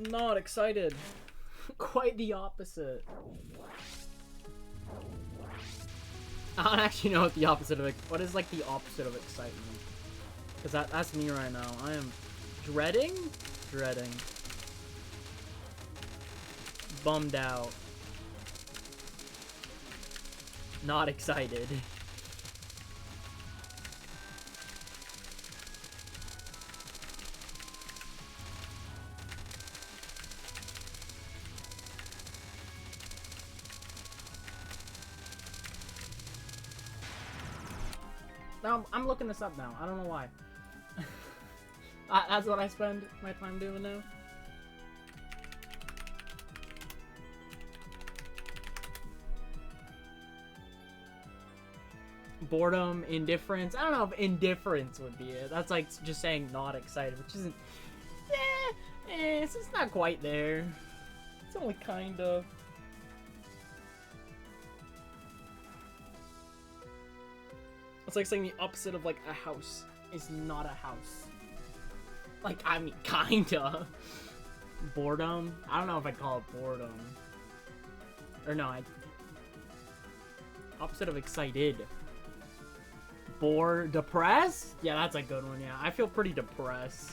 of not excited. Quite the opposite. I don't actually know what the opposite of what is like the opposite of excitement. Because that's me right now. I am dreading. Bummed out. Not excited. Now, I'm looking this up now. I don't know why. That's what I spend my time doing now. Boredom, indifference. I don't know if indifference would be it. That's like just saying not excited, which isn't... it's not quite there. It's only kind of... It's like saying the opposite of, like, a house is not a house. Like, I mean, kinda. Boredom? I don't know if I'd call it boredom. Or no, opposite of excited. Depressed? Yeah, that's a good one, yeah. I feel pretty depressed.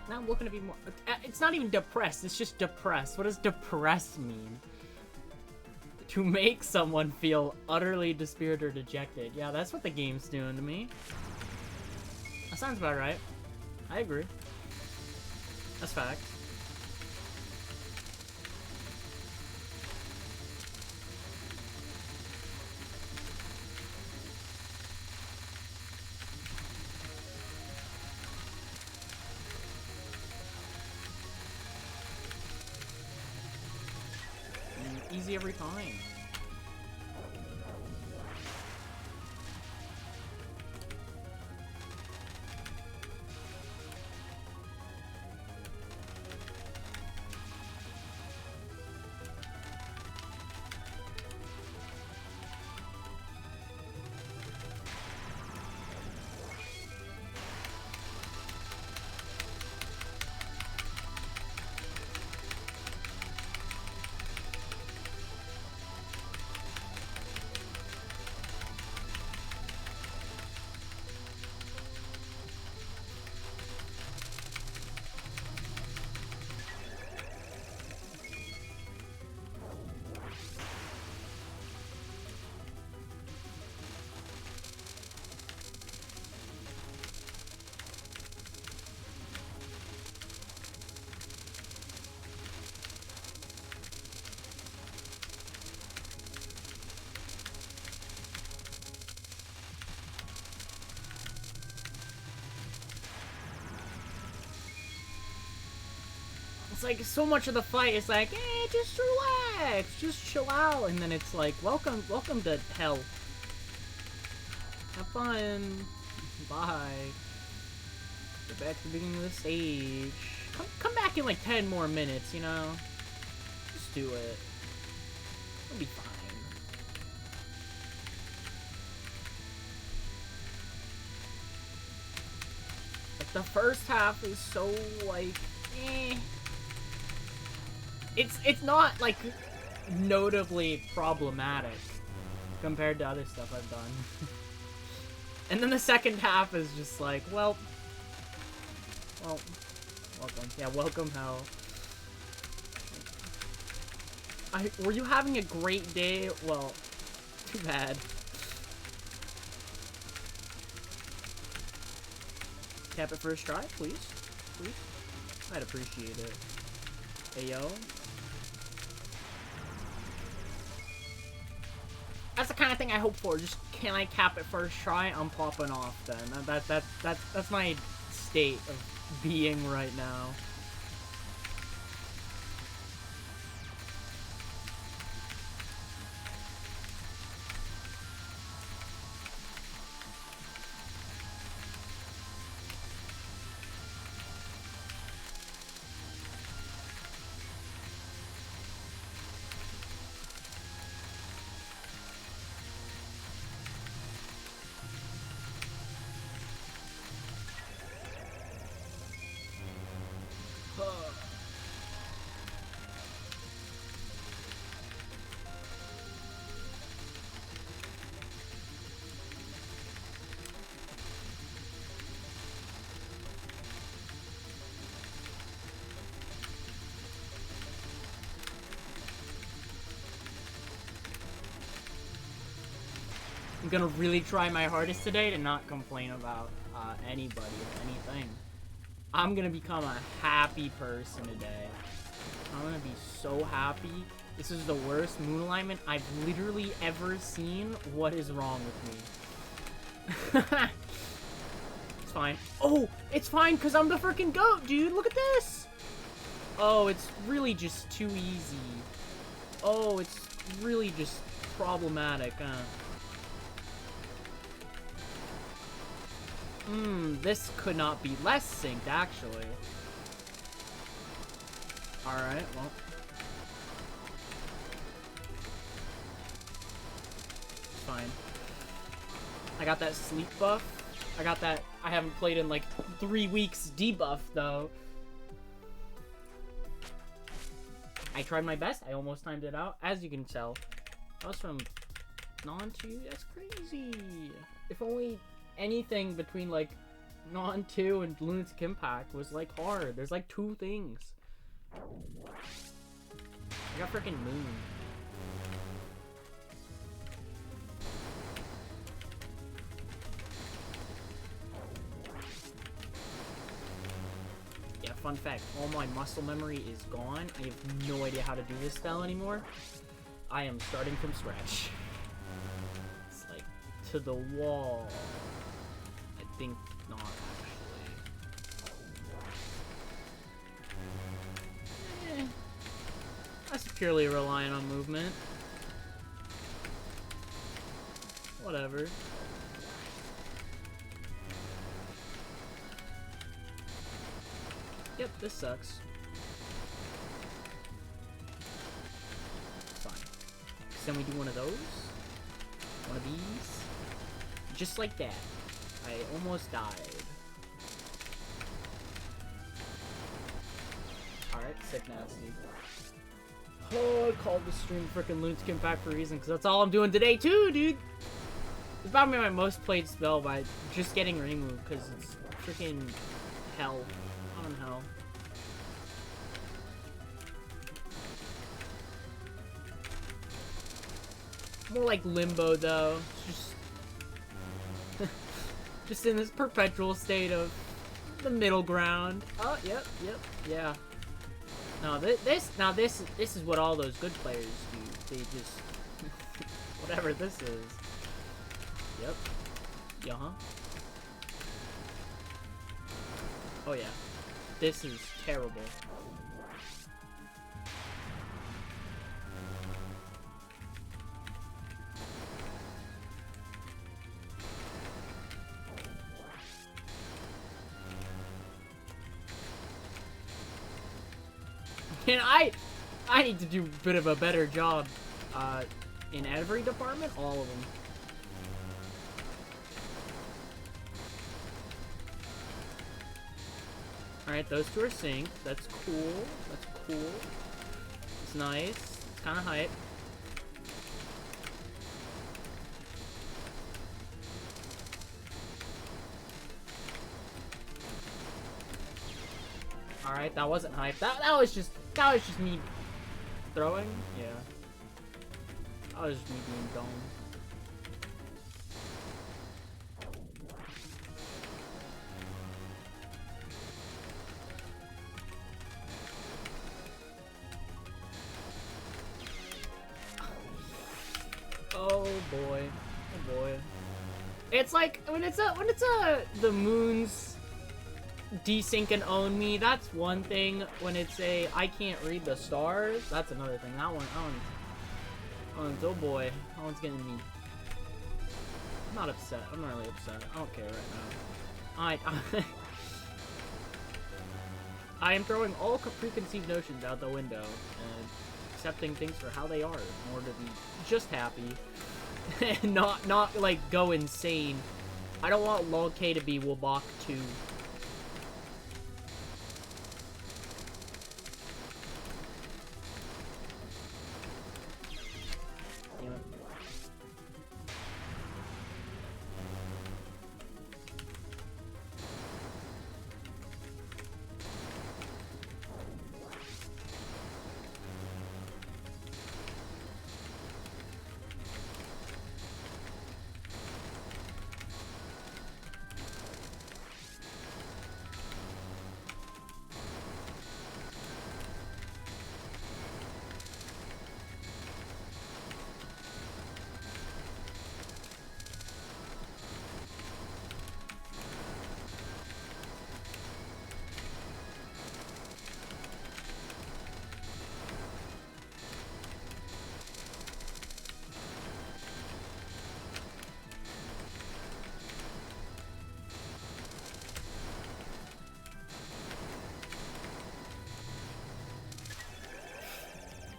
Now I'm looking to be more... It's not even depressed, it's just depressed. What does depressed mean? To make someone feel utterly dispirited or dejected. Yeah, that's what the game's doing to me. That sounds about right. I agree. That's fact. Easy every time. It's like so much of the fight is like, hey, just relax, just chill out, and then it's like, welcome to hell. Have fun. Bye. Get back to the beginning of the stage. Come back in like 10 more minutes, you know? Just do it. It'll be fine. Like, the first half is so, like, eh. It's not, like, notably problematic compared to other stuff I've done. And then the second half is just like, well, welcome. Yeah, welcome hell. Were you having a great day? Well, too bad. Cap it first try, please. please? I'd appreciate it. Ayo. That's the kind of thing I hope for. Just, can I cap it first try? I'm popping off then. That's my state of being right now. I'm gonna really try my hardest today to not complain about anybody or anything. I'm gonna become a happy person today. I'm gonna be so happy. This is the worst moon alignment I've literally ever seen. What is wrong with me? It's fine. Oh, it's fine because I'm the freaking GOAT, dude. Look at this. Oh, it's really just too easy. Oh, it's really just problematic, huh? This could not be less synced, actually. Alright, well. It's fine. I got that sleep buff. I got that I haven't played in like 3 weeks debuff, though. I tried my best. I almost timed it out. As you can tell, I was from non-2. That's crazy. If only anything between like non-2 and Lunatic Impact was like hard. There's like 2 things. I got freaking moon. Yeah, fun fact, all my muscle memory is gone. I have no idea how to do this spell anymore. I am starting from scratch. It's like to the wall. I think not, actually. That's purely relying on movement. Whatever. Yep, this sucks. Fine. Then we do one of those. One of these. Just like that. I almost died. Alright, sick nasty. Oh, I called the stream frickin' Lunatic Impact for a reason, because that's all I'm doing today too, dude! It's probably my most played spell by just getting ring move, because it's freaking hell on hell. More like limbo though. It's just just in this perpetual state of the middle ground. Oh, yep, yeah. No, this is what all those good players do. They just whatever this is. Yep. Yeah. Oh yeah. This is terrible. And I need to do a bit of a better job in every department, all of them. Alright, those 2 are synced. That's cool. That's cool. It's nice. It's kind of hype. Alright, that wasn't hype. That was just me throwing. Yeah. That was just me being dumb. boy. Oh boy. It's like when it's the moon's desync and own me, that's one thing. When it's a I can't read the stars, that's another thing. That one's oh boy. That one's getting me. I'm not upset. I'm not really upset. I don't care right now. I am throwing all preconceived notions out the window and accepting things for how they are in order to be just happy and not like go insane. I don't want LoLK to be Wabak 2. Damn it.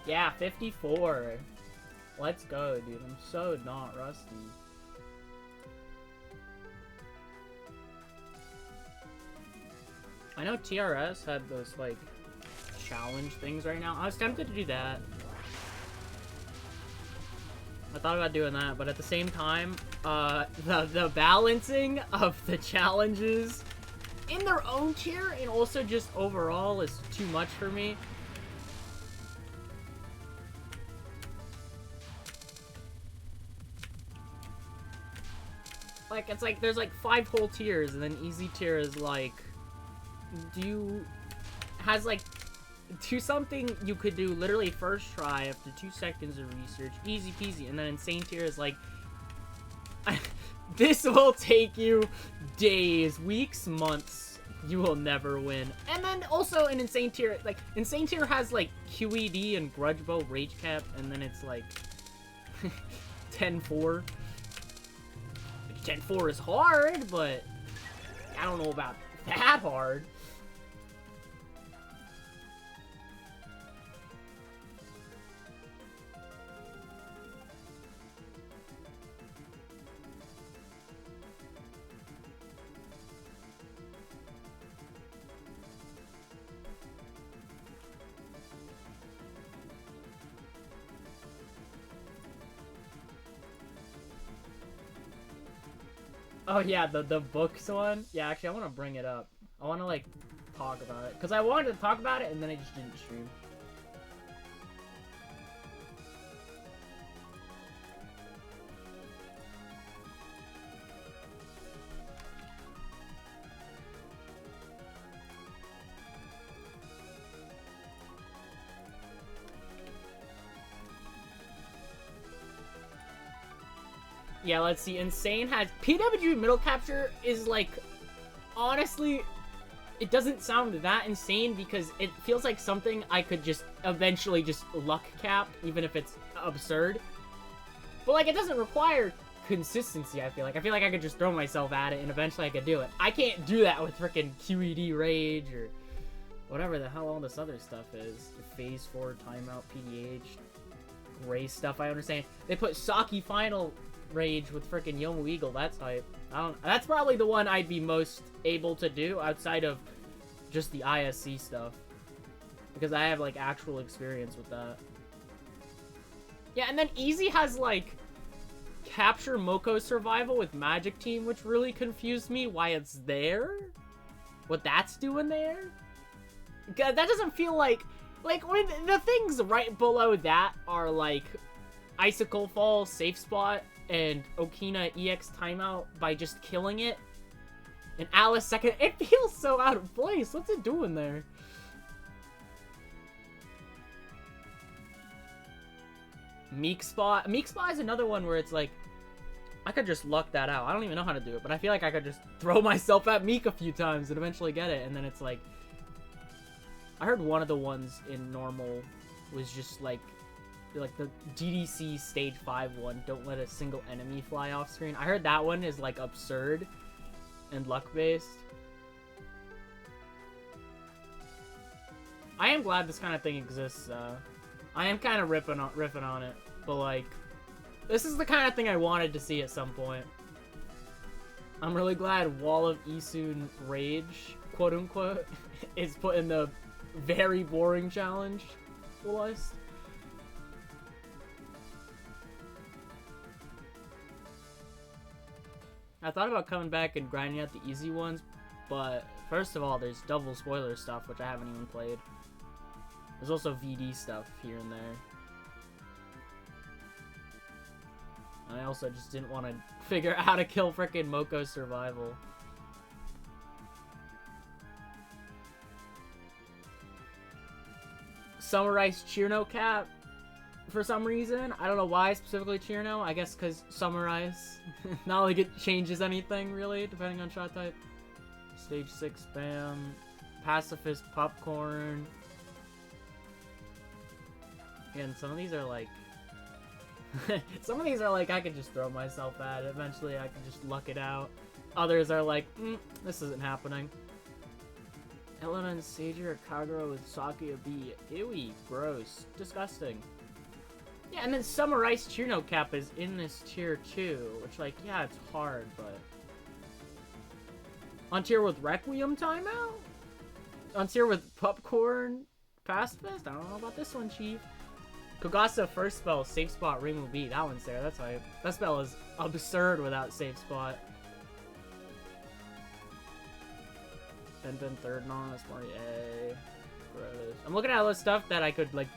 Yeah, 54. Let's go, dude. I'm so not rusty. I know TRS had those, like, challenge things right now. I was tempted to do that. I thought about doing that, but at the same time, the balancing of the challenges in their own tier and also just overall is too much for me. Like, it's like, there's like 5 whole tiers, and then easy tier is like, has like, to something you could do literally first try after 2 seconds of research, easy peasy, and then insane tier is like, this will take you days, weeks, months, you will never win. And then also in insane tier, like, insane tier has like QED and grudge bow, rage cap, and then it's like 10-4. 10-4 is hard, but I don't know about that hard. Oh yeah, the books one? Yeah, actually I want to bring it up. I want to like talk about it. Because I wanted to talk about it and then I just didn't stream. Yeah, let's see. Insane has PWG middle capture is like, honestly, it doesn't sound that insane because it feels like something I could just eventually just luck cap, even if it's absurd. But like, it doesn't require consistency, I feel like. I feel like I could just throw myself at it and eventually I could do it. I can't do that with freaking QED Rage or whatever the hell all this other stuff is. Phase 4 timeout, PDH, gray stuff, I understand. They put Saki Final Rage with freaking Yomu Eagle. That's hype. That's probably the one I'd be most able to do outside of just the ISC stuff, because I have like actual experience with that. Yeah, and then Easy has like Capture Moko Survival with Magic Team, which really confused me why it's there. What that's doing there? That doesn't feel like when the things right below that are like Icicle Fall, Safe Spot, and Okina EX Timeout by just killing it. And Alice second. It feels so out of place. What's it doing there? Meek Spot. Meek Spot is another one where it's like, I could just luck that out. I don't even know how to do it, but I feel like I could just throw myself at Meek a few times and eventually get it, and then it's like... I heard one of the ones in normal was just like the DDC stage 5 one, don't let a single enemy fly off screen. I heard that one is like absurd and luck-based. I am glad this kind of thing exists, though. I am kind of riffing on it, but like... This is the kind of thing I wanted to see at some point. I'm really glad Wall of Isun Rage, quote-unquote, is put in the very boring challenge list. I thought about coming back and grinding out the easy ones, but first of all, there's double spoiler stuff, which I haven't even played. There's also VD stuff here and there. And I also just didn't want to figure out how to kill frickin' Moko's survival. Summarize Cheerno cap for some reason. I don't know why specifically Cheerno. I guess because Summarize. Not like it changes anything really, depending on shot type. Stage 6 spam. Pacifist Popcorn. And some of these are like... some of these are like I could just throw myself at it. Eventually I can just luck it out. Others are like, this isn't happening. Elena and Sager, Kagura with Saki B. Ewy, gross. Disgusting. Yeah, and then Summarize Cheerno Cap is in this tier too, which like, yeah, it's hard, but... On tier with Requiem Timeout? On tier with Popcorn Pacifist? I don't know about this one, Chief. Kogasa first spell, safe spot, remove B. That one's there, that's why. That spell is absurd without safe spot. Ben third non, that's Mari A. Gross. I'm looking at all this stuff that I could like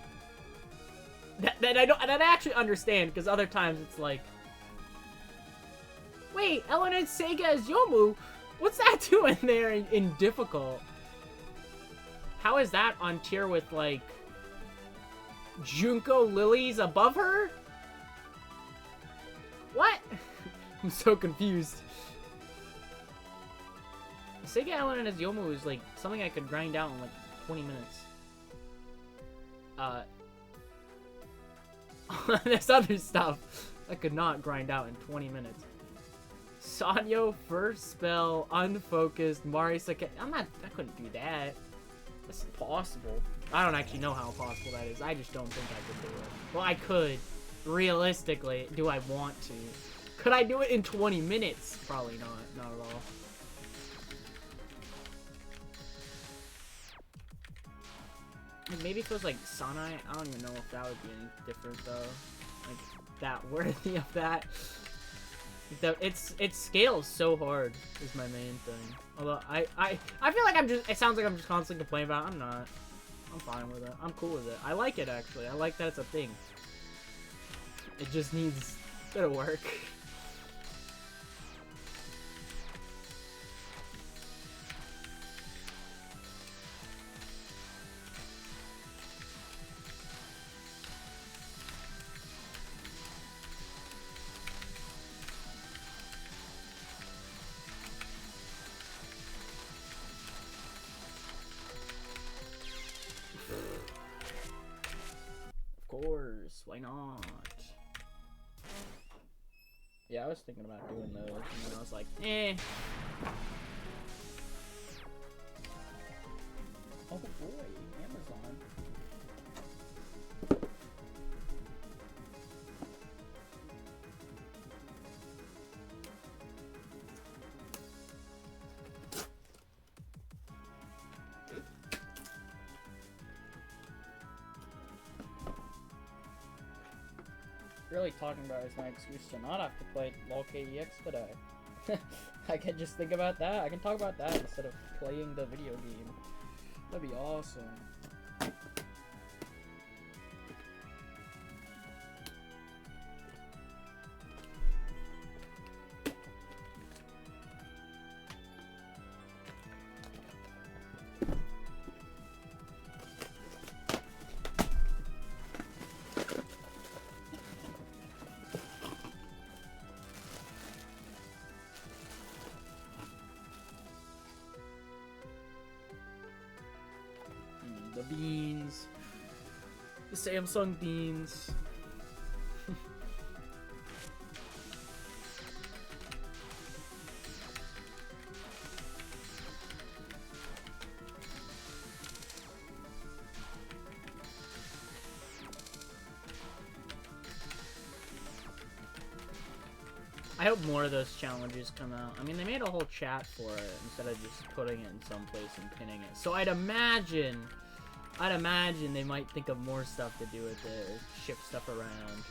that I actually understand, because other times it's like, wait, Elena Sega is Yomu? What's that doing there in difficult? How is that on tier with like Junko Lilies above her? What? I'm so confused. Sega Ellen as Yomu is like something I could grind out in like 20 minutes. There's other stuff I could not grind out in 20 minutes. Sanyo first spell, unfocused, Marisaka. I couldn't do that. That's possible. I don't actually know how possible that is. I just don't think I could do it. Well, I could. Realistically, do I want to? Could I do it in 20 minutes? Probably not. Not at all. Maybe if it was like Sanai, I don't even know if that would be any different though. Like, that worthy of that. Its scale is so hard is my main thing. Although I feel like it sounds like I'm just constantly complaining about it. I'm not. I'm fine with it. I'm cool with it. I like it actually. I like that it's a thing. It just needs a bit of work. Why not? Yeah, I was thinking about doing those, and then I was like, eh. Oh boy, Amazon. Really talking about is my excuse to not have to play LoLK EX today. I can just think about that. I can talk about that instead of playing the video game. That'd be awesome. The Samsung beans. I hope more of those challenges come out. I mean, they made a whole chat for it instead of just putting it in some place and pinning it. So I'd imagine they might think of more stuff to do with it, or shift stuff around,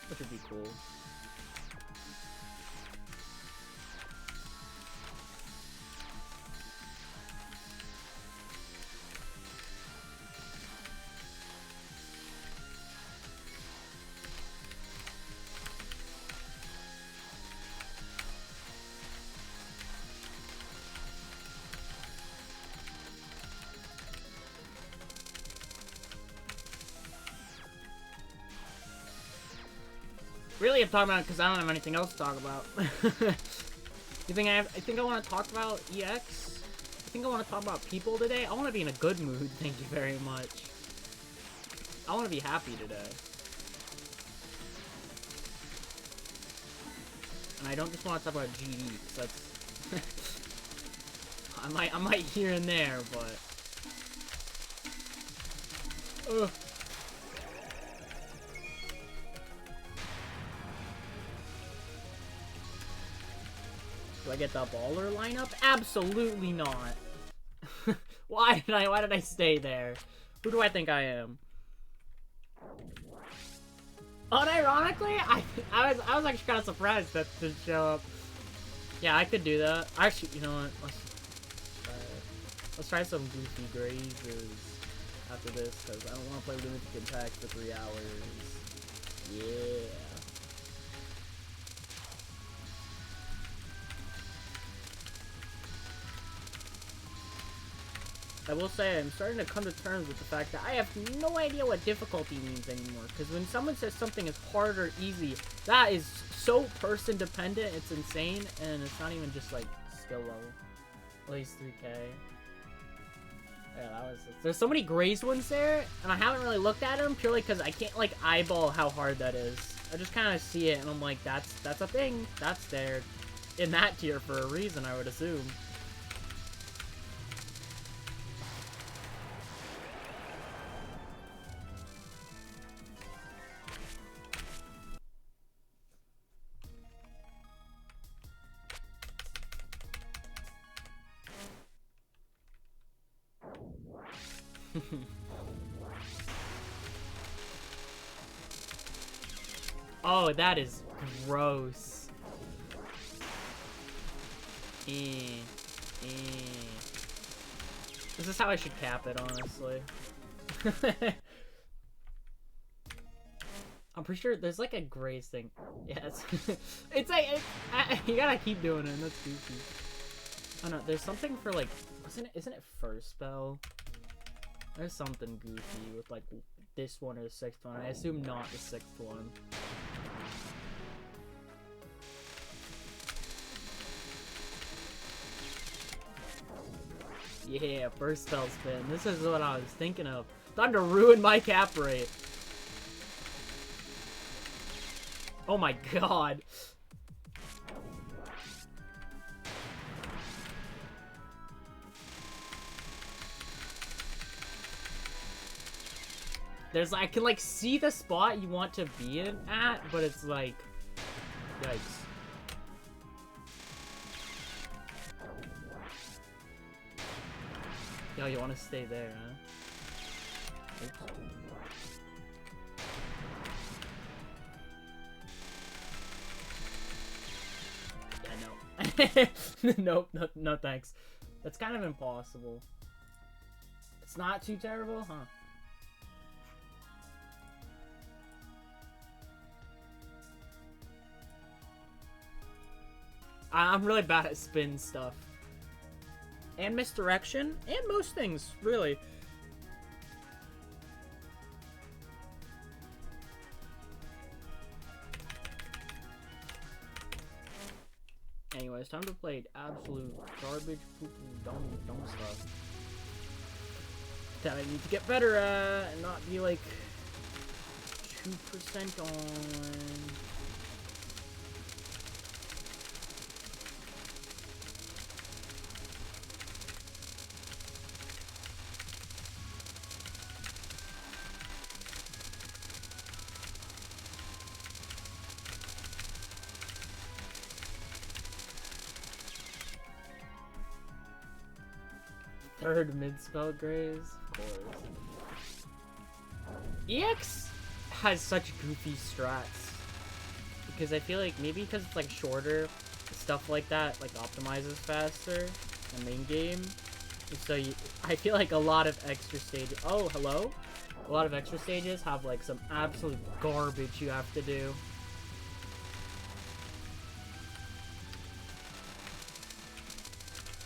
which would be cool. Really, I'm talking about it because I don't have anything else to talk about. You think I think I want to talk about EX? I think I want to talk about people today. I want to be in a good mood. Thank you very much. I want to be happy today. And I don't just want to talk about GD, because that's... I might here and there, but... Ugh. Do I get the baller lineup? Absolutely not. Why did I stay there? Who do I think I am? Unironically, I was actually kind of surprised that didn't show up. Yeah, I could do that. Actually, you know what? Let's try some goofy grazes after this, because I don't want to play Lunatic Impact for 3 hours. Yeah. I will say, I'm starting to come to terms with the fact that I have no idea what difficulty means anymore. Because when someone says something is hard or easy, that is so person dependent, it's insane. And it's not even just like skill level. At least 3K. Yeah, that was... There's so many grazed ones there, and I haven't really looked at them purely because I can't like eyeball how hard that is. I just kind of see it, and I'm like, that's a thing. That's there in that tier for a reason, I would assume. Oh, that is gross. This is how I should cap it, honestly. I'm pretty sure there's like a grace thing. Yes. It's like, you gotta keep doing it, that's goofy. Oh no, there's something for like, isn't it first spell? There's something goofy with like this one or the 6th one. I assume not the 6th one. Yeah, first spell spin. This is what I was thinking of. Time to ruin my cap rate. Oh my god. There's, I can like see the spot you want to be in at, but it's like, yikes. Yo, you want to stay there, huh? Oops. Yeah, no. Nope, no thanks. That's kind of impossible. It's not too terrible, huh? I'm really bad at spin stuff. And misdirection, and most things, really. Anyways, time to play absolute garbage, poop, dumb stuff. that I need to get better at and not be like 2% on. Third mid-spell graze, of course. EX has such goofy strats. Because I feel like, maybe because it's like shorter, stuff like that like optimizes faster in main game. So I feel like a lot of extra stages, oh, hello? A lot of extra stages have like some absolute garbage you have to do.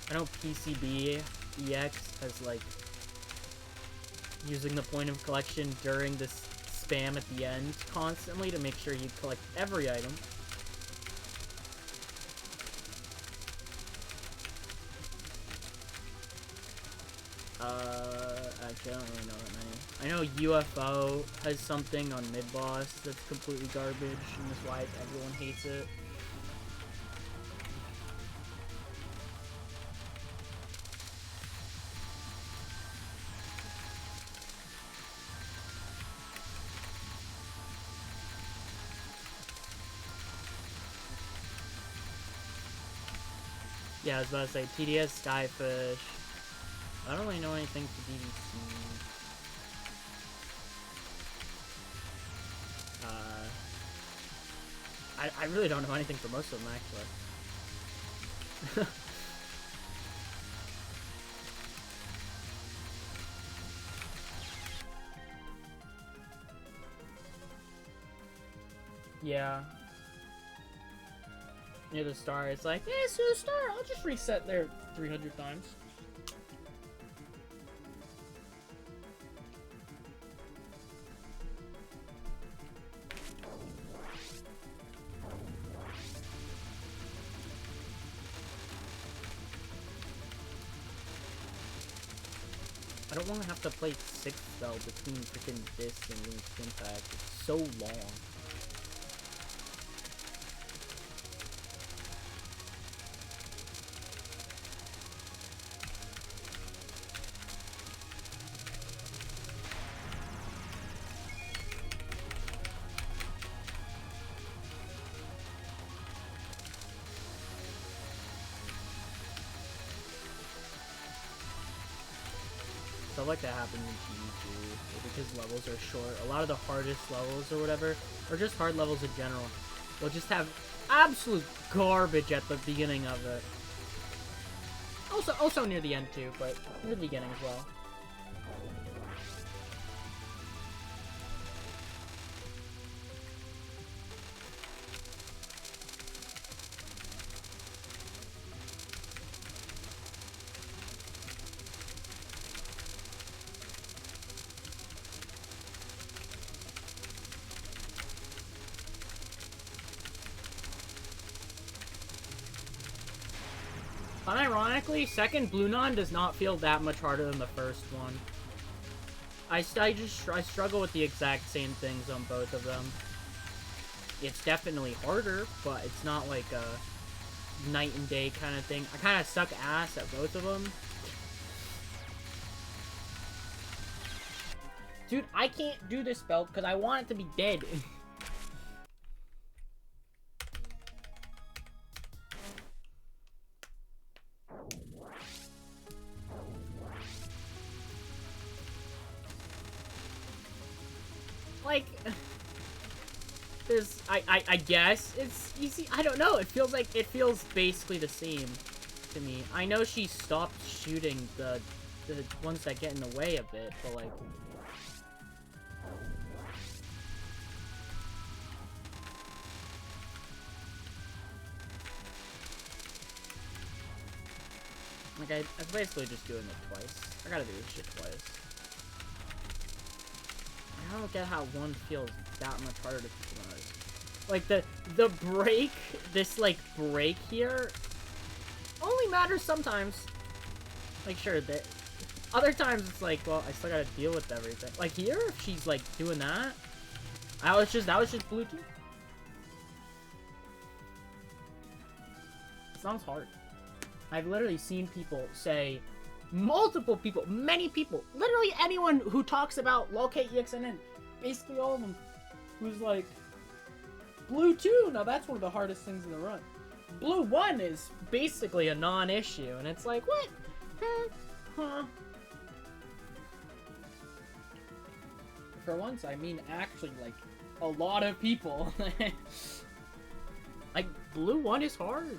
I know PCB EX has like using the point of collection during this spam at the end constantly to make sure you collect every item. Actually, I don't really know that many. I know UFO has something on mid-boss that's completely garbage, and that's why everyone hates it. Yeah, I was about to say, TDS, Skyfish. I don't really know anything for DVC. I really don't know anything for most of them, actually. Yeah. Near the star, it's like, yeah, it's the star, I'll just reset there 300 times. I don't want to have to play 6 spell between freaking this and Link's Impact. It's so long. Stuff like that happens in PvP because levels are short. A lot of the hardest levels or whatever, or just hard levels in general, they'll just have absolute garbage at the beginning of it. Also near the end too, but near the beginning as well. Unironically, second Blue Non does not feel that much harder than the first one. I struggle with the exact same things on both of them. It's definitely harder, but it's not like a night and day kind of thing. I kind of suck ass at both of them. Dude, I can't do this spell because I want it to be dead. Like, there's, I guess it's easy. I don't know. It feels basically the same to me. I know she stopped shooting the ones that get in the way a bit, but like, I'm basically just doing it twice. I gotta do this shit twice. I don't get how one feels that much harder to customize. Like, the break, this, like, break here only matters sometimes. Like, sure, Other times it's like, well, I still gotta deal with everything. Like here, if she's like doing that, that was just blue too. Sounds hard. I've literally seen people say, multiple people, many people, literally anyone who talks about LoLK ExNN, basically all of them, who's like, blue 2, now that's one of the hardest things in the run. Blue 1 is basically a non-issue, and it's like, what? Huh. For once, I mean actually, like, a lot of people. Like, blue 1 is hard.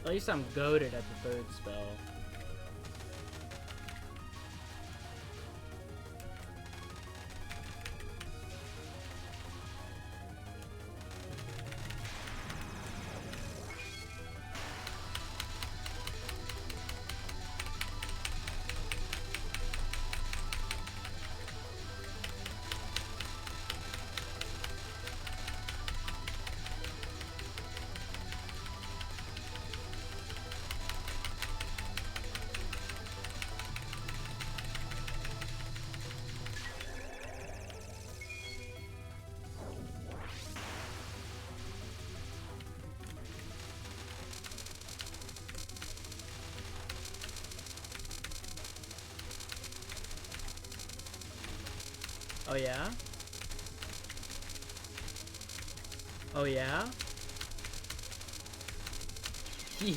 At least I'm goated at the third spell. Oh yeah? Oh yeah?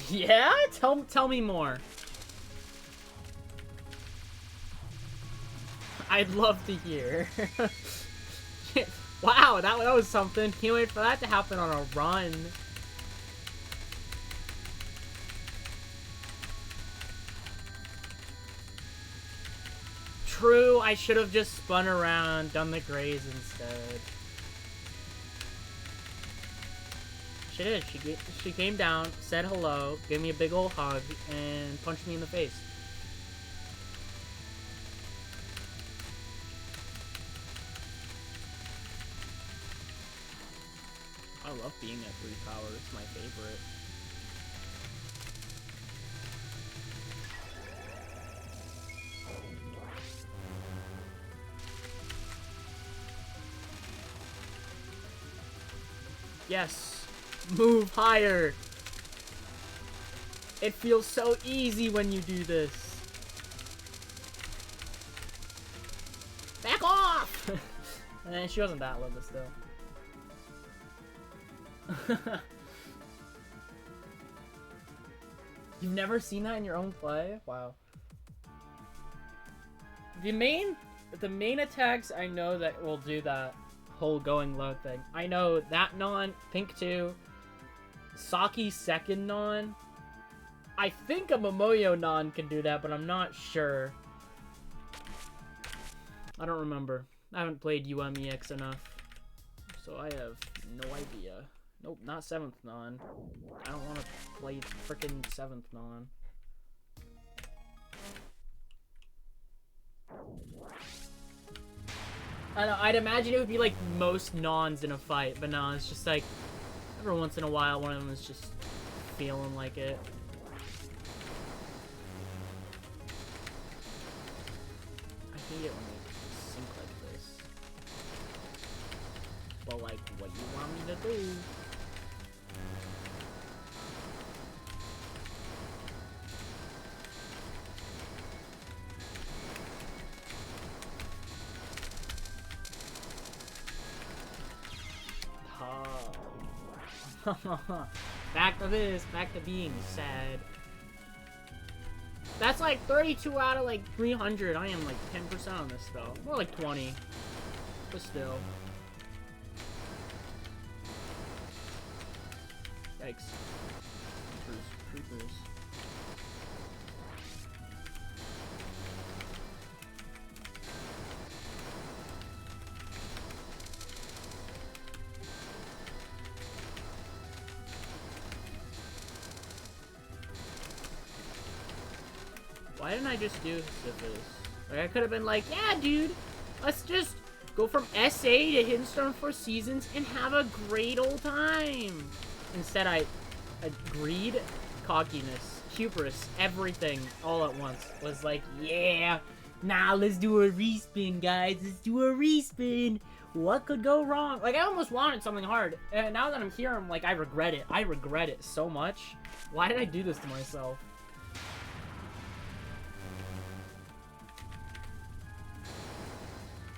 Yeah? Tell me more. I'd love to hear. Wow, that was something. Can't wait for that to happen on a run. True, I should have just spun around, done the graze instead. She did. She came down, said hello, gave me a big old hug, and punched me in the face. I love being at 3 power. It's my favorite. Yes, move higher. It feels so easy when you do this. Back off! And she wasn't that low, but still. You've never seen that in your own play? Wow. The main attacks I know that will do that whole going low thing. I know that non, Pink 2, Saki's second non. I think a Momoyo non can do that, but I'm not sure. I don't remember. I haven't played UMEX enough, so I have no idea. Nope, not 7th non. I don't want to play frickin' 7th non. I don't know, I'd imagine it would be like most nons in a fight, but no, it's just like every once in a while one of them is just feeling like it. hate it when they sync like this. Well, like, what you want me to do? Back to this, back to being sad. That's like 32 out of like 300. I am like 10% on this though. More like 20. But still. Yikes. Creepers. Why didn't I just do Sisyphus? Like, I could have been like, yeah, dude, let's just go from SA to Hitstone for seasons and have a great old time. Instead, I greed, cockiness, hubris, everything all at once was like, yeah, nah, let's do a respin, guys. Let's do a respin. What could go wrong? Like, I almost wanted something hard. And now that I'm here, I'm like, I regret it. I regret it so much. Why did I do this to myself?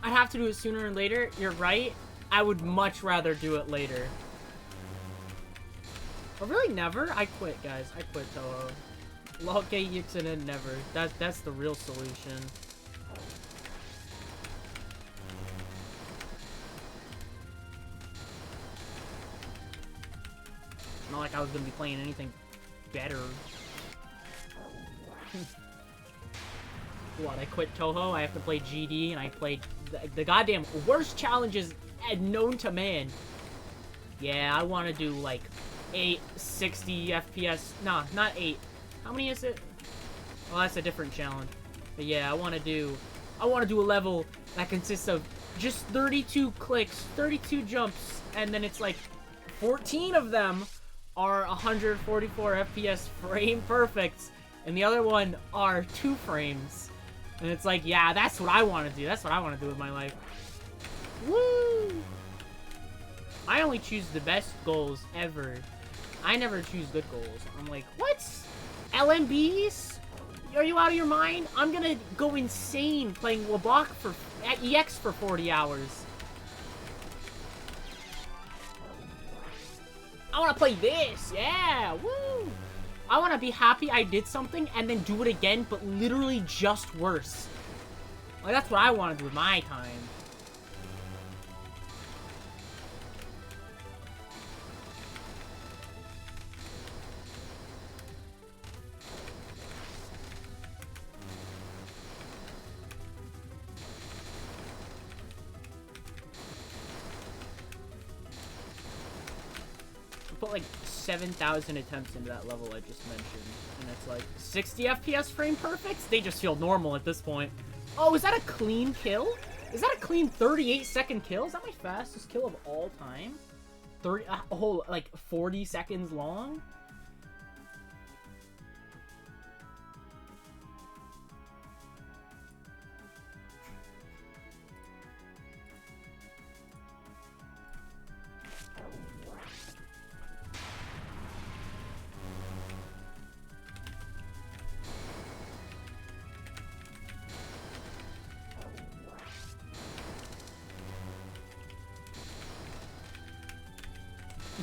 I'd have to do it sooner and later. You're right. I would much rather do it later. But really never? I quit, guys. I quit Toho. LoLK, ExNN, never. That's the real solution. Not like I was gonna be playing anything better. What, I quit Toho, I have to play GD, and I played the goddamn worst challenges known to man. Yeah, I want to do, like, 60 FPS. Nah, not 8. How many is it? Well, that's a different challenge. But yeah, I want to do a level that consists of just 32 clicks, 32 jumps, and then it's like 14 of them are 144 FPS frame perfects, and the other one are 2 frames. And it's like, yeah, that's what I want to do. That's what I want to do with my life. Woo! I only choose the best goals ever. I never choose good goals. I'm like, what? LMBs? Are you out of your mind? I'm gonna go insane playing LeBlanc at EX for 40 hours. I want to play this. Yeah, woo! I want to be happy I did something and then do it again, but literally just worse. Like, that's what I want to do with my time. Put like 7,000 attempts into that level I just mentioned, and it's like 60 FPS frame perfects? They just feel normal at this point. Oh, is that a clean kill? Is that a clean 38-second kill? Is that my fastest kill of all time? 30, a whole, like, 40 seconds long?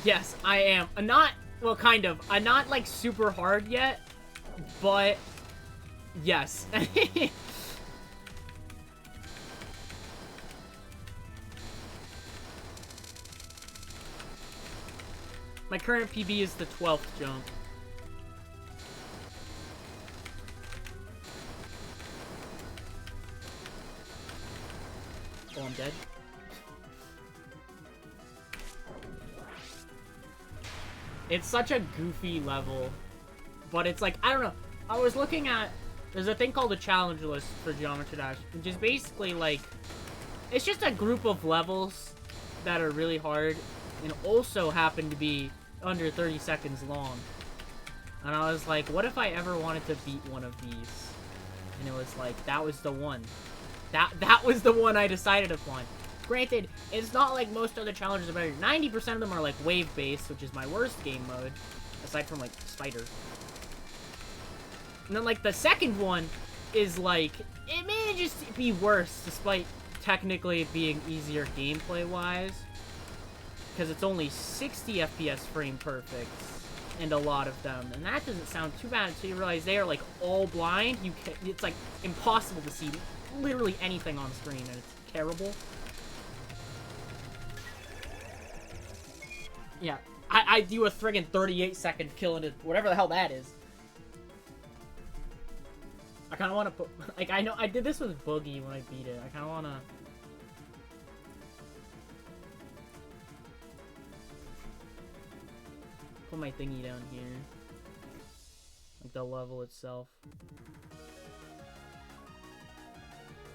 Yes, I am. Not, well, kind of. I'm not, like, super hard yet, but yes. My current PB is the 12th jump. Oh, I'm dead. It's such a goofy level, but it's like, I don't know. I was looking at, there's a thing called a challenge list for Geometry Dash, which is basically like, it's just a group of levels that are really hard and also happen to be under 30 seconds long. And I was like, what if I ever wanted to beat one of these? And it was like, that was the one. That was the one I decided upon. Granted, it's not like most other challenges are better. 90% of them are like wave-based, which is my worst game mode, aside from like Spider. And then like the second one is like, it may just be worse, despite technically being easier gameplay-wise, because it's only 60 FPS frame perfect, and a lot of them, and that doesn't sound too bad until you realize they are like all blind. It's like impossible to see literally anything on screen, and it's terrible. Yeah, I do a friggin' 38-second kill into whatever the hell that is. I kind of want to put, like, I know I did this with Boogie when I beat it. I kind of want to. Put my thingy down here. Like the level itself.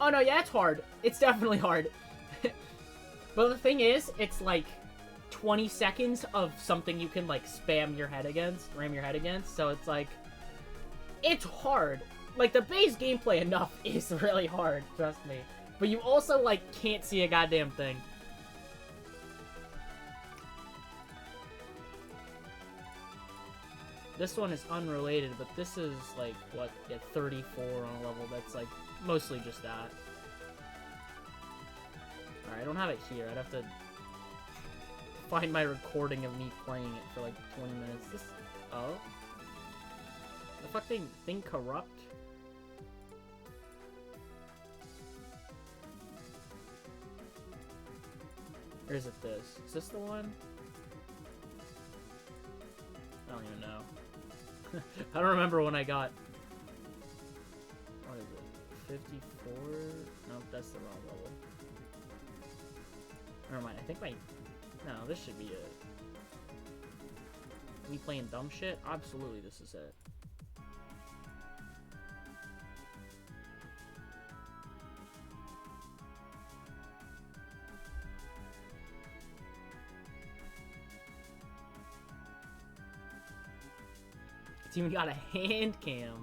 Oh no, yeah, it's hard. It's definitely hard. But the thing is, it's like 20 seconds of something you can like ram your head against. So it's like, it's hard. Like the base gameplay enough is really hard, trust me. But you also like can't see a goddamn thing. This one is unrelated, but this is like, what, at 34 on a level that's like mostly just that. Alright, I don't have it here. I'd have to find my recording of me playing it for like 20 minutes. This, oh? The fuck thing corrupt? Or is it this? Is this the one? I don't even know. I don't remember when I got... What is it? 54? Nope, that's the wrong level. Never mind, I think my... No, this should be it. Me playing dumb shit? Absolutely, this is it. It's even got a hand cam.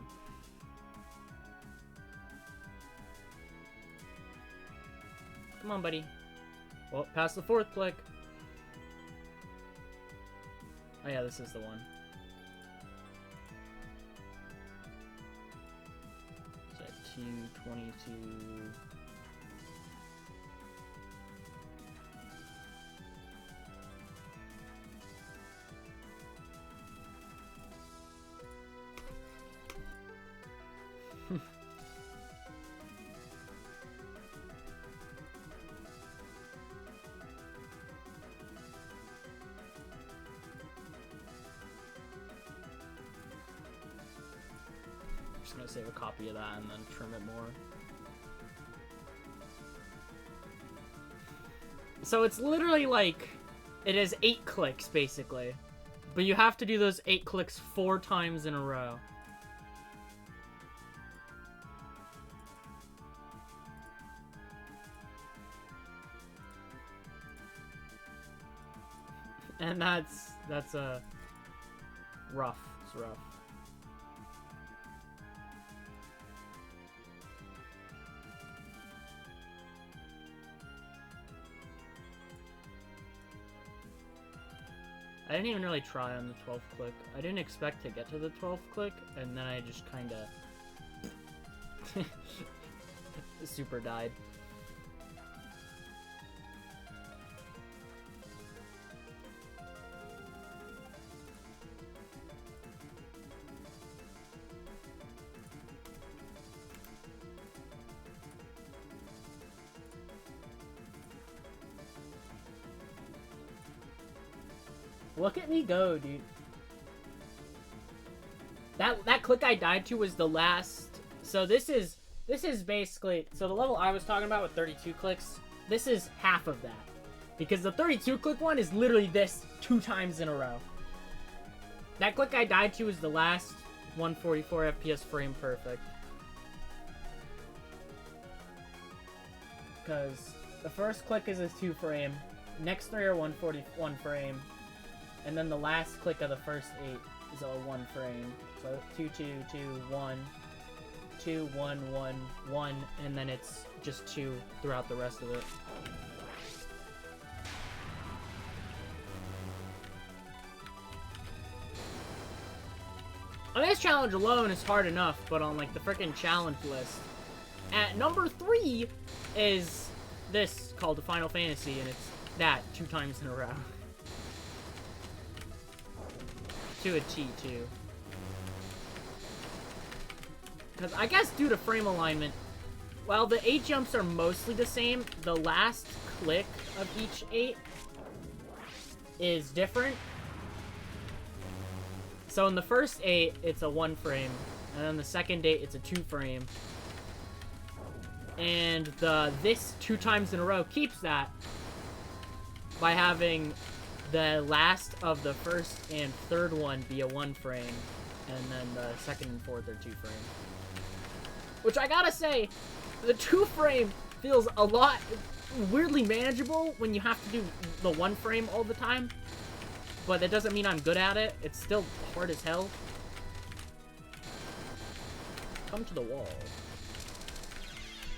Come on, buddy. Well, past the fourth click. Oh yeah, this is the one. Is that 222? Just gonna save a copy of that and then trim it more. So it's literally like, it has 8 clicks basically, but you have to do those 8 clicks 4 times in a row. And that's rough. It's rough. I didn't even really try on the 12th click. I didn't expect to get to the 12th click, and then I just kinda super died. Look at me go, dude. That click I died to was the last. So this is basically, so the level I was talking about with 32 clicks, this is half of that. Because the 32 click one is literally this 2 times in a row. That click I died to is the last 144 FPS frame perfect. Because the first click is a 2 frame, next 3 are 141 frame, and then the last click of the first 8 is a 1 frame. So 2, 2, 2, 1. 2, 1, 1, 1, and then it's just 2 throughout the rest of it. On this challenge alone is hard enough, but on like the freaking challenge list, at number 3 is this called the Final Fantasy, and it's that 2 times in a row. To a T, too. Because I guess due to frame alignment, while the 8 jumps are mostly the same, the last click of each 8 is different. So in the first 8, it's a 1 frame, and then the second 8, it's a 2 frame. And this 2 times in a row keeps that by having the last of the first and third one be a 1 frame, and then the second and fourth are 2 frame. Which I gotta say, the 2 frame feels a lot weirdly manageable when you have to do the 1 frame all the time. But that doesn't mean I'm good at it. It's still hard as hell. Come to the wall.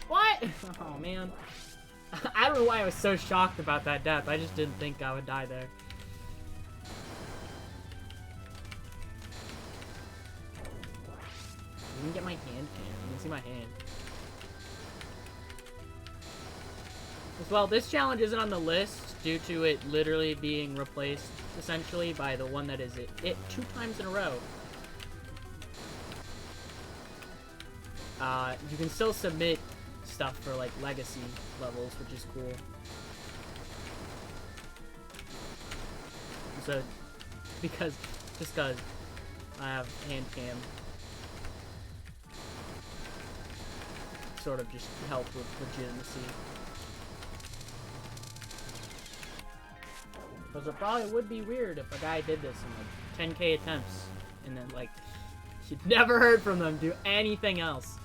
What? Oh, man. I don't know why I was so shocked about that death. I just didn't think I would die there. You can get my hand cam. You can see my hand. As well, this challenge isn't on the list due to it literally being replaced, essentially, by the one that is it 2 times in a row. You can still submit stuff for, like, legacy levels, which is cool. So, just cause I have hand cam. Sort of just help with legitimacy. Because it probably would be weird if a guy did this in, like, 10k attempts, and then, like, you'd never heard from them do anything else.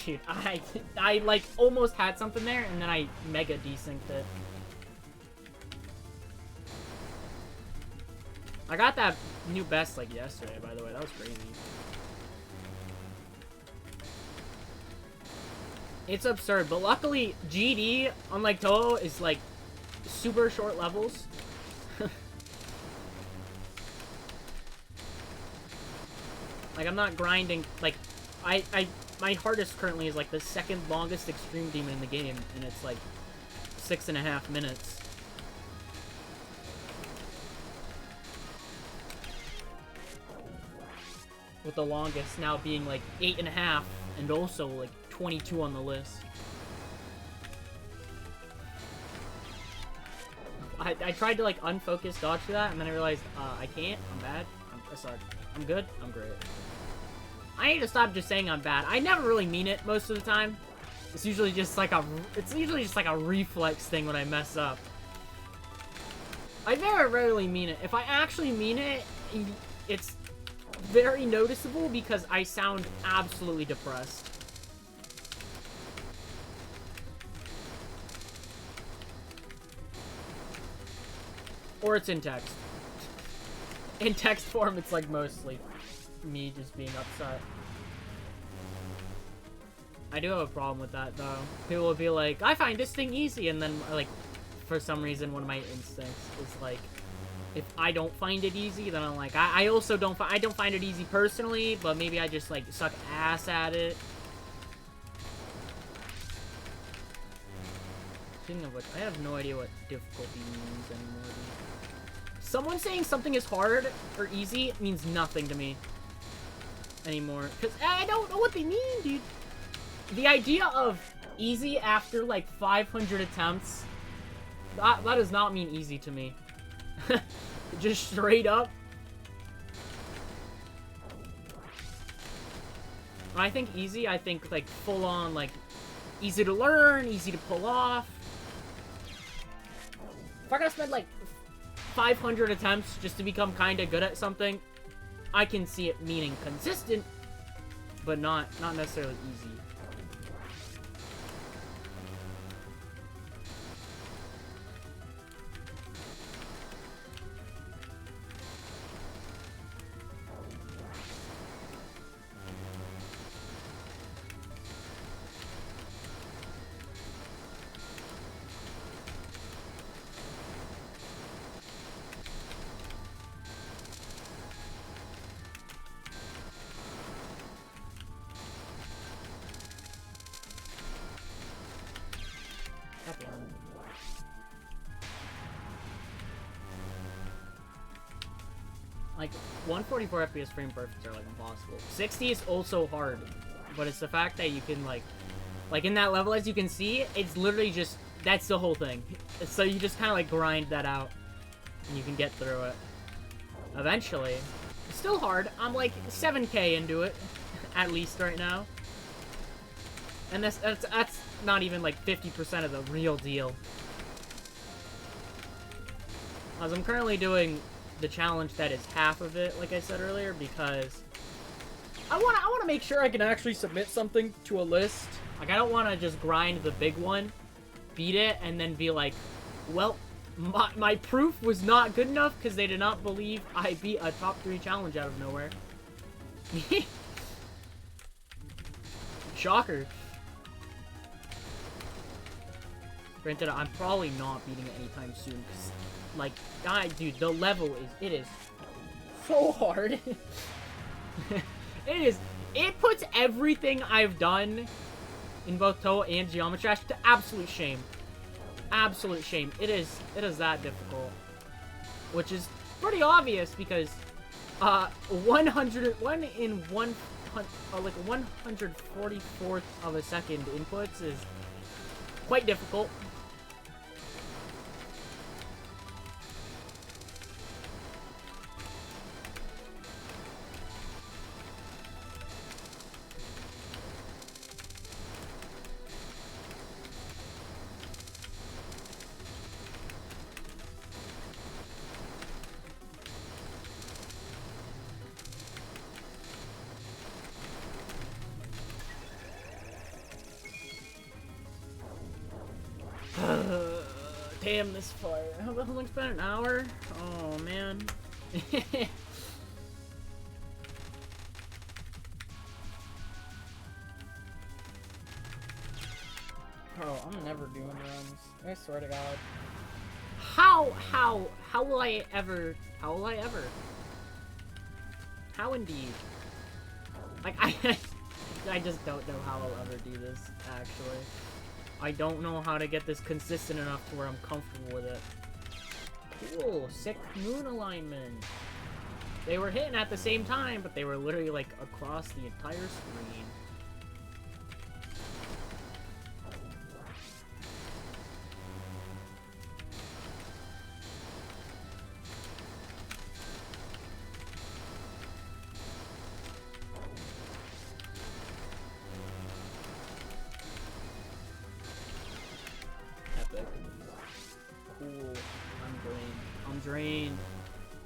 Dude, I like almost had something there, and then I mega desynced it. I got that new best like yesterday, by the way. That was crazy. It's absurd, but luckily GD, unlike Toho, is like super short levels. Like I'm not grinding. Like my hardest currently is like the second longest extreme demon in the game, and it's like 6.5 minutes. With the longest now being like 8.5, and also like 22 on the list. I tried to like unfocus dodge to that, and then I realized I can't. I'm bad. I'm sorry. I'm good. I'm great. I need to stop just saying I'm bad. I never really mean it most of the time. It's usually just like a reflex thing when I mess up. I very rarely mean it. If I actually mean it, it's very noticeable because I sound absolutely depressed. Or it's in text. In text form, it's like mostly me just being upset. I do have a problem with that, though. People will be like, I find this thing easy, and then, like, for some reason, one of my instincts is, like, if I don't find it easy, then I'm like, I also don't find it easy personally, but maybe I just, like, suck ass at it. Speaking of which, I have no idea what difficulty means anymore. Someone saying something is hard or easy means nothing to me anymore. Because I don't know what they mean, dude. The idea of easy after, like, 500 attempts, that does not mean easy to me. Just straight up. When I think easy, I think, like, full-on, like, easy to learn, easy to pull off. If I gotta spend like 500 attempts just to become kind of good at something, I can see it meaning consistent, but not necessarily easy. Like, 144 FPS frame perfects are, like, impossible. 60 is also hard, but it's the fact that you can, like in that level, as you can see, it's literally just, that's the whole thing. So you just kind of, like, grind that out, and you can get through it. Eventually. It's still hard. I'm, like, 7K into it, at least right now. And that's not even, like, 50% of the real deal. As I'm currently doing the challenge that is half of it, like I said earlier, because I want to make sure I can actually submit something to a list. Like, I don't want to just grind the big one, beat it, and then be like, well, my proof was not good enough because they did not believe I beat a top 3 challenge out of nowhere. Shocker. Granted, I'm probably not beating it anytime soon, because, like, dude, the level is so hard. It puts everything I've done in both Toho and Geometry Dash to absolute shame. Absolute shame. It is that difficult. Which is pretty obvious because, 144th of a second inputs is quite difficult. Damn, this fire. How long's been an hour? Oh, man. Bro, I'm never doing runs. I swear to God. How will I ever? How indeed? Like, I just don't know how I'll ever do this, actually. I don't know how to get this consistent enough to where I'm comfortable with it. Cool, sick moon alignment. They were hitting at the same time, but they were literally, like, across the entire screen. Drained.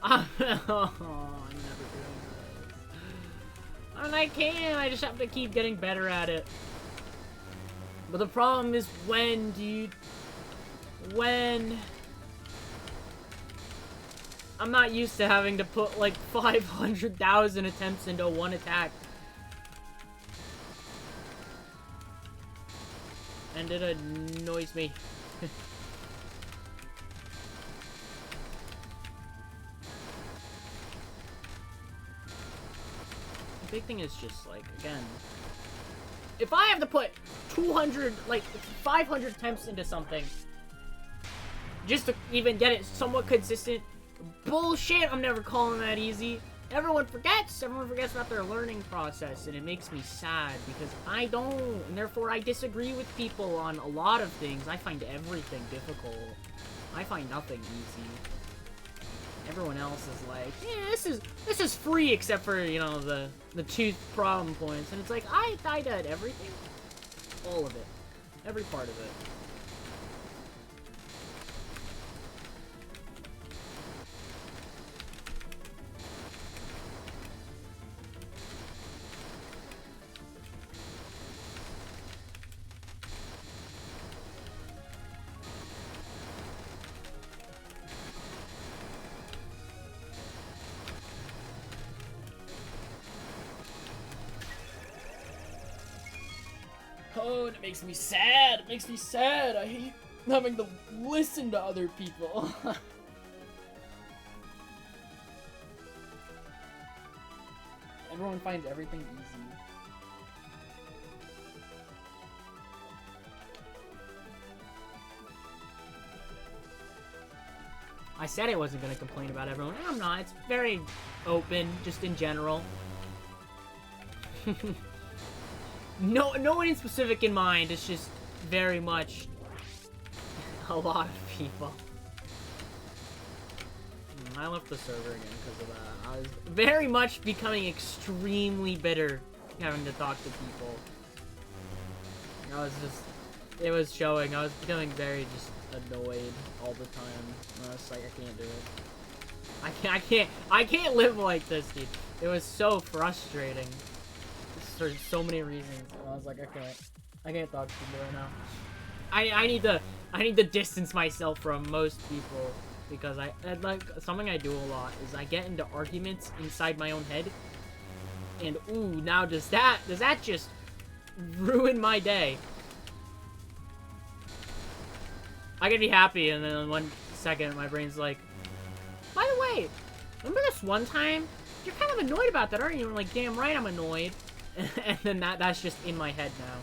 Oh, I'm never doing this. And I can, I just have to keep getting better at it. But the problem is when, dude. When. I'm not used to having to put like 500,000 attempts into one attack. And it annoys me. Big thing is just, like, again, if I have to put 200, like, 500 attempts into something just to even get it somewhat consistent, bullshit, I'm never calling that easy. Everyone forgets about their learning process, and it makes me sad, because I don't, and therefore I disagree with people on a lot of things. I find everything difficult. I find nothing easy. Everyone else is like, yeah, this is free except for, you know, the 2 problem points. And it's like, I died at everything. All of it. Every part of it. Oh, and it makes me sad. It makes me sad. I hate having to listen to other people. Everyone finds everything easy. I said I wasn't gonna complain about everyone. I'm not. It's very open, just in general. No one in specific in mind. It's just very much a lot of people. I left the server again because of that. I was very much becoming extremely bitter having to talk to people. It was showing. I was becoming very just annoyed all the time. I was like, I can't do it. I can't live like this, dude. It was so frustrating for so many reasons. And I was like, I can't talk to people right now. I need to distance myself from most people because I like something I do a lot is I get into arguments inside my own head. And ooh, now does that just ruin my day? I can be happy, and then in 1 second, my brain's like, by the way, remember this one time? You're kind of annoyed about that, aren't you? I'm like, damn right I'm annoyed. And then that's just in my head now.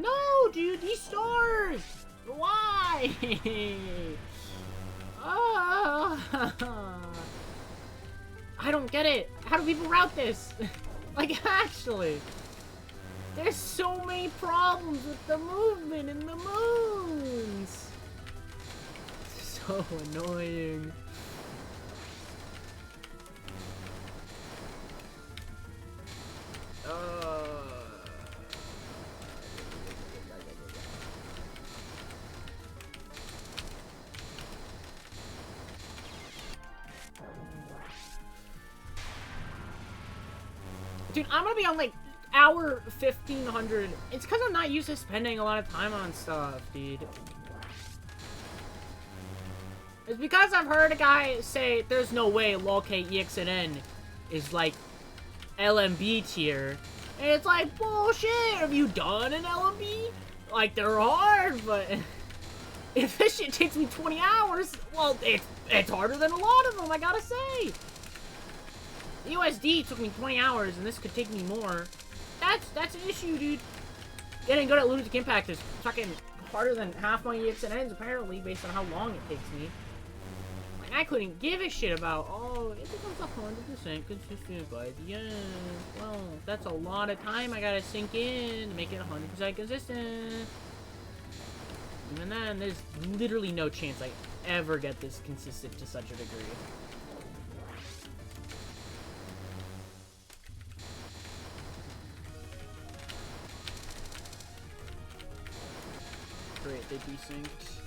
No, dude, these stars! Why? I don't get it. How do people route this? Like, actually. There's so many problems with the movement in the moons. It's so annoying. Dude, I'm gonna be on like hour 1500. It's because I'm not used to spending a lot of time on stuff, dude. It's because I've heard a guy say there's no way LoLK ExNN is like LMB tier. And it's like, bullshit, have you done an LMB? Like, they're hard, but if this shit takes me 20 hours, well, it's harder than a lot of them, I gotta say. The USD took me 20 hours, and this could take me more. That's an issue, dude. Getting good at Lunatic Impact is fucking harder than half my ExNNs, apparently, based on how long it takes me. Like, I couldn't give a shit about, oh, it becomes 100% consistent by the end. Well, that's a lot of time I gotta sink in to make it 100% consistent. Even then, there's literally no chance I ever get this consistent to such a degree. Great, they desynced.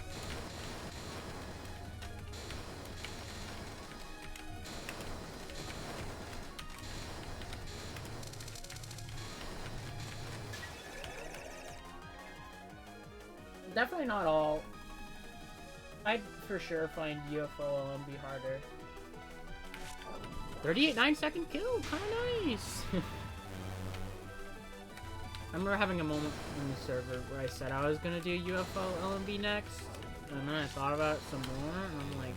Definitely not all. I'd for sure find UFO LMB harder. 38 9-second kill, kinda nice. I remember having a moment in the server where I said I was gonna do UFO LMB next, and then I thought about it some more, and I'm like,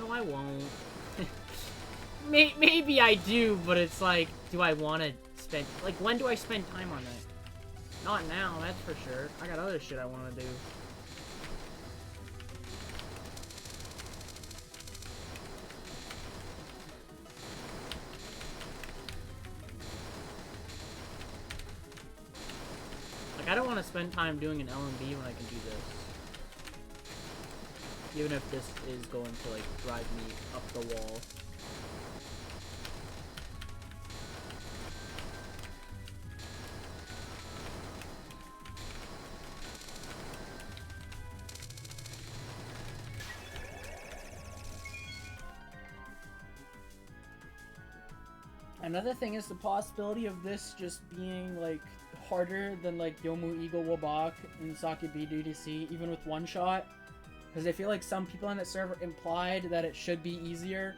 no, I won't. Maybe I do, but it's like, do I want to spend, like, when do I spend time on that? Not now, that's for sure. I got other shit I want to do. I don't want to spend time doing an LMB when I can do this. Even if this is going to, like, drive me up the wall. Another thing is the possibility of this just being, like, harder than, like, Yomu Eagle Wabak and Sakibi DDC, even with one shot. Because I feel like some people on that server implied that it should be easier.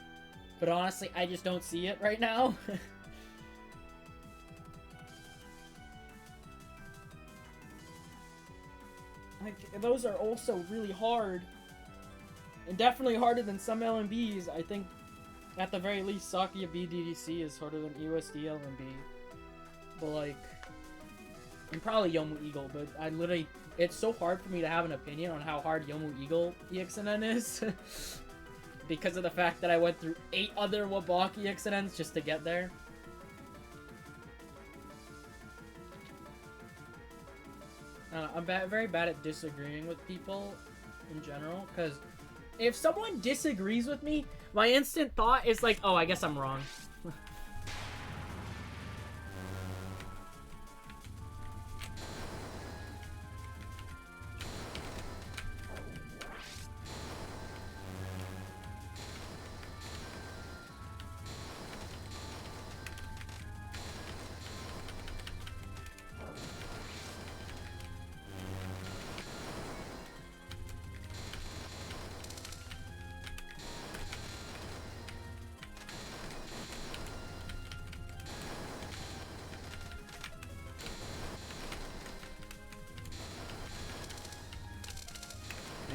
But honestly, I just don't see it right now. Like, those are also really hard. And definitely harder than some LMBs. I think, at the very least, Sakia BDDC is harder than USD LMB. But, like... And probably Yomu Eagle, but I literally... It's so hard for me to have an opinion on how hard Yomu Eagle ExNN is. Because of the fact that I went through 8 other Wabak ExNNs just to get there. I'm very bad at disagreeing with people in general, because if someone disagrees with me, my instant thought is like, oh, I guess I'm wrong.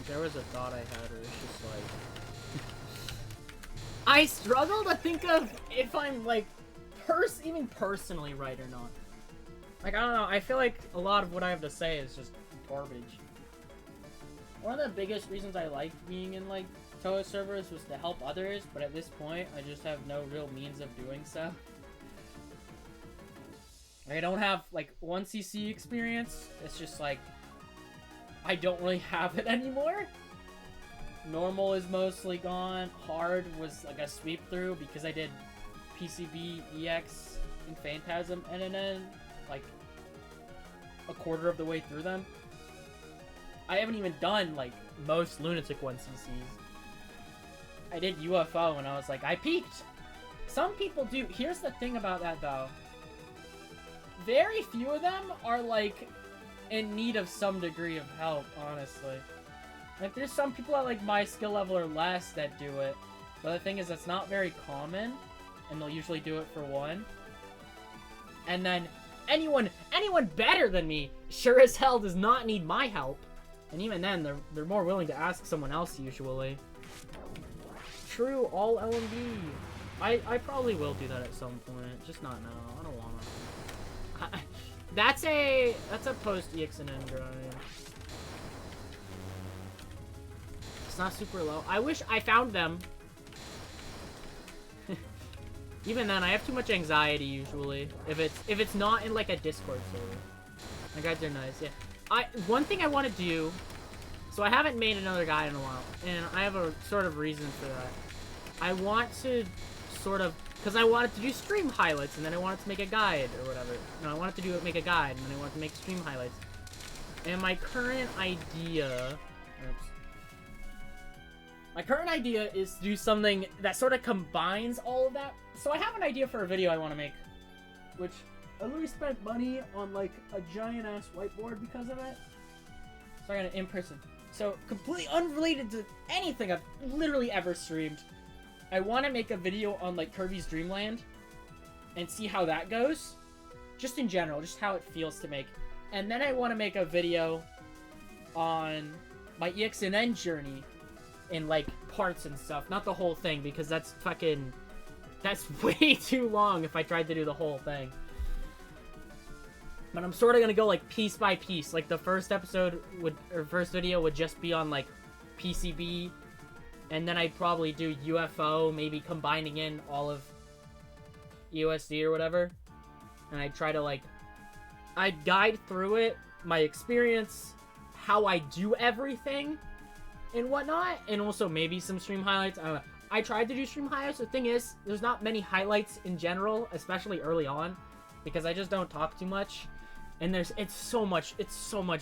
There was a thought I had where it's just like... I struggle to think of if I'm, like, even personally right or not. Like, I don't know, I feel like a lot of what I have to say is just garbage. One of the biggest reasons I liked being in, like, Toa servers was to help others, but at this point, I just have no real means of doing so. I don't have, like, 1cc experience. It's just, like, I don't really have it anymore. Normal is mostly gone. Hard was like a sweep through because I did PCB, EX, and Phantasm NNN like a quarter of the way through them. I haven't even done like most Lunatic 1cc's. I did UFO and I was like, I peaked. Some people do. Here's the thing about that though. Very few of them are like in need of some degree of help, honestly. Like, there's some people at, like, my skill level or less that do it. But the thing is, that's not very common. And they'll usually do it for one. And then, anyone better than me sure as hell does not need my help. And even then, they're more willing to ask someone else, usually. True, all LMB. I probably will do that at some point. Just not now. I don't wanna. That's a post ExNN grind. It's not super low. I wish I found them. Even then, I have too much anxiety usually. If it's not in like a Discord server. My guides are nice. Yeah. One thing I want to do. So I haven't made another guide in a while, and I have a sort of reason for that. I want to sort of. Because I wanted to do stream highlights, and then I wanted to make a guide, or whatever. No, I wanted to make a guide, and then I wanted to make stream highlights. And my current idea... Oops. My current idea is to do something that sort of combines all of that. So I have an idea for a video I want to make. Which, I literally spent money on, like, a giant-ass whiteboard because of it. So I got it in person. So, completely unrelated to anything I've literally ever streamed. I want to make a video on, like, Kirby's Dream Land and see how that goes. Just in general, just how it feels to make. And then I want to make a video on my ExNN journey in, like, parts and stuff. Not the whole thing, because that's fucking... That's way too long if I tried to do the whole thing. But I'm sort of going to go, like, piece by piece. Like, the first episode or first video would just be on, like, PCB. And then I'd probably do UFO, maybe combining in all of USD or whatever. And I'd try to, like... I'd guide through it, my experience, how I do everything, and whatnot. And also maybe some stream highlights. I don't know. I tried to do stream highlights. The thing is, there's not many highlights in general, especially early on. Because I just don't talk too much. And it's so much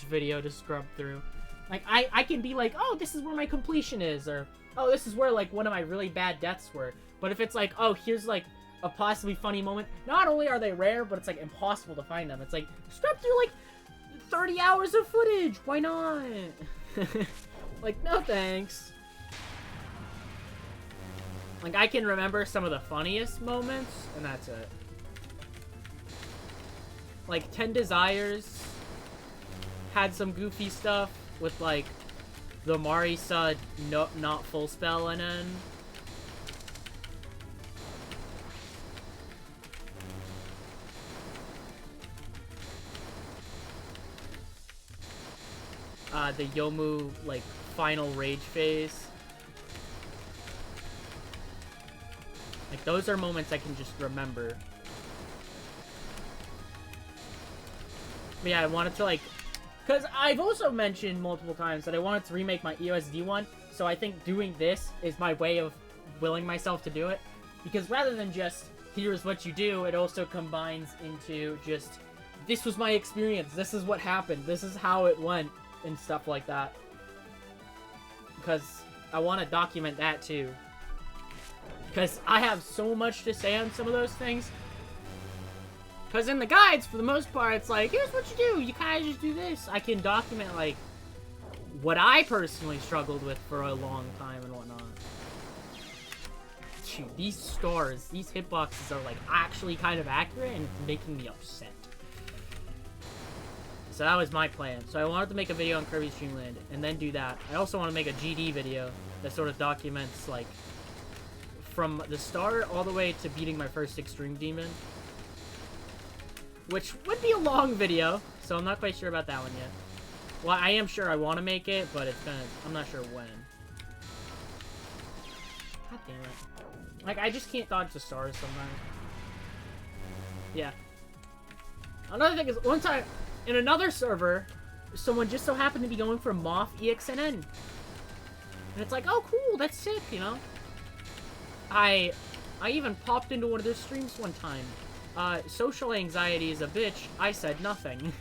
video to scrub through. Like, I can be like, oh, this is where my completion is, or... oh, this is where, like, one of my really bad deaths were. But if it's like, oh, here's, like, a possibly funny moment, not only are they rare, but it's, like, impossible to find them. It's like, scrub through, like, 30 hours of footage! Why not? Like, no thanks. Like, I can remember some of the funniest moments, and that's it. Like, 10 Desires had some goofy stuff with, like, the Marisa not full spell NN. The Yomu, like, final rage phase. Like, those are moments I can just remember. But yeah, I wanted to, like... Because I've also mentioned multiple times that I wanted to remake my EOSD one, so I think doing this is my way of willing myself to do it. Because rather than just, here's what you do, it also combines into just, this was my experience, this is what happened, this is how it went, and stuff like that. Because I want to document that too. Because I have so much to say on some of those things. Because in the guides, for the most part, it's like, here's what you do. You kind of just do this. I can document, like, what I personally struggled with for a long time and whatnot. Shoot, these stars, these hitboxes are, like, actually kind of accurate and making me upset. So that was my plan. So I wanted to make a video on Kirby's Dream Land and then do that. I also want to make a GD video that sort of documents, like, from the start all the way to beating my first Extreme Demon. Which would be a long video, so I'm not quite sure about that one yet. Well, I am sure I want to make it, but it's gonna... I'm not sure when. God damn it. Like, I just can't dodge the stars sometimes. Yeah. Another thing is, one time, in another server, someone just so happened to be going for Moth ExNN. And it's like, oh, cool, that's sick, you know? I even popped into one of their streams one time. Social anxiety is a bitch. I said nothing.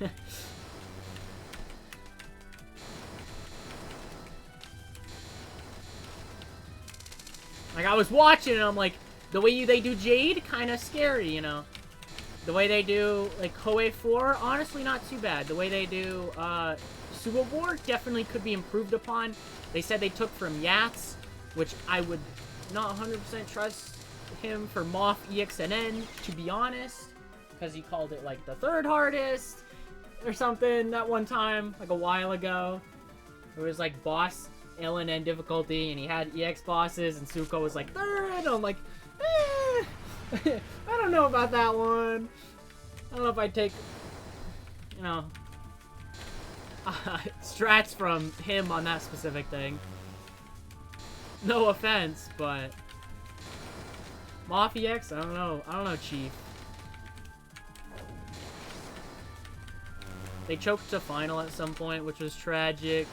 Like, I was watching and I'm like, the way they do Jade, kind of scary, you know? The way they do, like, Koei 4, honestly not too bad. The way they do, Sumo War definitely could be improved upon. They said they took from Yats, which I would not 100% trust him for Moth ExNN, to be honest, because he called it like the third hardest or something that one time, like a while ago. It was like boss LNN difficulty, and he had EX bosses, and Suko was like third. I'm like, I don't know about that one. I don't know if I'd take, you know, strats from him on that specific thing. No offense, but Moth EX? I don't know. I don't know, Chief. They choked to final at some point, which was tragic.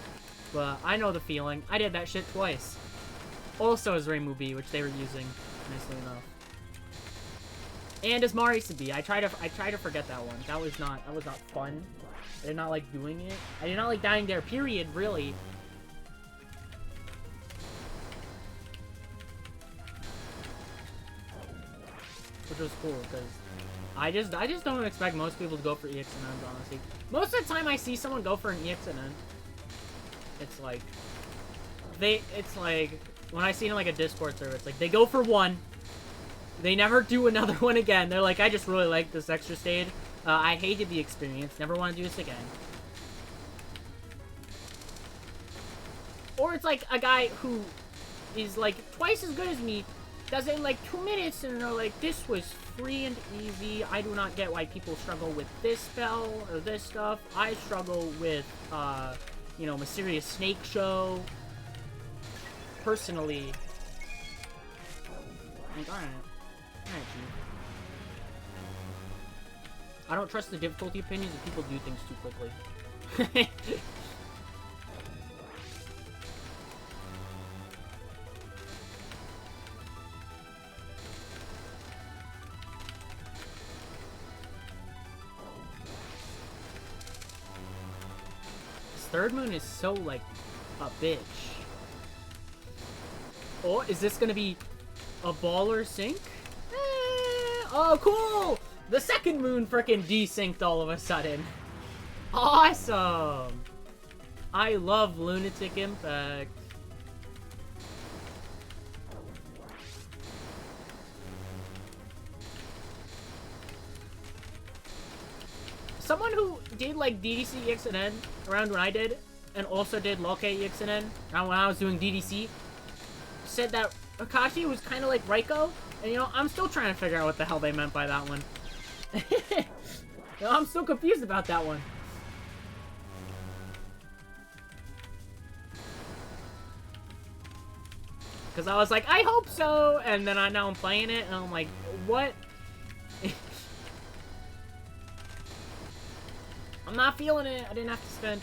But I know the feeling. I did that shit twice. Also as Reimu B, which they were using, nicely enough. And as Marisa B. I try to forget that one. That was not fun. I did not like doing it. I did not like dying there, period, really. Which was cool, because I just don't expect most people to go for ExNNs, honestly. Most of the time I see someone go for an ExNN, it's like, when I see it in like a Discord server, it's like, they go for one, they never do another one again. They're like, I just really like this extra stage. I hated the experience, never want to do this again. Or it's like a guy who is like twice as good as me, does it in like 2 minutes, and they're like, this was free and easy. I do not get why people struggle with this spell or this stuff. I struggle with, you know, Mysterious Snake Show. Personally. Like, alright. Alright, Chief. I don't trust the difficulty opinions if people do things too quickly. Third Moon is so, like, a bitch. Oh, is this gonna be a baller sync? Oh, cool! The second moon frickin' desynced all of a sudden. Awesome! I love Lunatic Impact. Someone who did like DDC ExNN around when I did, and also did LoLK ExNN around when I was doing DDC, said that Akashi was kind of like Raiko, and you know, I'm still trying to figure out what the hell they meant by that one. You know, I'm still confused about that one. Because I was like, I hope so, and then now I'm playing it, and I'm like, what? I'm not feeling it. I didn't have to spend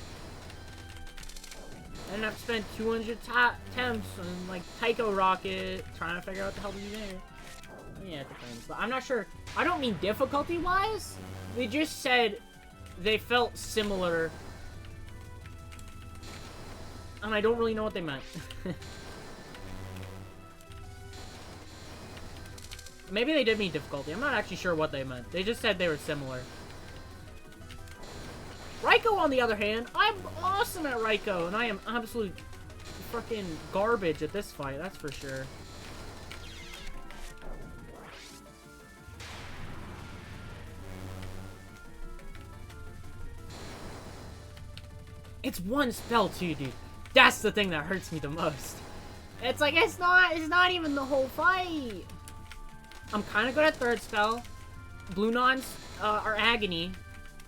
200 attempts on like Tycho Rocket trying to figure out what the hell to do there. Yeah, it depends. But I'm not sure. I don't mean difficulty-wise. They just said they felt similar. And I don't really know what they meant. Maybe they did mean difficulty. I'm not actually sure what they meant. They just said they were similar. Raiko, on the other hand, I'm awesome at Raiko, and I am absolute fucking garbage at this fight, that's for sure. It's one spell too, dude. That's the thing that hurts me the most. It's like, it's not even the whole fight. I'm kind of good at third spell. Blue Nons are agony.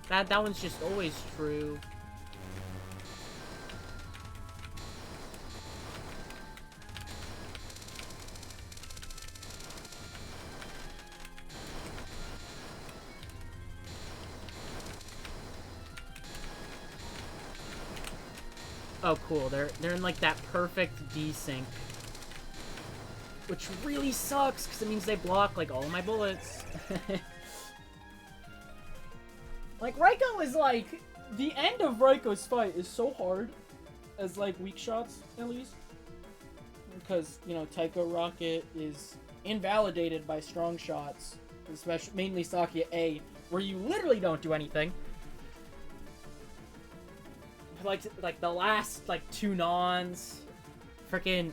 That one's just always true. Oh, cool. They're in like that perfect desync, which really sucks because it means they block like all of my bullets. Like, Raiko is, like, the end of Raiko's fight is so hard, as, like, weak shots, at least. Because, you know, Tycho Rocket is invalidated by strong shots, especially, mainly Sakia A, where you literally don't do anything. Like the last, like, 2 Nons, freaking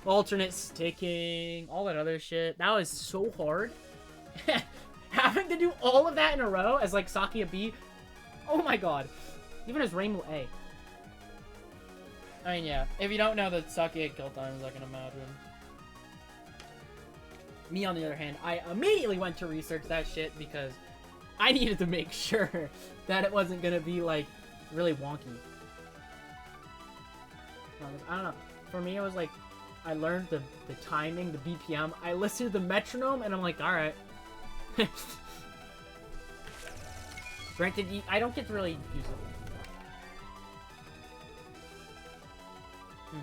alternate sticking, all that other shit. That was so hard. Having to do all of that in a row as, like, Sakia B. Oh my god. Even as Rainbow A. I mean, yeah. If you don't know the Sakia kill times, I can imagine. Me, on the other hand, I immediately went to research that shit because I needed to make sure that it wasn't gonna be, like, really wonky. I don't know. For me, it was like, I learned the timing, the BPM. I listened to the metronome, and I'm like, alright. Granted, I don't get to really use it.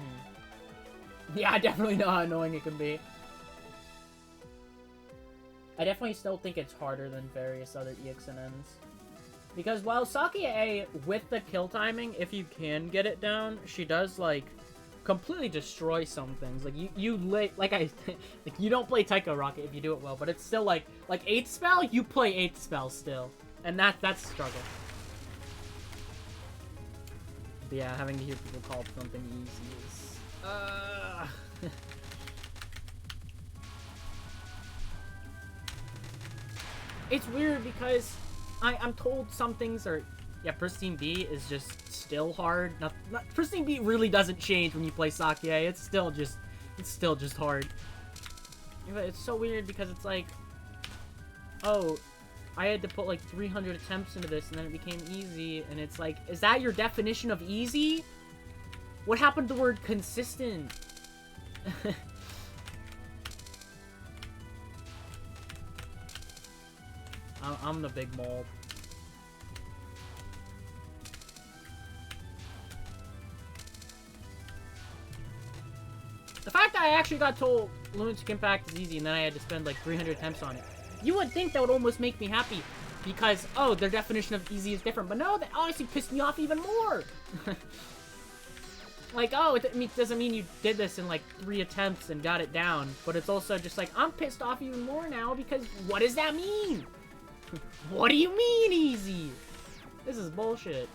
Yeah, I definitely know how annoying it can be. I definitely still think it's harder than various other ExNNs. Because while Sakia A, with the kill timing, if you can get it down, she does, like, completely destroy some things. Like, like you don't play Tycho Rocket if you do it well, but it's still like 8th spell, you play 8th spell still. And that's a struggle. But yeah, having to hear people call something easy is... It's weird because I'm told some things are... Yeah, Pristine B is just still hard. Pristine B really doesn't change when you play Sakia. It's still just hard. But it's so weird because it's like, oh, I had to put like 300 attempts into this and then it became easy. And it's like, is that your definition of easy? What happened to the word consistent? I'm the big mole. The fact that I actually got told Lunatic Impact is easy and then I had to spend like 300 attempts on it. You would think that would almost make me happy because, oh, their definition of easy is different. But no, that honestly pissed me off even more. Like, oh, it doesn't mean you did this in like 3 attempts and got it down. But it's also just like, I'm pissed off even more now because what does that mean? What do you mean easy? This is bullshit.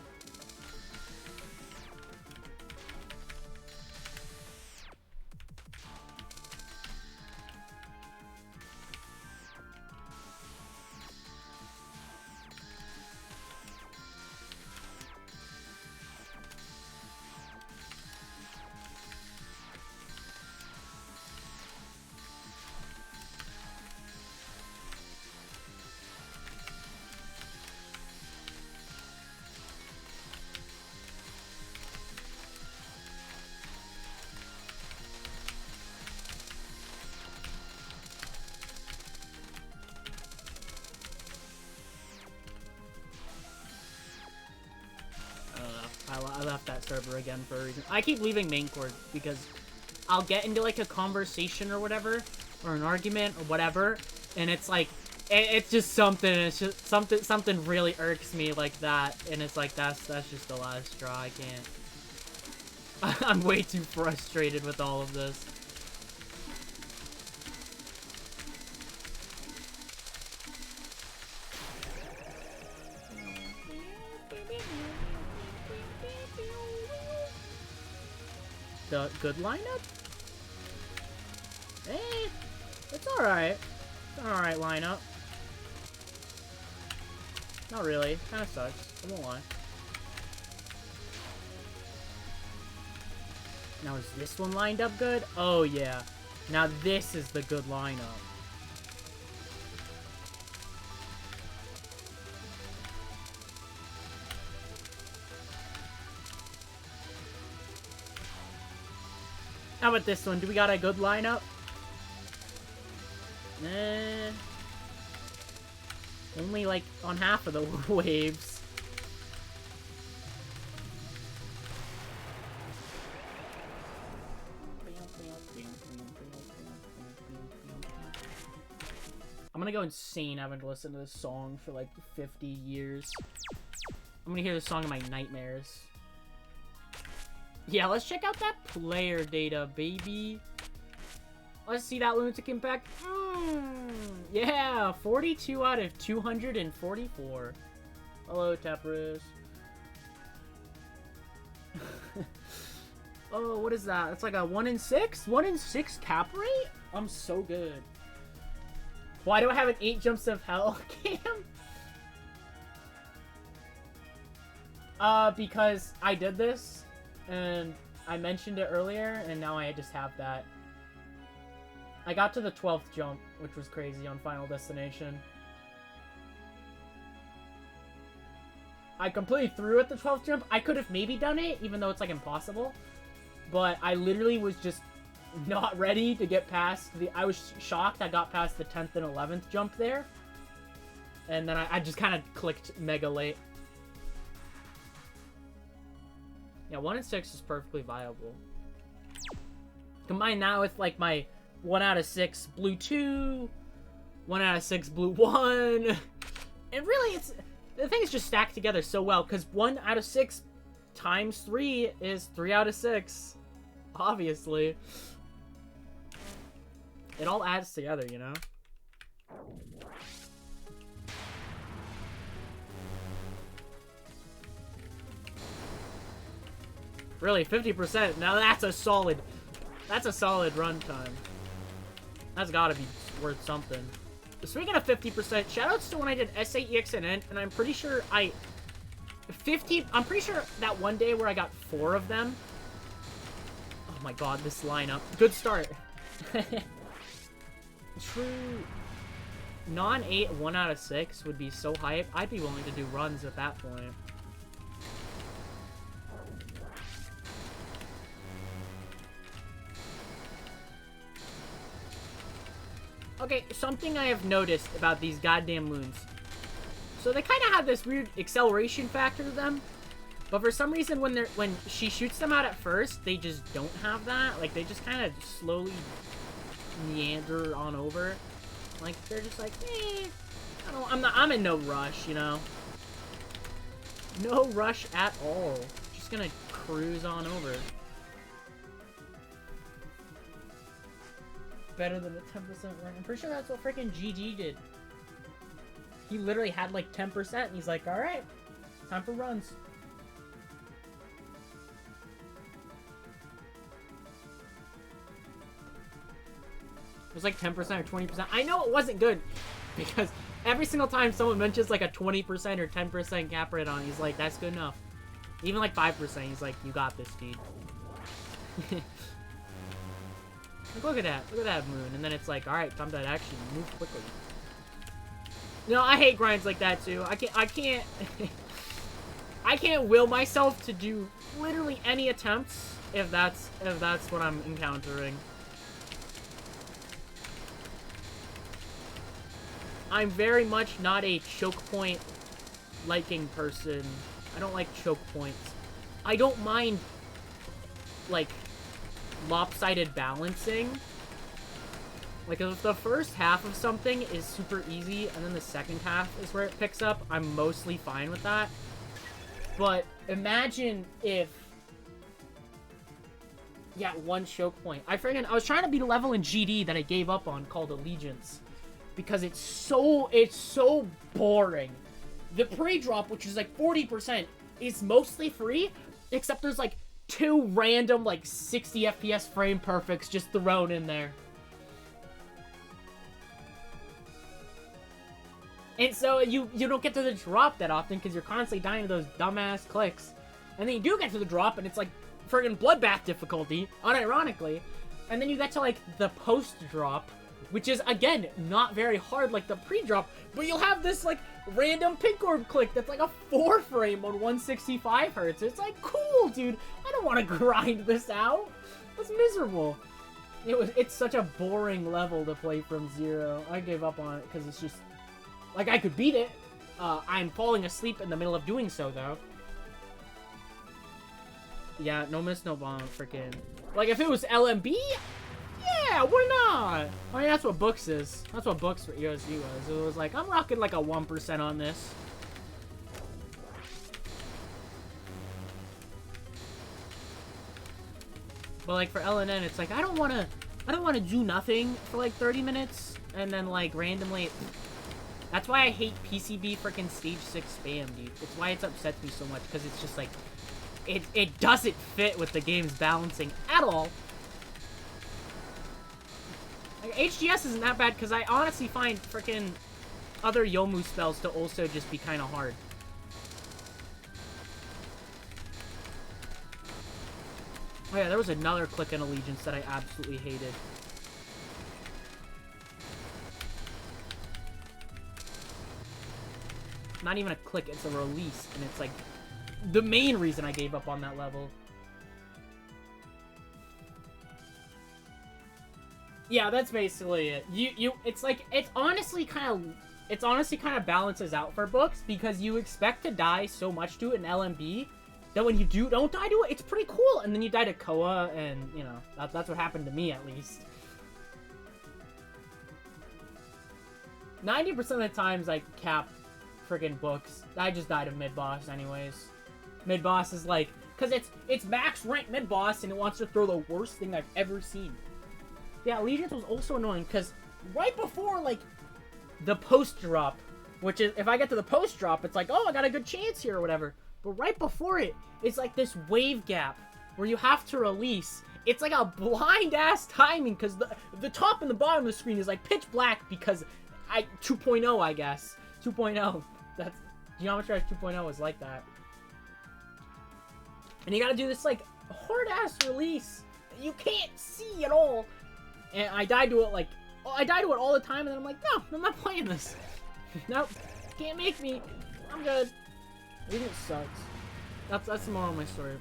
I left that server again for a reason. I keep leaving main court because I'll get into like a conversation or whatever, or an argument or whatever, and it's like, it's just something, it's just something really irks me like that, and it's like, that's just the last straw. I can't. I'm way too frustrated with all of this. The good lineup? It's alright. It's an alright lineup. Not really. Kinda sucks. I won't lie. Now, is this one lined up good? Oh, yeah. Now, this is the good lineup. How about this one? Do we got a good lineup? Only like on half of the waves. I'm gonna go insane having to listen to this song for like 50 years. I'm gonna hear this song in my nightmares. Yeah, let's check out that player data, baby. Let's see that lunatic impact. Yeah, 42 out of 244. Hello, Tapris. Oh, what is that? It's like a 1 in 6? 1 in 6 cap rate? I'm so good. Why do I have an 8 jumps of hell cam? Because I did this. And I mentioned it earlier, and now I just have that. I got to the 12th jump, which was crazy on Final Destination. I completely threw at the 12th jump. I could have maybe done it, even though it's like impossible. But I literally was just not ready to get past the... I was shocked I got past the 10th and 11th jump there. And then I just kind of clicked mega late. Yeah, 1 in 6 is perfectly viable. Combine that with, like, my 1 out of 6 blue 2, 1 out of 6 blue 1. And really, it's... The things just stack together so well, because 1 out of 6 times 3 is 3 out of 6. Obviously. It all adds together, you know? Really, 50%. Now that's a solid run time. That's gotta be worth something. Speaking of 50%, shoutouts to when I did SA ExNN, and I'm pretty sure I'm pretty sure that one day where I got 4 of them. Oh my god, this lineup. Good start. True. Non-8, 1 out of 6 would be so hype. I'd be willing to do runs at that point. Okay, something I have noticed about these goddamn loons. So they kind of have this weird acceleration factor to them, but for some reason when she shoots them out at first, they just don't have that. Like they just kind of slowly meander on over. Like they're just like, I'm in no rush, you know. No rush at all. Just gonna cruise on over. Better than a 10% run. I'm pretty sure that's what freaking GG did. He literally had like 10% and he's like, alright, time for runs. It was like 10% or 20%. I know it wasn't good because every single time someone mentions like a 20% or 10% cap rate on, he's like, that's good enough. Even like 5%, he's like, you got this, dude. Like, look at that moon, and then it's like, all right, time to actually move quickly. No, I hate grinds like that too. I can't, I can't will myself to do literally any attempts if that's what I'm encountering. I'm very much not a choke point liking person. I don't like choke points. I don't mind, like, lopsided balancing. Like, if the first half of something is super easy, and then the second half is where it picks up, I'm mostly fine with that. But imagine if... Yeah, one choke point. I was trying to beat a level in GD that I gave up on called Allegiance. Because it's so boring. The pre-drop, which is like 40%, is mostly free, except there's like 2 random like 60 FPS frame perfects just thrown in there. And so you don't get to the drop that often because you're constantly dying to those dumbass clicks. And then you do get to the drop and it's like friggin' bloodbath difficulty, unironically. And then you get to like the post-drop, which is, again, not very hard like the pre-drop, but you'll have this, like, random pink orb click that's like a 4 frame on 165 hertz. It's like, cool, dude. I don't want to grind this out. That's miserable. It's such a boring level to play from zero. I gave up on it because it's just, like, I could beat it. I'm falling asleep in the middle of doing so, though. Yeah, no miss, no bomb, freaking. Like, if it was LMB... Yeah, why not? I mean, that's what Books is. That's what Books for EOZ was. It was like, I'm rocking like a 1% on this. But like for LNN, it's like, I don't want to do nothing for like 30 minutes and then like randomly. That's why I hate PCB freaking stage 6 spam, dude. It's why it upsets me so much, because it's just like, it doesn't fit with the game's balancing at all. Like, HGS isn't that bad, because I honestly find freaking other Yomu spells to also just be kind of hard. Oh yeah, there was another click in Allegiance that I absolutely hated. Not even a click, it's a release, and it's like the main reason I gave up on that level. Yeah, that's basically it. It's like, it honestly kind of balances out for Books, because you expect to die so much to it in LMB that when you don't die to it, it's pretty cool. And then you die to Koa, and, you know, that's what happened to me, at least. 90% of the times I cap friggin' Books, I just die to mid-boss anyways. Mid-boss is like, because it's max rank mid-boss, and it wants to throw the worst thing I've ever seen. Yeah, Allegiance was also annoying, because right before, like, the post-drop, which is, if I get to the post-drop, it's like, oh, I got a good chance here, or whatever. But right before it, it's like this wave gap, where you have to release. It's like a blind-ass timing, because the top and the bottom of the screen is, like, pitch black, because 2.0, I guess. 2.0. That's, Geometry Dash 2.0 is like that. And you gotta do this, like, hard-ass release that you can't see at all. And I died to it, like, I died to it all the time, and then I'm like, no, I'm not playing this. Nope, can't make me. I'm good. Allegiance sucks. That's the moral of my story.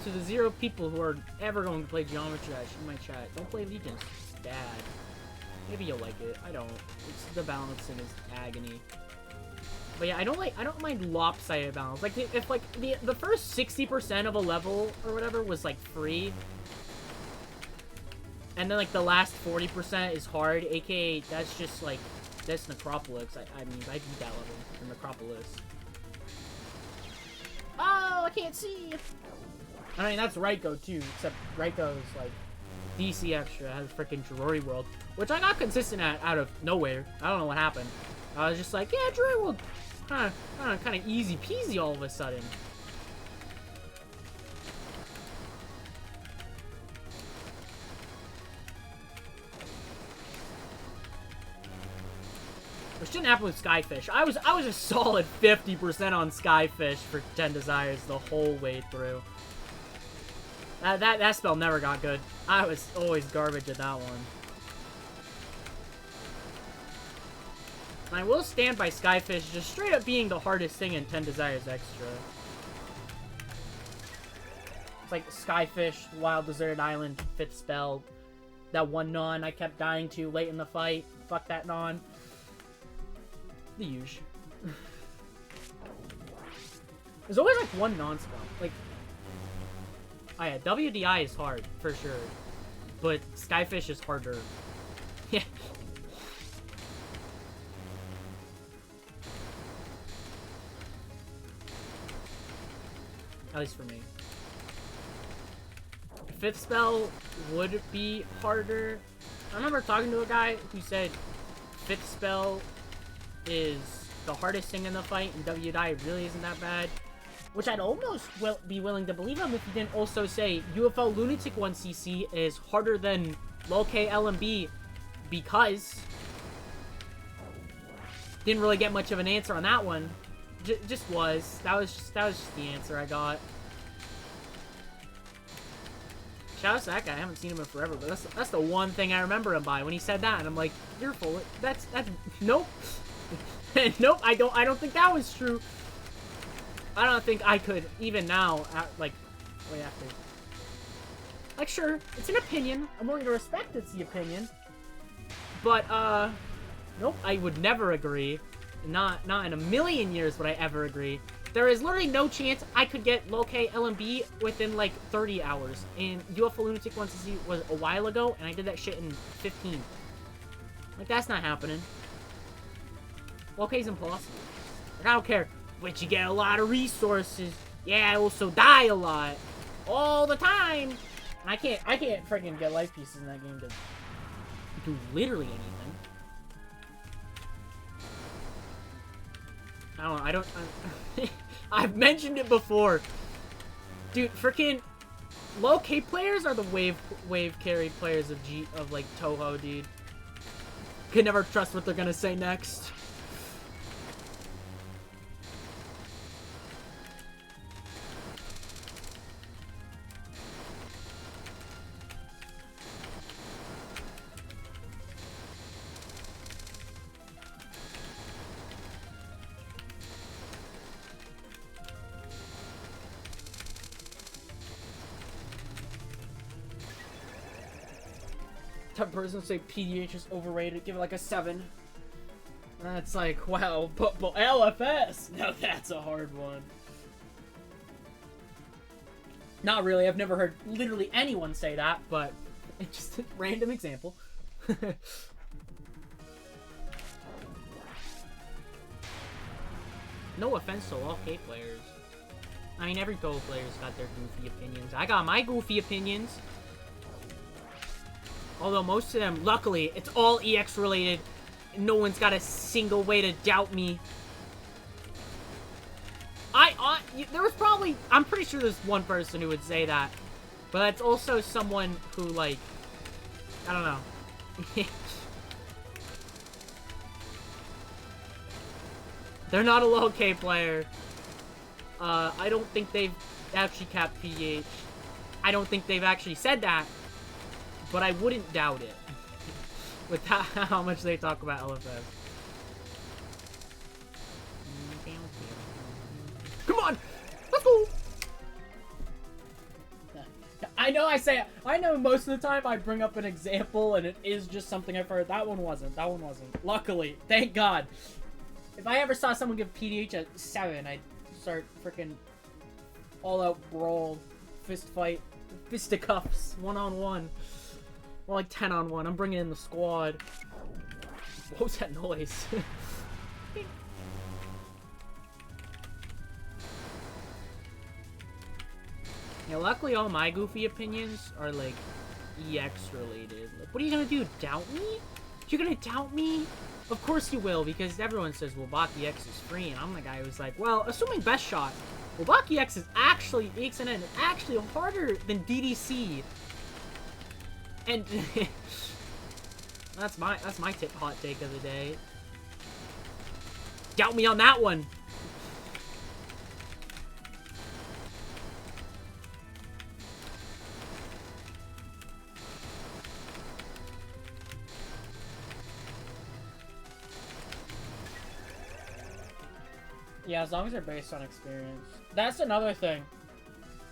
To the 0 people who are ever going to play Geometry Dash in my chat, don't play Allegiance. It's bad. Maybe you'll like it. I don't. The balancing is agony. But yeah, I don't mind lopsided balance. Like, if like the first 60% of a level or whatever was like free, and then like the last 40% is hard, aka that's just like this Necropolis. I mean, I beat that level in Necropolis. Oh, I can't see. I mean, that's Raiko too, except Raiko is like DC extra, has freaking Jirori World, which I got consistent at out of nowhere. I don't know what happened. I was just like, yeah, Jirori World, kind of easy peasy all of a sudden. Which didn't happen with Skyfish. I was a solid 50% on Skyfish for 10 Desires the whole way through. That spell never got good. I was always garbage at that one. And I will stand by Skyfish just straight up being the hardest thing in 10 Desires Extra. It's like Skyfish, Wild Deserted Island, 5th spell. That one non I kept dying to late in the fight. Fuck that non. The usual. There's always like one non-spell. Like, oh yeah, WDI is hard for sure, but Skyfish is harder. Yeah. At least for me. Fifth spell would be harder. I remember talking to a guy who said fifth spell is the hardest thing in the fight, and WDI really isn't that bad. Which I'd almost be willing to believe him if he didn't also say UFO Lunatic 1cc is harder than LoLK LMB because didn't really get much of an answer on that one. Just was. That was just the answer I got. Shout out to that guy. I haven't seen him in forever, but that's the one thing I remember him by when he said that, and I'm like, you're full. That's nope. Nope. I don't think that was true. I don't think I could even now. Like, way after. Like, sure, it's an opinion. I'm willing to respect it's the opinion, but nope. I would never agree. Not in a million years would I ever agree. There is literally no chance I could get LoLK LMB within like 30 hours. And UFO Lunatic 1cc was a while ago, and I did that shit in 15. Like, that's not happening. LoLK's impossible. Like, I don't care. But you get a lot of resources. Yeah, I also die a lot. All the time. And I can't freaking get life pieces in that game to do literally anything. I don't I've mentioned it before. Dude, freaking LoLK players are the wave carry players of like Toho, dude. Could never trust what they're gonna say next. That person say PDH is overrated, give it like a 7. That's like, wow, but LFS! Now that's a hard one. Not really, I've never heard literally anyone say that, but it's just a random example. No offense to LoLK players. I mean, every Toho player's got their goofy opinions. I got my goofy opinions. Although most of them, luckily, it's all EX related. No one's got a single way to doubt me. There was probably, I'm pretty sure there's one person who would say that. But that's also someone who, like, I don't know. They're not a LoLK player. I don't think they've actually capped PDH. I don't think they've actually said that. But I wouldn't doubt it. With how much they talk about LFS. Come on! Let's go! I know most of the time I bring up an example and it is just something I've heard. That one wasn't. Luckily. Thank God. If I ever saw someone give PDH a 7, I'd start freaking all-out brawl, fist fight, fisticuffs, one-on-one. More like 10-on-1. I'm bringing in the squad. What was that noise? Yeah, luckily all my goofy opinions are, like, EX related. Like, what are you gonna do? Doubt me? You're gonna doubt me? Of course you will, because everyone says, well, Baki X is free, and I'm the guy who's like, well, assuming best shot, well, Baki X is actually, ExNN is actually harder than DDC. And that's my hot take of the day. Doubt me on that one. Yeah, as long as they're based on experience. That's another thing.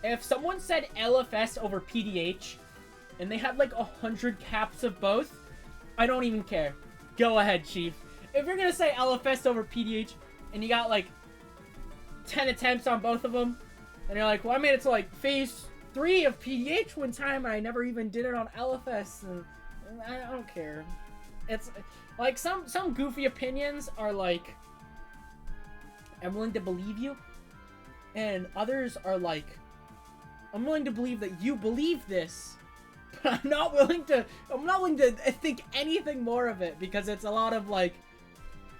If someone said LFS over PDH, and they had like 100 caps of both, I don't even care. Go ahead, Chief. If you're gonna say LFS over PDH, and you got like 10 attempts on both of them. And you're like, well, I made it to like phase 3 of PDH one time and I never even did it on LFS. And I don't care. It's like some goofy opinions are like, I'm willing to believe you. And others are like, I'm willing to believe that you believe this. But I'm not willing to think anything more of it because it's a lot of like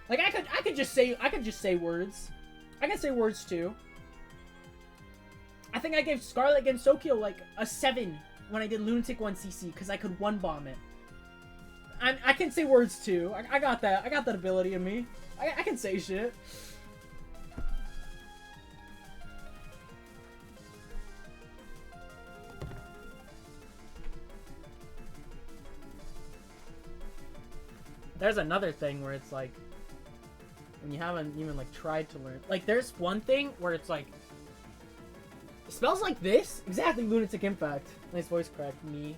I could just say words. I can say words too. I think I gave Scarlet against Sokyo like a 7 when I did Lunatic 1cc because I could one bomb it. I can say words too. I got that. I got that ability in me. I can say shit. There's another thing where it's like, when you haven't even like tried to learn. Like there's one thing where it's like, spells like this, exactly Lunatic Impact. Nice voice crack, me.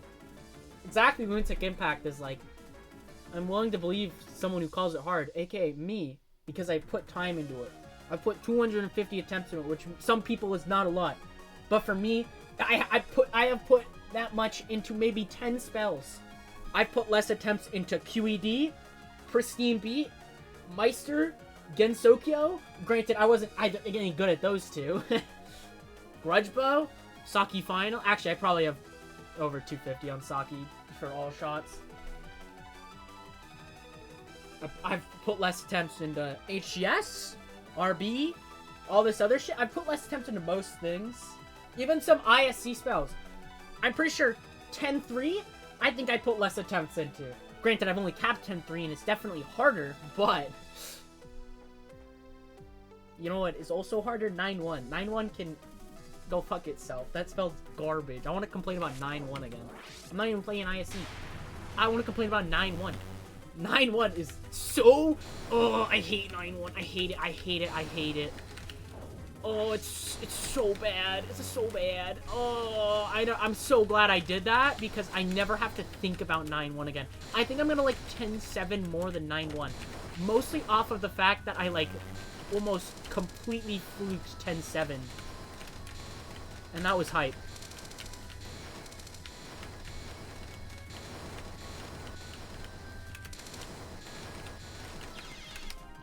Exactly Lunatic Impact is like, I'm willing to believe someone who calls it hard, aka me, because I put time into it. I put 250 attempts in it, which some people is not a lot. But for me, I have put that much into maybe 10 spells. I put less attempts into QED, Pristine Beat, Meister, Gensokyo. Granted, I wasn't any good at those two. Grudge Bow, Saki Final. Actually, I probably have over 250 on Saki for all shots. I've put less attempts into HGS, RB, all this other shit. I've put less attempts into most things. Even some ISC spells. I'm pretty sure 10-3, I think I put less attempts into. Granted, I've only capped 10-3 and it's definitely harder, but... You know what is also harder? 9-1. 9-1 can go fuck itself. That spell's garbage. I want to complain about 9-1 again. I'm not even playing ISC. I want to complain about 9-1. 9-1 is so... Oh, I hate 9-1. I hate it. I hate it. I hate it. Oh, it's so bad. It's so bad. Oh, I'm so glad I did that because I never have to think about 9-1 again. I think I'm gonna like 10-7 more than 9-1. Mostly off of the fact that I like almost completely fluked 10-7. And that was hype.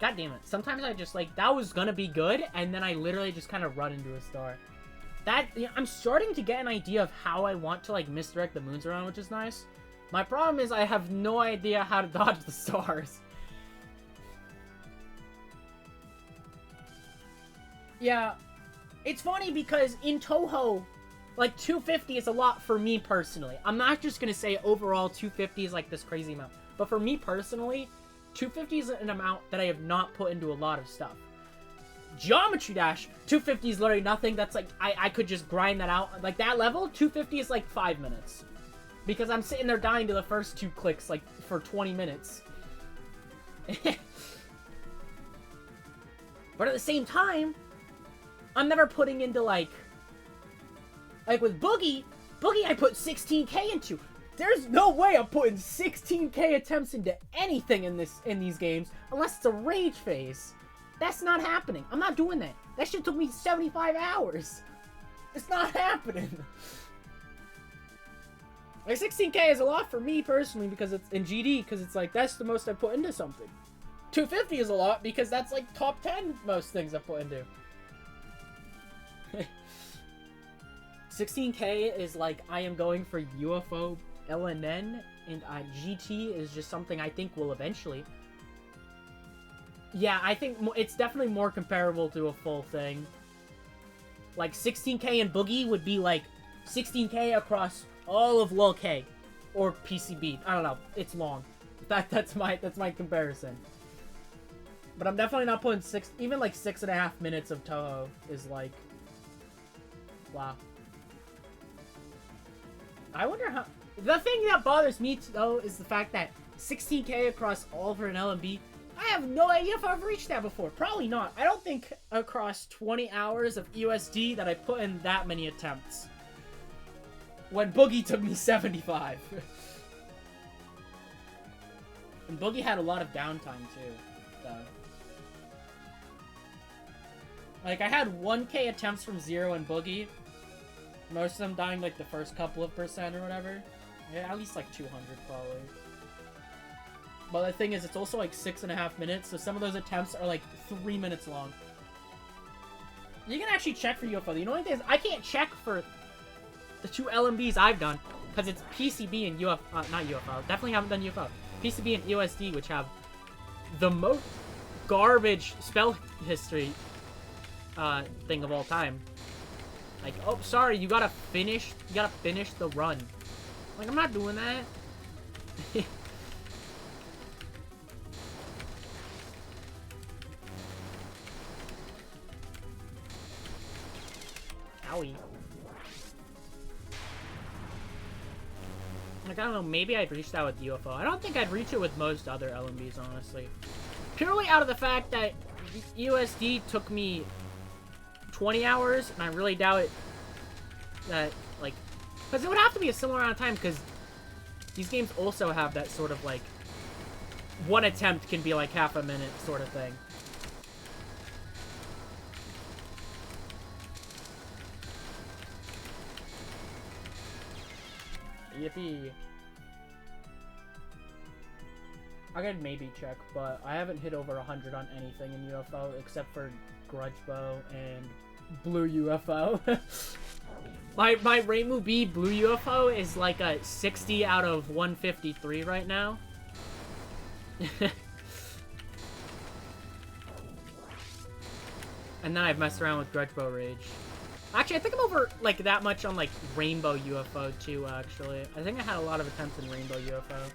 God damn it. Sometimes I just, like, that was gonna be good, and then I literally just kind of run into a star. I'm starting to get an idea of how I want to, like, misdirect the moons around, which is nice. My problem is I have no idea how to dodge the stars. Yeah. It's funny because in Toho, like, 250 is a lot for me personally. I'm not just gonna say overall 250 is, like, this crazy amount. But for me personally... 250 is an amount that I have not put into a lot of stuff. Geometry Dash, 250 is literally nothing. That's like, I could just grind that out. Like, that level, 250 is like 5 minutes. Because I'm sitting there dying to the first 2 clicks, like, for 20 minutes. But at the same time, I'm never putting into, like with Boogie I put 16k into. There's no way I'm putting 16k attempts into anything in these games unless it's a rage phase. That's not happening. I'm not doing that. That shit took me 75 hours. It's not happening. Like 16k is a lot for me personally because it's in GD because it's like that's the most I put into something. 250 is a lot because that's like top 10 most things I put into. 16k is like I am going for UFO LNN, and GT is just something I think will eventually. Yeah, I think it's definitely more comparable to a full thing. Like 16k and Boogie would be like 16k across all of LoLK or PCB. I don't know. It's long. That's my comparison. But I'm definitely not putting even like 6.5 minutes of Toho is like, wow. I wonder how. The thing that bothers me, though, is the fact that 16k across all for an LMB, I have no idea if I've reached that before. Probably not. I don't think across 20 hours of USD that I put in that many attempts. When Boogie took me 75. And Boogie had a lot of downtime, too, though. Like, I had 1k attempts from Zero and Boogie. Most of them dying, like, the first couple of percent or whatever. Yeah, at least, like, 200, probably. But the thing is, it's also, like, 6.5 minutes, so some of those attempts are, like, 3 minutes long. You can actually check for UFO. The only thing is, I can't check for the 2 LMBs I've done, because it's PCB and UFO, not UFO, definitely haven't done UFO. PCB and USD, which have the most garbage spell history thing of all time. Like, oh, sorry, you gotta finish the run. Like, I'm not doing that. Owie. Like, I don't know, maybe I'd reach that with UFO. I don't think I'd reach it with most other LMBs, honestly. Purely out of the fact that USD took me 20 hours, and I really doubt it that, like, because it would have to be a similar amount of time, because these games also have that sort of, like, one attempt can be, like, half a minute sort of thing. Yippee. I could maybe check, but I haven't hit over 100 on anything in UFO except for Grudge Bow and Blue UFO. my Reimu B Blue UFO is like a 60 out of 153 right now. And then I've messed around with Grudge Bow Rage. Actually, I think I'm over, like, that much on, like, Rainbow UFO, too, actually. I think I had a lot of attempts in Rainbow UFO.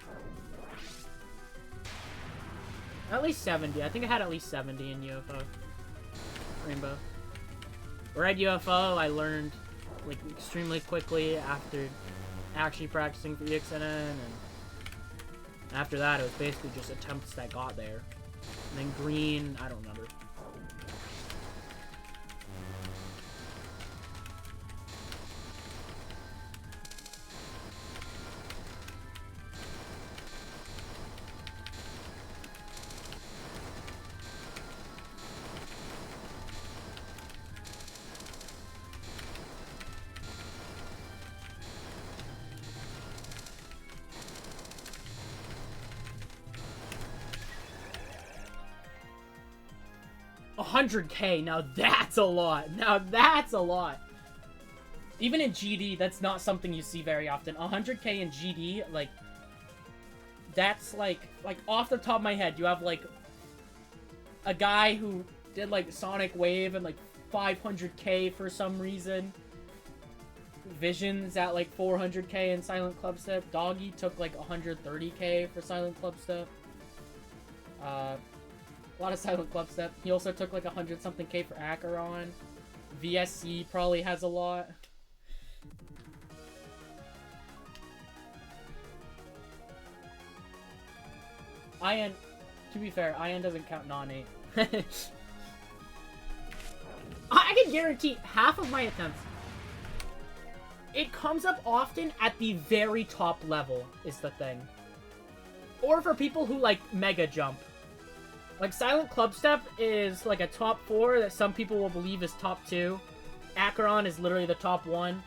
At least 70. I think I had at least 70 in UFO. Rainbow. Red UFO, I learned, like, extremely quickly after actually practicing for ExNN, and after that, it was basically just attempts that got there. And then green, I don't remember. $100K, now that's a lot. Now that's a lot. Even in GD, that's not something you see very often. 100K in GD, like, that's like off the top of my head, you have like a guy who did like Sonic Wave and like 500K for some reason. Vision's at like 400K in Silent Clubstep. Doggy took like 130K for Silent Clubstep. A lot of Silent Clubstep. He also took like 100-something K for Acheron. VSC probably has a lot. IN, to be fair, IN doesn't count non-8. I can guarantee half of my attempts. It comes up often at the very top level, is the thing. Or for people who like mega jump. Like, Silent Clubstep is, like, a top 4 that some people will believe is top 2. Acheron is literally the top 1.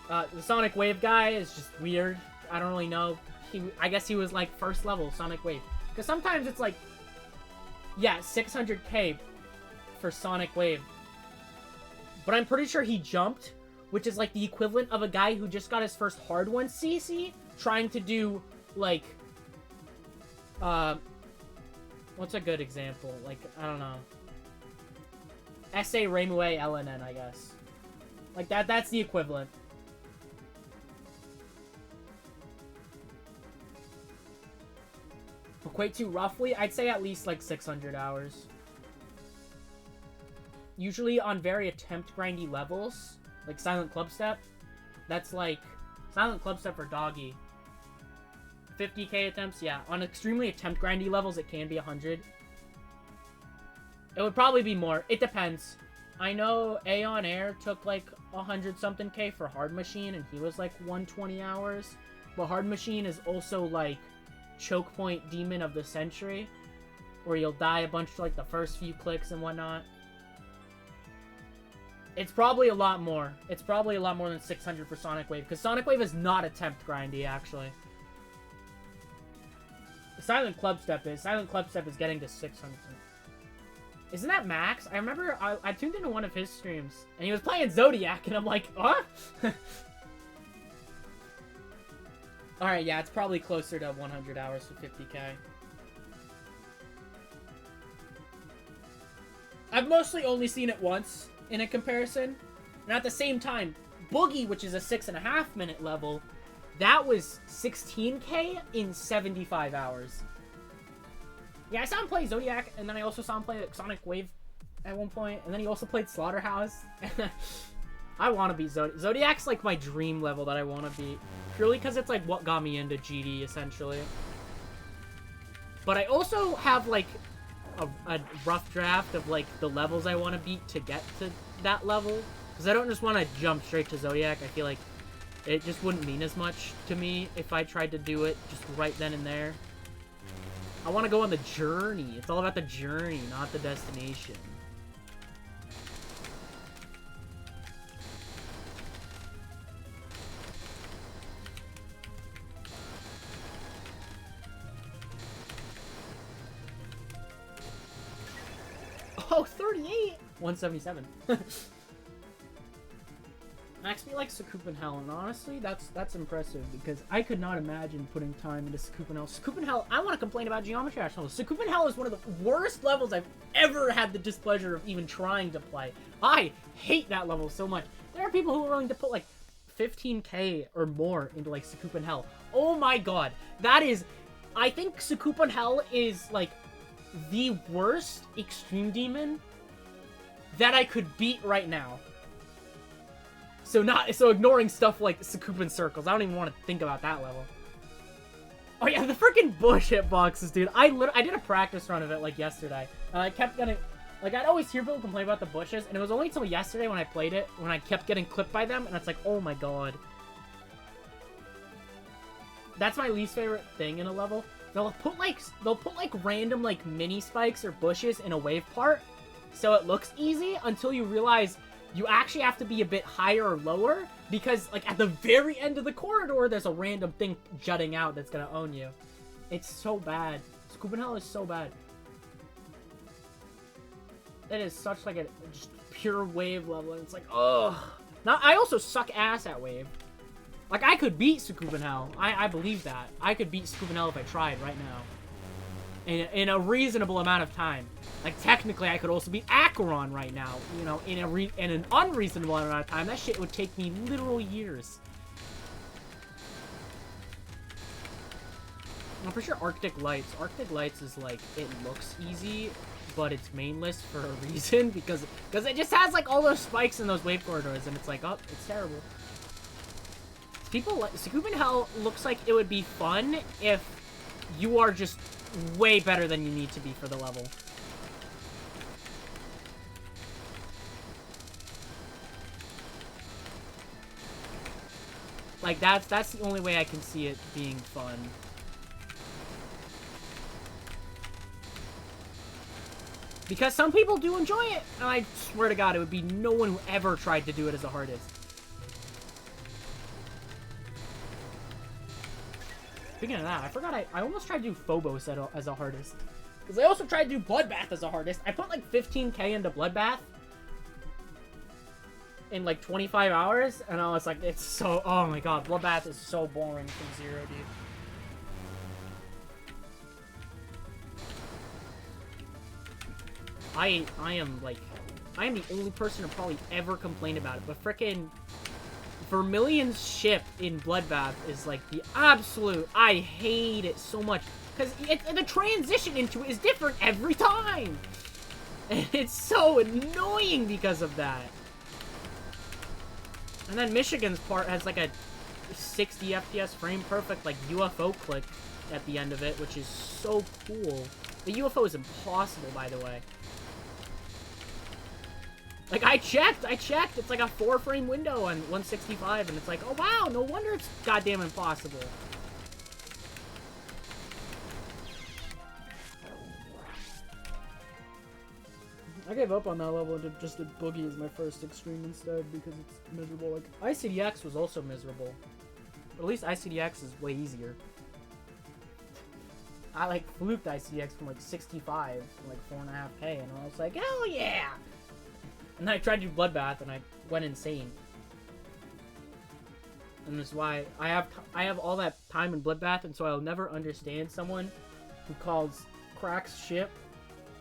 The Sonic Wave guy is just weird. I don't really know. I guess he was, like, first level Sonic Wave. Because sometimes it's, like, yeah, 600K for Sonic Wave. But I'm pretty sure he jumped, which is, like, the equivalent of a guy who just got his first hard one CC, trying to do, like... what's a good example? Like, I don't know. SA Raimue LNN, I guess. Like, that's the equivalent. Equate to roughly, I'd say at least, like, 600 hours. Usually on very attempt grindy levels, like Silent Clubstep, that's like, Silent Clubstep for Doggy. 50K attempts, yeah. On extremely attempt grindy levels, it can be 100. It would probably be more. It depends. I know Aeon Air took like 100-something K for Hard Machine, and he was like 120 hours. But Hard Machine is also like Choke Point Demon of the Century. where you'll die a bunch like the first few clicks and whatnot. It's probably a lot more. It's probably a lot more than 600 for Sonic Wave, because Sonic Wave is not attempt grindy, actually. Silent Clubstep is. Silent Clubstep is getting to 600. Isn't that max? I remember I tuned into one of his streams, and he was playing Zodiac, and I'm like, huh? Alright, yeah, it's probably closer to 100 hours for 50k. I've mostly only seen it once in a comparison. And at the same time, Boogie, which is a 6.5 minute level, that was 16k in 75 hours. Yeah, I saw him play Zodiac, and then I also saw him play Sonic Wave at one point, and then he also played Slaughterhouse. I want to beat Zodiac. Zodiac's like my dream level that I want to beat, purely because it's like what got me into GD, essentially. But I also have like a rough draft of like the levels I want to beat to get to that level, because I don't just want to jump straight to Zodiac. I feel like it just wouldn't mean as much to me if I tried to do it just right then and there. I want to go on the journey. It's all about the journey, not the destination. Oh, 38! 177. Max me like Hell, and honestly, that's impressive, because I could not imagine putting time into Hell. Hell, I want to complain about Geometry Dash levels. Hell is one of the worst levels I've ever had the displeasure of even trying to play. I hate that level so much. There are people who are willing to put like 15k or more into like Hell. Oh my god, that is... I think Hell is like the worst Extreme Demon that I could beat right now. So ignoring stuff like Sakupin Circles. I don't even want to think about that level. Oh yeah, the freaking bush hitboxes, dude. I did a practice run of it like yesterday. And I kept getting... Like, I'd always hear people complain about the bushes, and it was only until yesterday when I played it, when I kept getting clipped by them, and it's like, oh my god. That's my least favorite thing in a level. They'll put like random like mini spikes or bushes in a wave part, so it looks easy until you realize you actually have to be a bit higher or lower, because like at the very end of the corridor there's a random thing jutting out that's gonna own you. It's so bad. Hell is so bad. It is such like a just pure wave level, and it's like, ugh. Now I also suck ass at wave. Like, I could beat Hell. I believe that. I could beat Hell if I tried right now. In a reasonable amount of time. Like, technically, I could also beat Acheron right now. You know, in an unreasonable amount of time. That shit would take me literal years. I'm pretty sure Arctic Lights. Arctic Lights is like, it looks easy, but it's mainless for a reason. Because it just has, like, all those spikes in those wave corridors. And it's like, oh, it's terrible. People like Hell looks like it would be fun if you are just way better than you need to be for the level. Like that's the only way I can see it being fun. Because some people do enjoy it, and I swear to God, it would be no one who ever tried to do it as the hardest. Speaking of that, I forgot I almost tried to do Phobos as a hardest. Because I also tried to do Bloodbath as a hardest. I put like 15k into Bloodbath in like 25 hours, and I was like, it's so... Oh my god, Bloodbath is so boring from Zero, dude. I am the only person to probably ever complain about it, but frickin' Vermilion's ship in Bloodbath is like the absolute... I hate it so much. Because the transition into it is different every time. And it's so annoying because of that. And then Michigan's part has like a 60 FPS frame perfect like UFO click at the end of it, which is so cool. The UFO is impossible, by the way. Like, I checked, it's like a 4-frame window on 165, and it's like, oh wow, no wonder it's goddamn impossible. I gave up on that level and just did Boogie as my first extreme instead because it's miserable. Like, ICDX was also miserable. But at least ICDX is way easier. I, like, fluked ICDX from, like, 65 to, like, 4.5k, and I was like, hell yeah! And then I tried to do Bloodbath, and I went insane. And that's why I have all that time in Bloodbath, and so I'll never understand someone who calls Crack's ship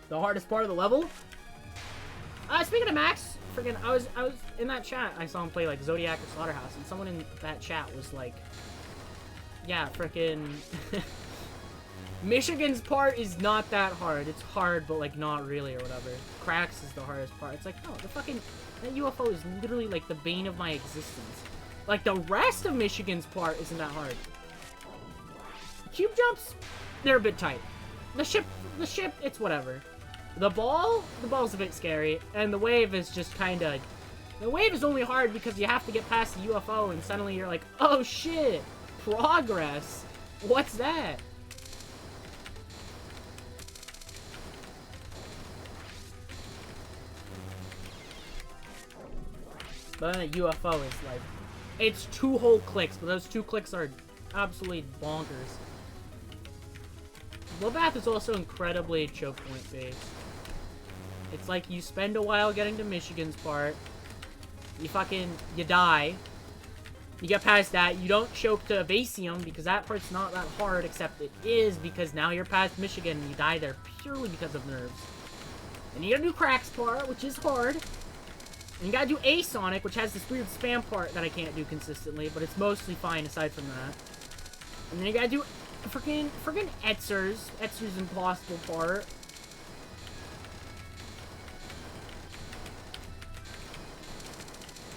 the hardest part of the level. Speaking of Max, freaking, I was in that chat. I saw him play like Zodiac or Slaughterhouse, and someone in that chat was like, "Yeah, freaking, Michigan's part is not that hard. It's hard, but like not really or whatever. Cracks is the hardest part." It's like, no, the fucking that UFO is literally like the bane of my existence. Like, the rest of Michigan's part isn't that hard. Cube jumps, they're a bit tight. The ship, it's whatever. The ball's a bit scary. And the wave is just kinda... The wave is only hard because you have to get past the UFO and suddenly you're like, oh shit, progress. What's that? But then a UFO is like... It's 2 whole clicks, but those 2 clicks are absolutely bonkers. Bloodbath is also incredibly choke point based. It's like you spend a while getting to Michigan's part, you die, you get past that, you don't choke to Evasium because that part's not that hard, except it is because now you're past Michigan and you die there purely because of nerves. And you gotta do Crack's part, which is hard. And you gotta do A-Sonic, which has this weird spam part that I can't do consistently, but it's mostly fine aside from that. And then you gotta do freaking Etzer's impossible part.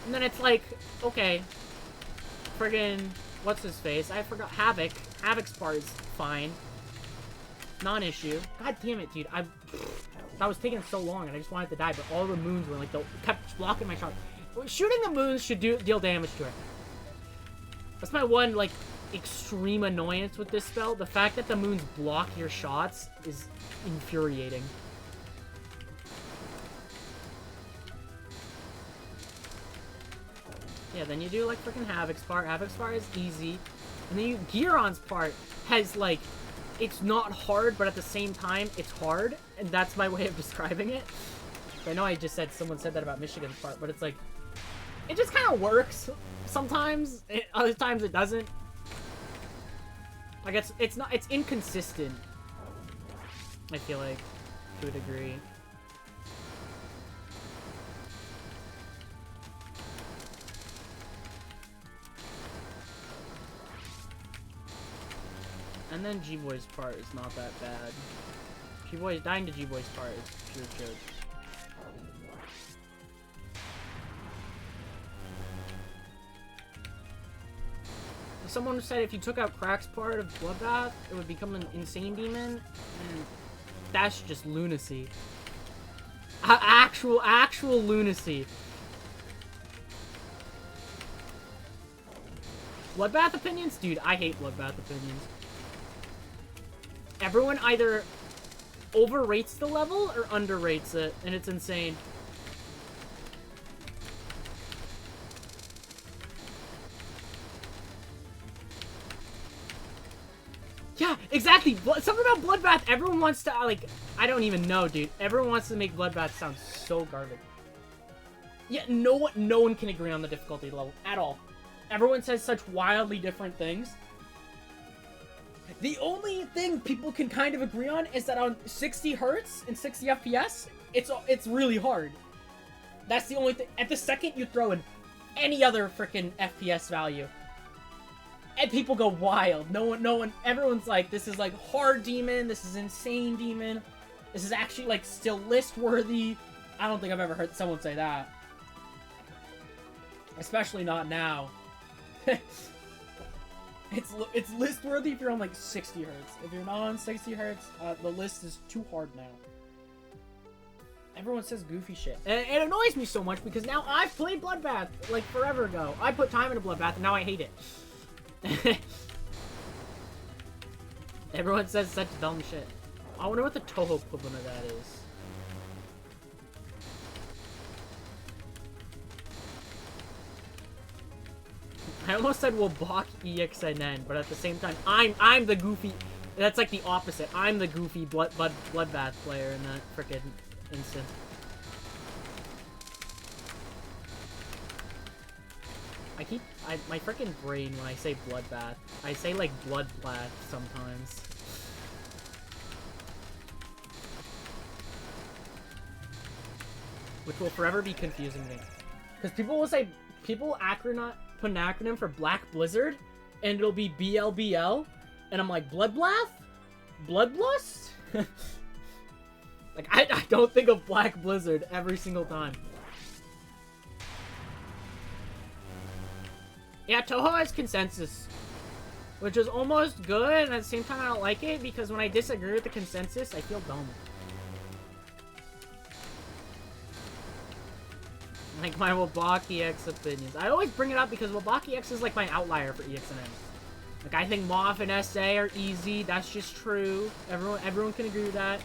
And then it's like, okay, friggin', what's his face? I forgot, Havoc. Havoc's part is fine. Non-issue. God damn it, dude. That was taking so long, and I just wanted to die, but all the moons were like, kept blocking my shot. Shooting the moons should deal damage to her. That's my one, like, extreme annoyance with this spell. The fact that the moons block your shots is infuriating. Yeah, then you do, like, freaking Havoc's part. Havoc's part is easy. And then Giron's part has, like, it's not hard, but at the same time, it's hard. And that's my way of describing it. I know I just said, someone said that about Michigan's part, but it's like, it just kind of works sometimes. Other times it doesn't. Like, it's inconsistent. I feel like, to a degree. And then G-Boy's part is not that bad. G-Boy, dying to G-Boy's part is pure joke. Someone said if you took out Crack's part of Bloodbath, it would become an insane demon. And that's just lunacy. Actual lunacy. Bloodbath opinions? Dude, I hate Bloodbath opinions. Everyone either overrates the level or underrates it, and it's insane. Yeah, exactly. Something about Bloodbath, everyone wants to, like, I don't even know, dude. Everyone wants to make Bloodbath sound so garbage. Yeah, no one can agree on the difficulty level at all. Everyone says such wildly different things. The only thing people can kind of agree on is that on 60 hertz and 60 FPS, it's really hard. That's the only thing. At the second you throw in any other freaking FPS value, and people go wild. No one, everyone's like, this is like hard demon, this is insane demon, this is actually like still list worthy. I don't think I've ever heard someone say that. Especially not now. It's list worthy if you're on like 60 hertz. If you're not on 60 hertz, the list is too hard now. Everyone says goofy shit. And it annoys me so much because now I've played Bloodbath like forever ago. I put time into Bloodbath and now I hate it. Everyone says such dumb shit. I wonder what the Toho equivalent of that is. I almost said we'll block ExNN, but at the same time, I'm the goofy. That's like the opposite. I'm the goofy bloodbath player in that frickin' instance. My frickin' brain when I say bloodbath, I say like bloodbath sometimes. Which will forever be confusing me. Because people will say, people put an acronym for Black Blizzard, and it'll be BLBL, and I'm like, Bloodbath? Bloodlust? Like, I don't think of Black Blizzard every single time. Yeah, Toho has consensus, which is almost good, and at the same time I don't like it, because when I disagree with the consensus, I feel dumb. Like my Wabaki X opinions. I always bring it up because Wabaki X is like my outlier for ExNN. Like, I think Moth and SA are easy, that's just true. Everyone can agree with that.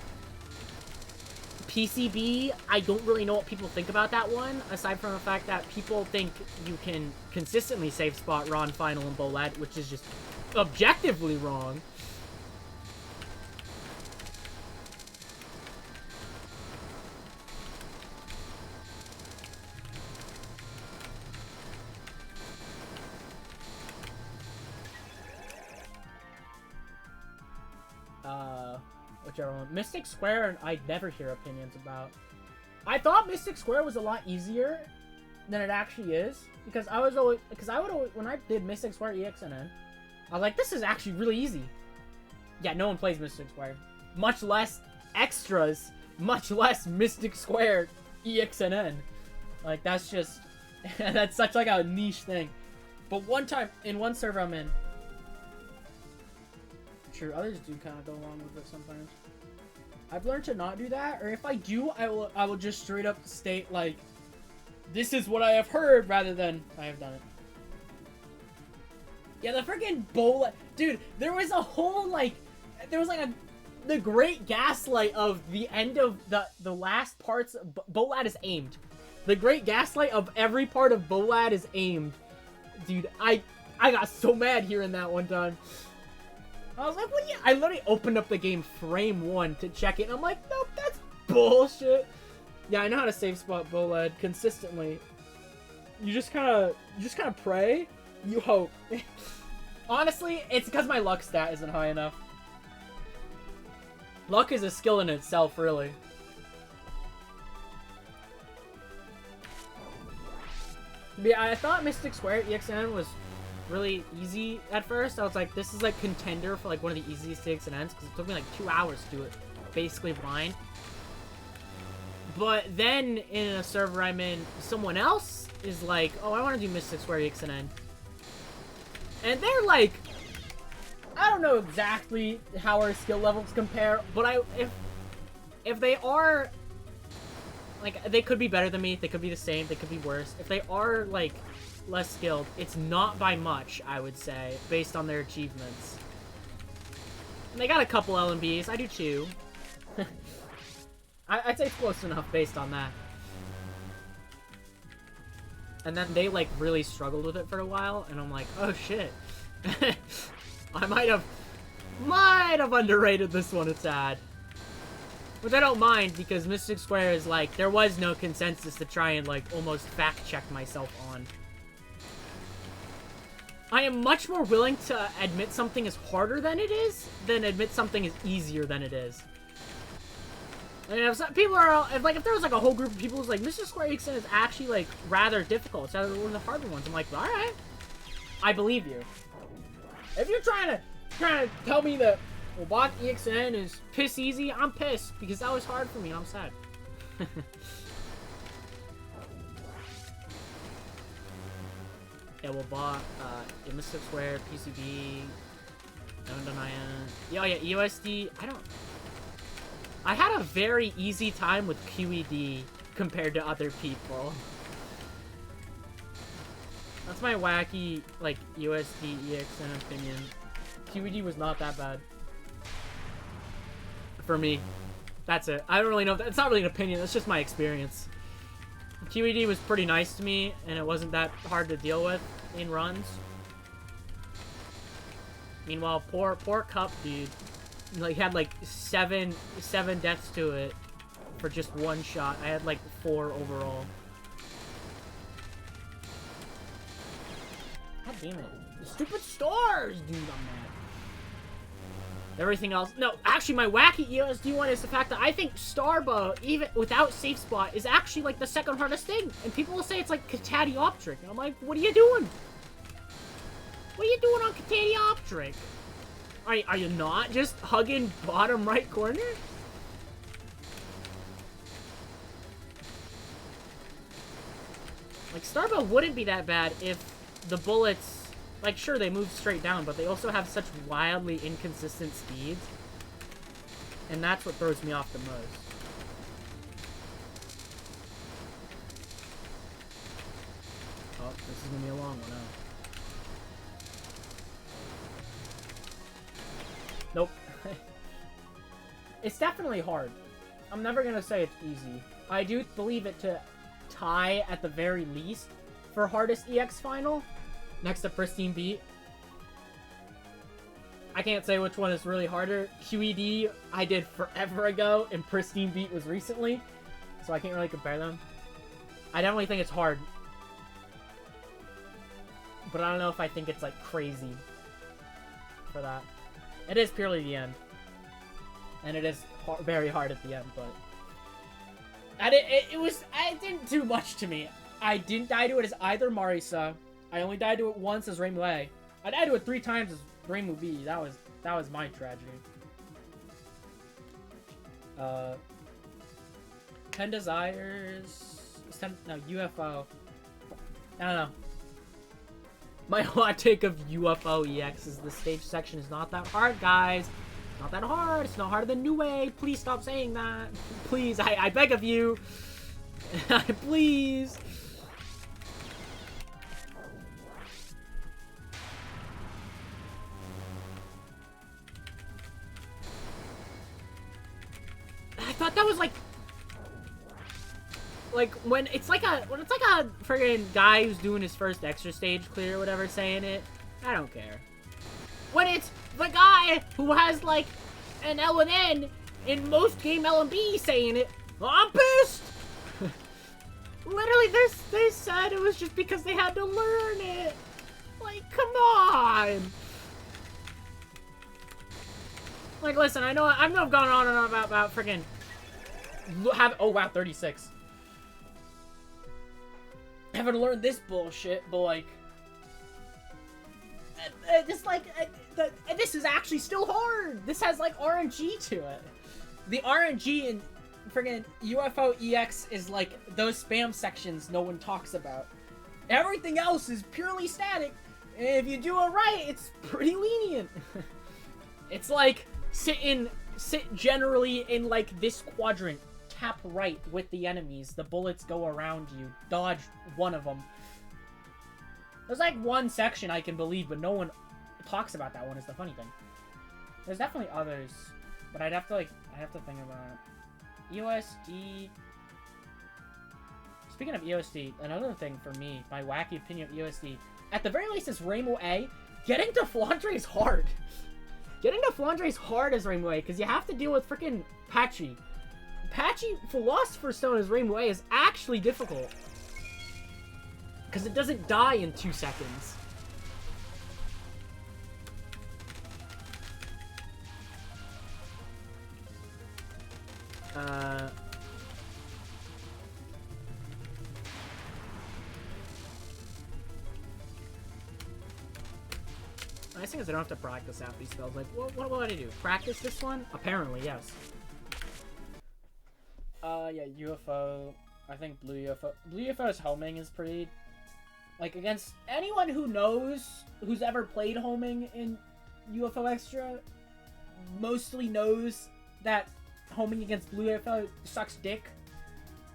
PCB, I don't really know what people think about that one, aside from the fact that people think you can consistently safe spot Ron Final and Bolad, which is just objectively wrong. Whichever one. Mystic Square, I'd never hear opinions about. I thought Mystic Square was a lot easier than it actually is, because I would always, when I did Mystic Square ExNN, I was like, this is actually really easy. Yeah, no one plays Mystic Square. Much less extras, much less Mystic Square ExNN. Like, that's just, that's such like a niche thing. But one time, in one server I'm in, sure, others do kind of go along with it sometimes. I've learned to not do that, or if I do, I will just straight up state, like, this is what I have heard, rather than I have done it. Yeah, the freaking Bolad, dude, there was a whole, like, there was like the great gaslight of the end of the last parts. Bolad is aimed. The great gaslight of every part of Bolad is aimed. Dude, I got so mad hearing that one time. I was like, what do you... I literally opened up the game frame 1 to check it, and I'm like, nope, that's bullshit. Yeah, I know how to save spot Bolad consistently. You just kind of pray. You hope. Honestly, it's because my luck stat isn't high enough. Luck is a skill in itself, really. But yeah, I thought Mystic Square ExNN was really easy at first. I was like, this is like contender for like one of the easiest ExNNs, because it took me like 2 hours to do it basically blind. But then in a server I'm in, someone else is like, oh, I want to do Mystic Square ExNN, and they're like, I don't know exactly how our skill levels compare, but if they are, like, they could be better than me, they could be the same, they could be worse. If they are like less skilled, it's not by much, I would say, based on their achievements. And they got a couple LMBs, I do too. I'd say it's close enough based on that. And then they like really struggled with it for a while, and I'm like, oh shit. I might have underrated this one a tad. Which I don't mind, because Mystic Square is like, there was no consensus to try and like almost fact check myself on. I am much more willing to admit something is harder than it is, than admit something is easier than it is. And if some people are, if there was like a whole group of people who's like, Mr. Square ExNN is actually like rather difficult, it's one of the harder ones, I'm like, alright, I believe you. If you're trying to tell me that Wabaki ExNN is piss easy, I'm pissed, because that was hard for me, and I'm sad. Yeah, Wabaki, Mystic Square, PCB, yeah, EOSD, I had a very easy time with QED compared to other people. That's my wacky, like, USD EXN opinion. QED was not that bad. For me. That's it. I don't really know. It's not really an opinion. That's just my experience. QED was pretty nice to me, and it wasn't that hard to deal with in runs. Meanwhile, poor Cup, dude, like had like seven deaths to it for just one shot. I had like 4 overall. God damn it. The stupid stars, dude, I'm mad. Everything else. No, actually, my wacky ESD one is the fact that I think Starbow, even without safe spot, is actually like the second hardest thing. And people will say it's like Catadioptric. And I'm like, what are you doing? What are you doing on Catadioptric? Are you not just hugging bottom right corner? Like, Starbow wouldn't be that bad if the bullets... Like, sure, they move straight down, but they also have such wildly inconsistent speeds. And that's what throws me off the most. Oh, this is gonna be a long one, huh? Nope. It's definitely hard. I'm never gonna say it's easy. I do believe it to tie, at the very least, for hardest EX final. Next to Pristine Beat. I can't say which one is really harder. QED I did forever ago, and Pristine Beat was recently. So I can't really compare them. I definitely think it's hard. But I don't know if I think it's, like, crazy for that. It is purely the end. And it is very hard at the end, but... It didn't do much to me. I didn't die to it as either Marisa. I only died to it once as Reimu A. I died to it 3 times as Reimu B. That was my tragedy. 10 Desires... No, UFO. I don't know. My hot take of UFO EX is the stage section is not that hard, guys. Not that hard. It's not harder than New Way. Please stop saying that. Please, I beg of you. Please. I thought that was like when it's like a friggin' guy who's doing his first extra stage clear or whatever saying it, I don't care. When it's the guy who has like an LNN in most game LMB saying it, I'm pissed. Literally, they said it was just because they had to learn it. Like, come on. Like, listen, I know I've gone on and on about friggin' oh wow, 36. Having to learn this bullshit, but like, this is actually still hard. This has like RNG to it. The RNG in friggin' UFO EX is like those spam sections no one talks about. Everything else is purely static. And if you do it right, it's pretty lenient. It's like sit generally in like this quadrant. Tap right with the enemies. The bullets go around you. Dodge one of them. There's like one section I can believe, but no one talks about that one is the funny thing. There's definitely others, but I have to think about EOSD. Speaking of EOSD, another thing for me, my wacky opinion of EOSD, at the very least is Reimu A. Getting to Flandre is hard. Getting to Flandre is hard as Reimu A, because you have to deal with freaking Patchy. Patchy Philosopher's Stone as Reimu A is actually difficult. Because it doesn't die in 2 seconds. Nice thing is I don't have to practice half these spells. Like, what do I do? Practice this one? Apparently, yes. Yeah, UFO. I think Blue UFO. Blue UFO's homing is pretty... Like, against anyone who knows, who's ever played homing in UFO Extra, mostly knows that homing against Blue UFO sucks dick.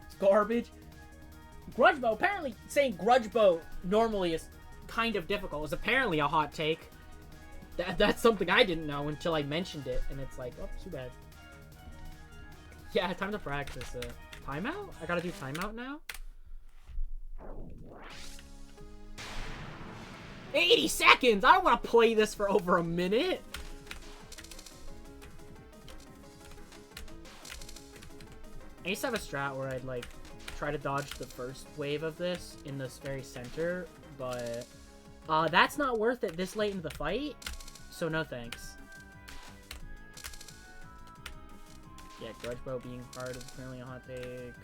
It's garbage. Grudge Bow, apparently saying Grudge Bow normally is kind of difficult is apparently a hot take. That's something I didn't know until I mentioned it, and it's like, oh, too bad. Yeah, time to practice. Timeout? I gotta do timeout now? $80 seconds! I don't want to play this for over a minute! I used to have a strat where I'd, like, try to dodge the first wave of this in this very center, but that's not worth it this late in the fight, so no thanks. Yeah, Grudge Bow being hard is apparently a hot take.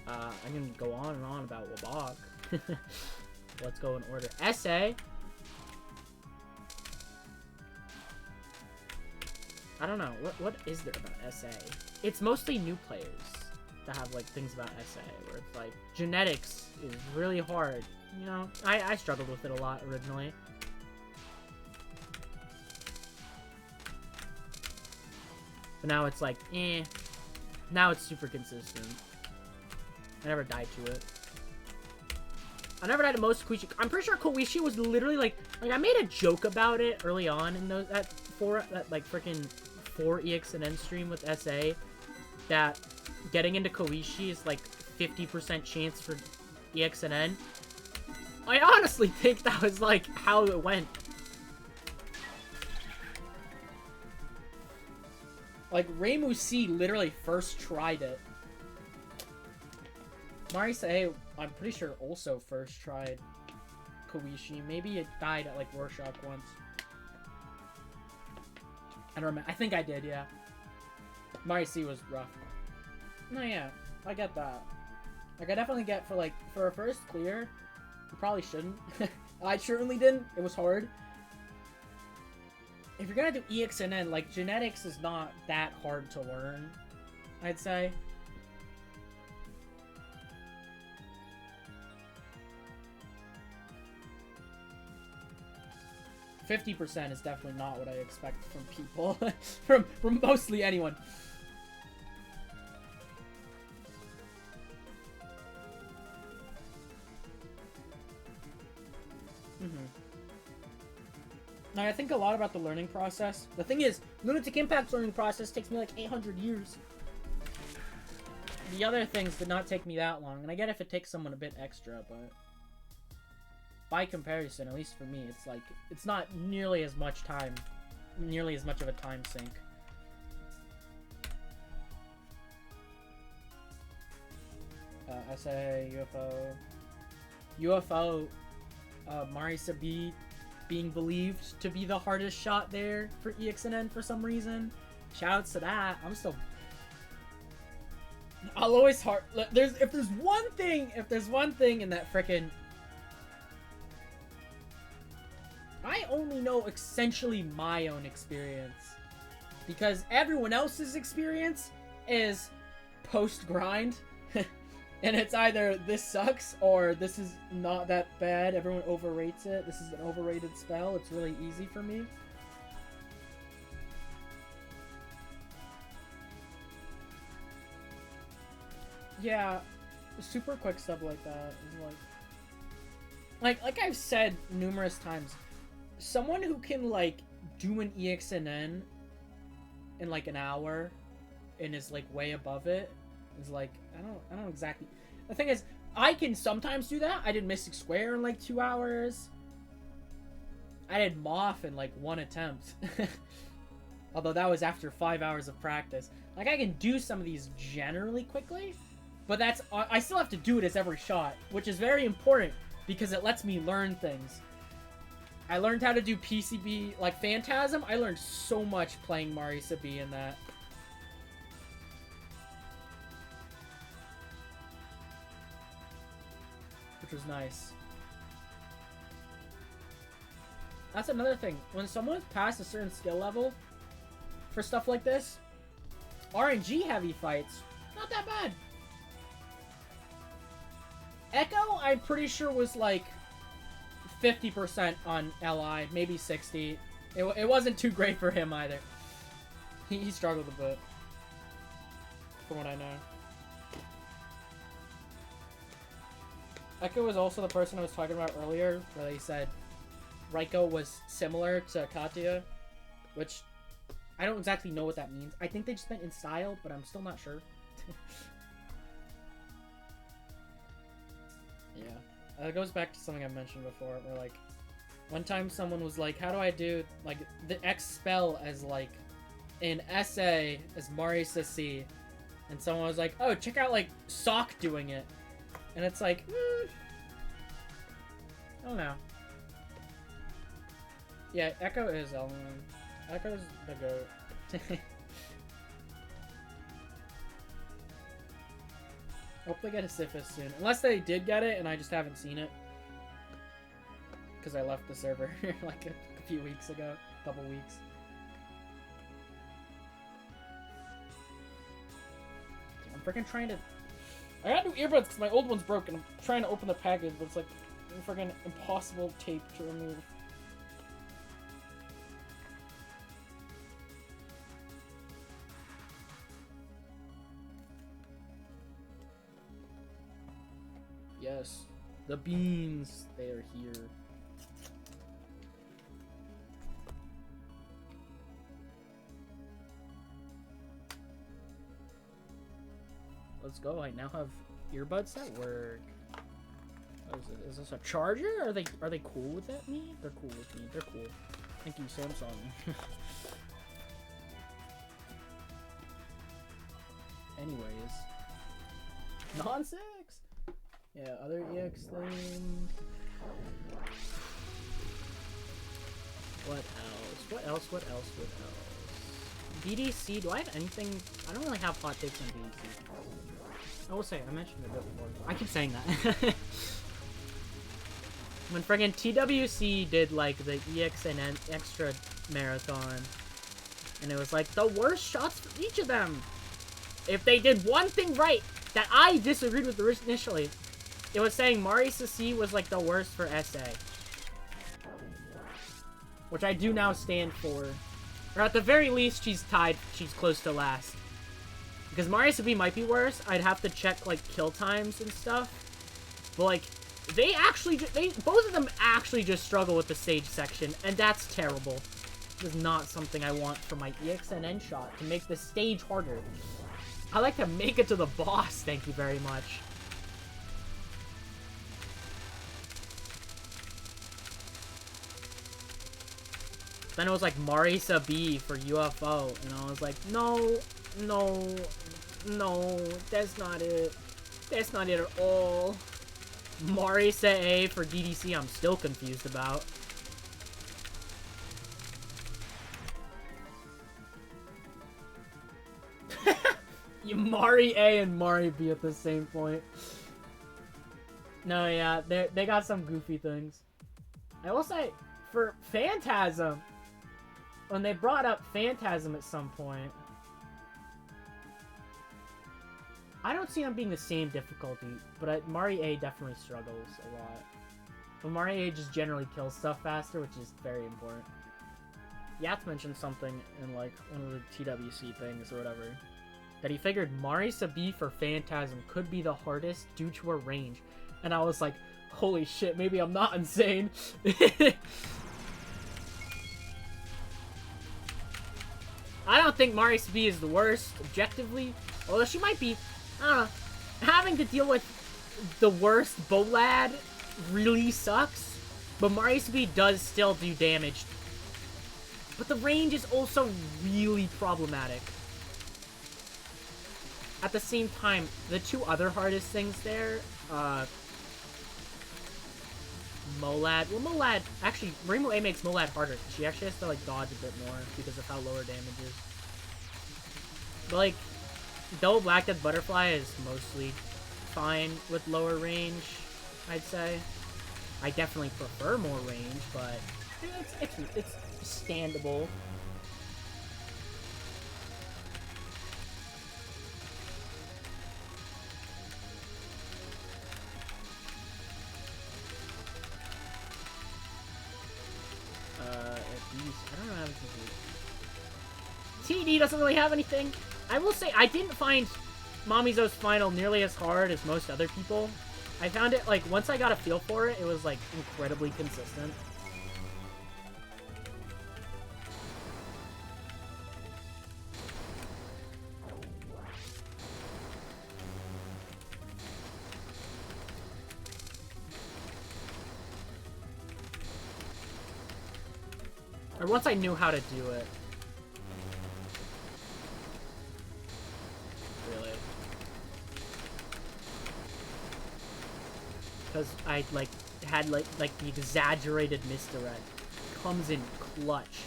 I can go on and on about Wabak. Let's go in order. SA. I don't know. What is there about SA? It's mostly new players that have, like, things about SA, where it's, like, genetics is really hard. You know, I struggled with it a lot originally. But now it's like, eh. Now it's super consistent. I never died to it. I never died to most Koichi. I'm pretty sure Koichi was literally like I made a joke about it early on in that like freaking 4 ExNN stream with SA, that getting into Koichi is like 50% chance for ExNN. I honestly think that was like how it went. Like, Reimu C literally first tried it. Marisa, I'm pretty sure also first tried Koichi. Maybe it died at, like, Rorschach once. I don't remember. I think I did, yeah. Marisa was rough. No, yeah. I get that. Like, I definitely get for a first clear, you probably shouldn't. I certainly didn't. It was hard. If you're gonna do ExNN, like, genetics is not that hard to learn, I'd say. %50 is definitely not what I expect from people. from mostly anyone. Now, I think a lot about the learning process. The thing is, Lunatic Impact's learning process takes me like 800 years. The other things did not take me that long, and I get if it takes someone a bit extra, but by comparison, at least for me, it's like, it's not nearly as much time, nearly as much of a time sink. SA, UFO, Marisa B being believed to be the hardest shot there for ExNN for some reason. Shoutouts to that. I'll always if there's one thing in that frickin', I only know essentially my own experience, because everyone else's experience is post-grind. And it's either this sucks or this is not that bad. Everyone overrates it. This is an overrated spell. It's really easy for me. Yeah, super quick stuff like that is like I've said numerous times, someone who can like do an ExNN in like an hour and is like way above it is like, I don't exactly. The thing is, I can sometimes do that. I did Mystic Square in like 2 hours. I did Moth in like 1 attempt. Although that was after 5 hours of practice. Like, I can do some of these generally quickly, but I still have to do it as every shot, which is very important because it lets me learn things. I learned how to do PCB, like Phantasm. I learned so much playing Marisa B in that. Which was nice. That's another thing. When someone's past a certain skill level for stuff like this, RNG heavy fights, not that bad. Echo, I'm pretty sure was like 50% on LI, maybe 60. It wasn't too great for him either. He struggled a bit, from what I know. Echo was also the person I was talking about earlier, where they said Raiko was similar to Katya, which I don't exactly know what that means. I think they just meant in style, but I'm still not sure. it goes back to something I mentioned before, where like, one time someone was like, how do I do, like, the X spell as, like, an essay as Marisa C. And someone was like, oh, check out, like, Sock doing it. And it's like, I don't know. Yeah, Echo is Elman. Echo's the GOAT. Hope they get a Sifis soon. Unless they did get it and I just haven't seen it. Because I left the server like a few weeks ago. A couple weeks. I'm freaking trying to... I got new earbuds because my old one's broken. I'm trying to open the package, but it's like freaking impossible tape to remove. Yes, the beans, they are here. Let's go. I now have earbuds that work. What is it? Is this a charger? Are they cool with that? Me? They're cool with me. They're cool. Thank you, Samsung. Anyways, non-6. Yeah, other EX thing. What else? What else? What else? What else? BDC. Do I have anything? I don't really have hot takes on BDC. I will say, I mentioned it before. I keep saying that. When friggin' TWC did like the ExNN extra marathon, and it was like the worst shots for each of them. If they did one thing right that I disagreed with initially, it was saying Marisa C was like the worst for SA. Which I do now stand for. Or at the very least, she's tied. She's close to last. Because Marisa B might be worse. I'd have to check like kill times and stuff. But like, they actually, both of them actually just struggle with the stage section. And that's terrible. This is not something I want for my ExNN shot. To make the stage harder. I like to make it to the boss. Thank you very much. Then it was like Marisa B for UFO, and I was like, no, no, no, that's not it. That's not it at all. Marisa A for DDC, I'm still confused about. You Mari A and Mari B at the same point. No, yeah, they got some goofy things. I will say, for Phantasm, when they brought up Phantasm at some point, I don't see them being the same difficulty, but Mari A definitely struggles a lot. But Mari A just generally kills stuff faster, which is very important. Yath mentioned something in like one of the TWC things or whatever, that he figured Marisa B for Phantasm could be the hardest due to her range. And I was like, holy shit, maybe I'm not insane. I don't think Marisa B is the worst, objectively. Although she might be, I don't know. Having to deal with the worst Bolad really sucks. But Marisa B does still do damage. But the range is also really problematic. At the same time, the two other hardest things there, Molad. Well, Molad, actually, Rainbow A makes Molad harder. She actually has to, like, dodge a bit more because of how lower damage is. But, like, Double Black Death Butterfly is mostly fine with lower range, I'd say. I definitely prefer more range, but it's standable. I don't know how to do. TD doesn't really have anything. I will say, I didn't find Mamizo's final nearly as hard as most other people. I found it, like, once I got a feel for it, it was, like, incredibly consistent. Or once I knew how to do it. Really. Because I, like, had, like the exaggerated misdirect. Comes in clutch.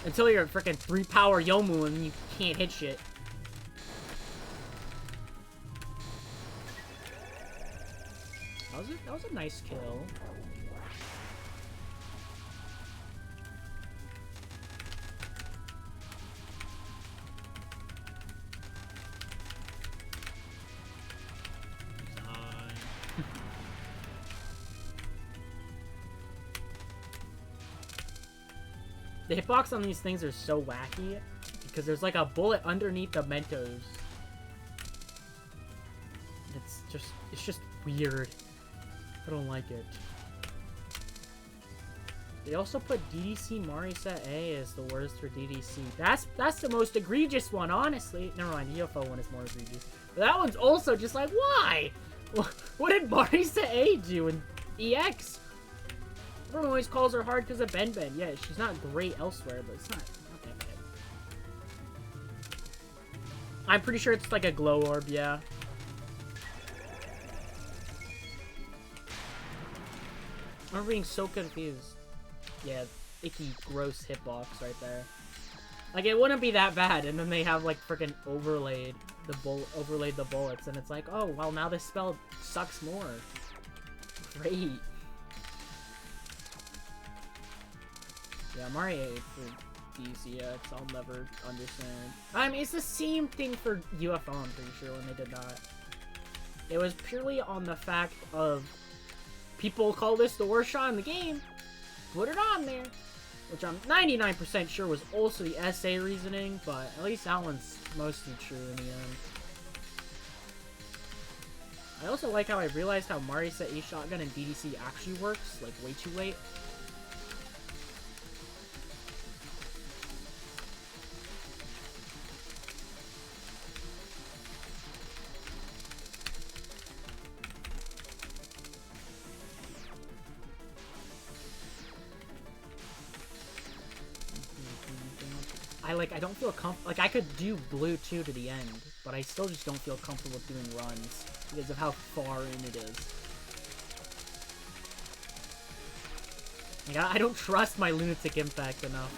Until you're a freaking 3-power Yomu and you can't hit shit. That was a nice kill. The hitbox on these things are so wacky because there's like a bullet underneath the Mentos. It's just weird. I don't like it. They also put DDC Marisa A as the worst for DDC. That's the most egregious one, honestly. Never mind, the UFO one is more egregious. But that one's also just like, why? What did Marisa A do in EX? Everyone always calls her hard because of Ben Ben. Yeah, she's not great elsewhere, but it's not that bad. I'm pretty sure it's like a glow orb, yeah. I'm being so confused. Yeah, icky, gross hitbox right there. Like, it wouldn't be that bad, and then they have, like, freaking overlaid the bullets, and it's like, oh, well, now this spell sucks more. Great. Yeah, Mario for DCX, I'll never understand. I mean, it's the same thing for UFO, I'm pretty sure, when they did that. It was purely on the fact of people call this the worst shot in the game. Put it on there. Which I'm 99% sure was also the SA reasoning, but at least that one's mostly true in the end. I also like how I realized how Marisa A shotgun in DDC actually works, like, way too late. I don't feel comfortable. Like, I could do blue 2 to the end, but I still just don't feel comfortable doing runs because of how far in it is. Like, I don't trust my Lunatic Impact enough.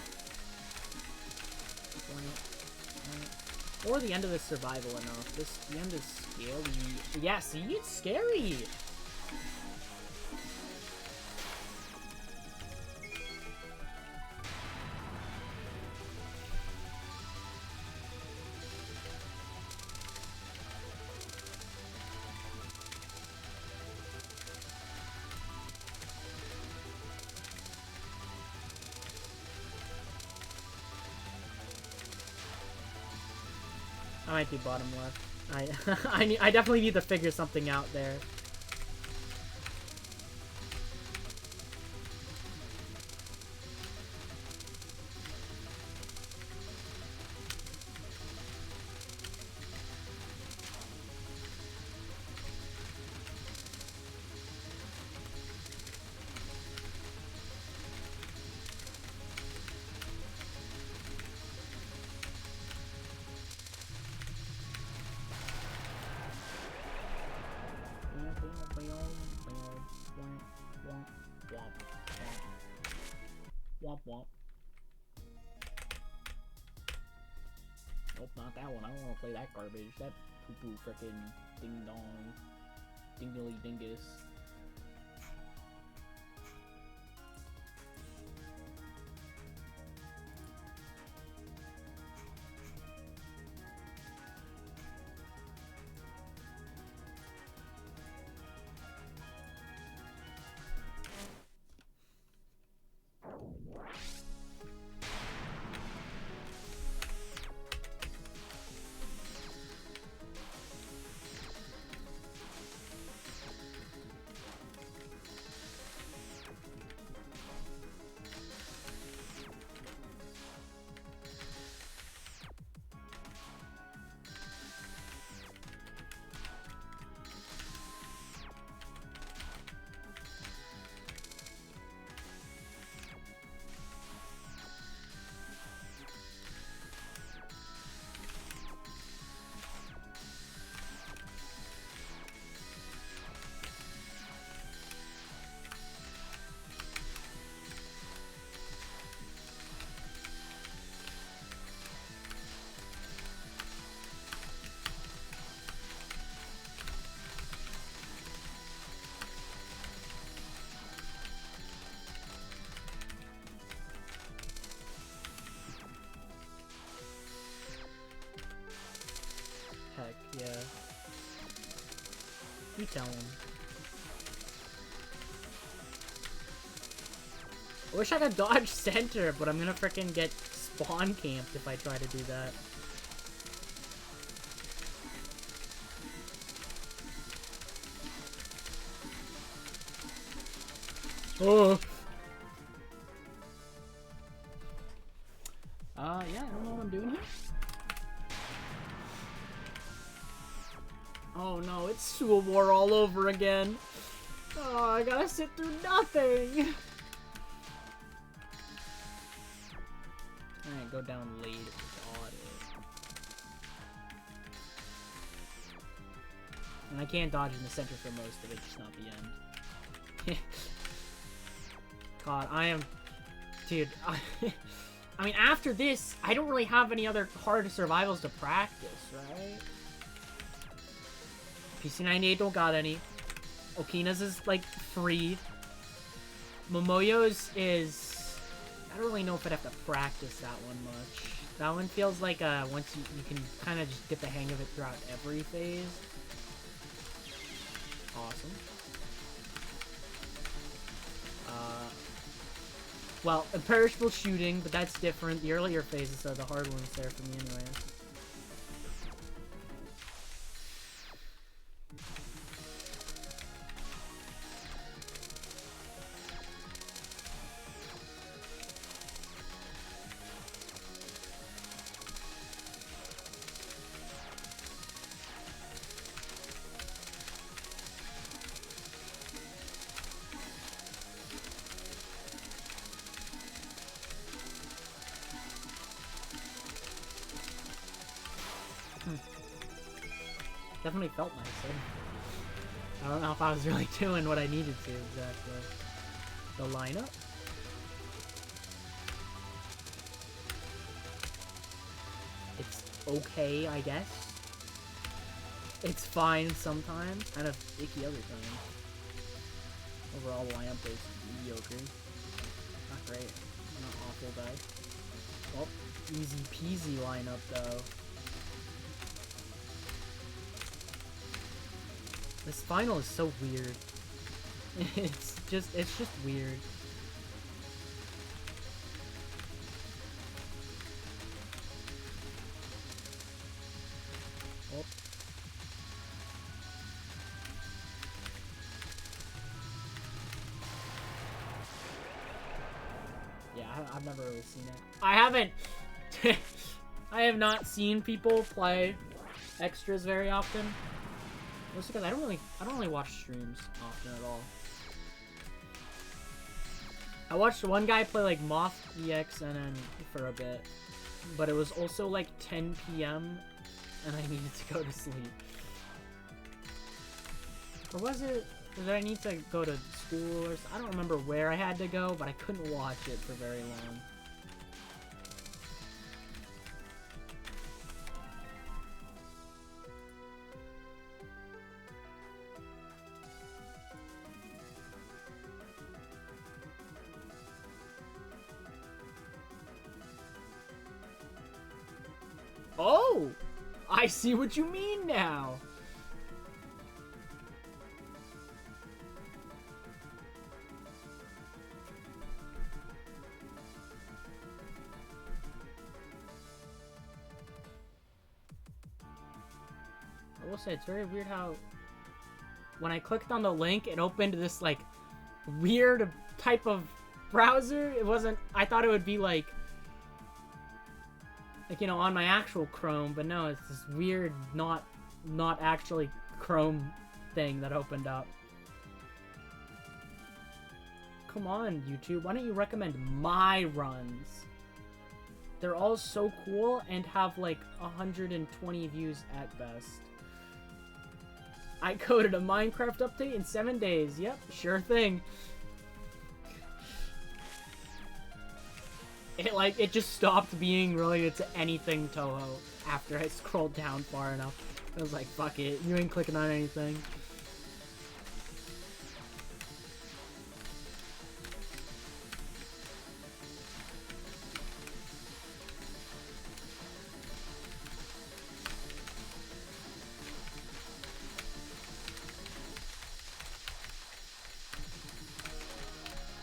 Or the end of the survival enough. The end is scary. Yeah, see? It's scary! I might do bottom left. I definitely need to figure something out there. Womp womp. Nope, not that one. I don't want to play that garbage. That poo-poo frickin' ding-dong. Dingly-dingus. You tell him. I wish I could dodge center, but I'm gonna frickin' get spawn camped if I try to do that. Oh! Yeah, I don't know what I'm doing here. Oh no, it's Sewer War all over again. Oh, I gotta sit through nothing. Alright, go down late if it's audit. And I can't dodge in the center for most of it, just not the end. God, I am... Dude, I mean, after this, I don't really have any other hard survivals to practice, right? PC98 don't got any. Okina's is, like, free. Momoyo's is... I don't really know if I'd have to practice that one much. That one feels like, once you can kind of just get the hang of it throughout every phase. Awesome. Well, imperishable shooting, but that's different. The earlier phases are the hard ones there for me anyway. Definitely felt nicer. I don't know if I was really doing what I needed to exactly. The lineup? It's okay, I guess. It's fine sometimes, kind of icky other times. Overall lineup is mediocre. Not great. Not awful bad. Well, easy peasy lineup though. This final is so weird. It's just weird. Oh. Yeah, I've never really seen it. I haven't. I have not seen people play extras very often. Mostly because I don't really watch streams often at all. I watched one guy play like Moth ExNN for a bit, but it was also like 10 p.m. and I needed to go to sleep. Or was it? Did I need to go to school or something? I don't remember where I had to go, but I couldn't watch it for very long. Oh! I see what you mean now! I will say, it's very weird how when I clicked on the link, it opened this, like, weird type of browser. It wasn't... I thought it would be, like, you know, on my actual Chrome, but no, it's this weird, not actually Chrome thing that opened up. Come on, YouTube, why don't you recommend my runs? They're all so cool and have like 120 views at best. I coded a Minecraft update in 7 days. Yep, sure thing. It just stopped being related to anything Toho after I scrolled down far enough. I was like, fuck it, you ain't clicking on anything.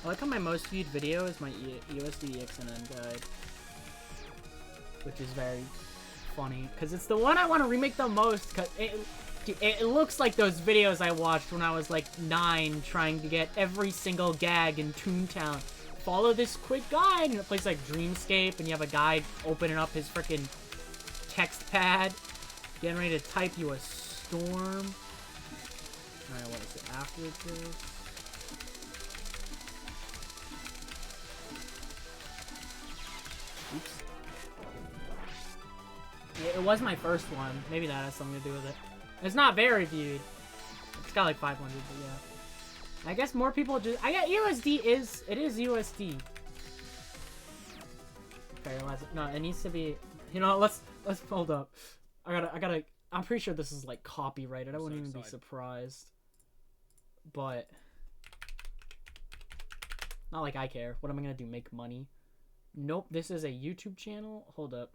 I like how my most viewed video is my USD ExNN guide, which is very funny because it's the one I want to remake the most. Cause it looks like those videos I watched when I was like 9, trying to get every single gag in Toontown. Follow this quick guide, and it plays like Dreamscape, and you have a guy opening up his freaking text pad, getting ready to type you a storm. Alright, what is it? After this? Oops. It was my first one. Maybe that has something to do with it. It's not very viewed. It's got like 500, but yeah. I guess more people just... I get USD is... It is USD. Paralyze it. No, it needs to be... You know, let's hold up. I gotta... I'm pretty sure this is like copyrighted. I wouldn't even be surprised. But... Not like I care. What am I gonna do? Make money? Nope, this is a YouTube channel. Hold up.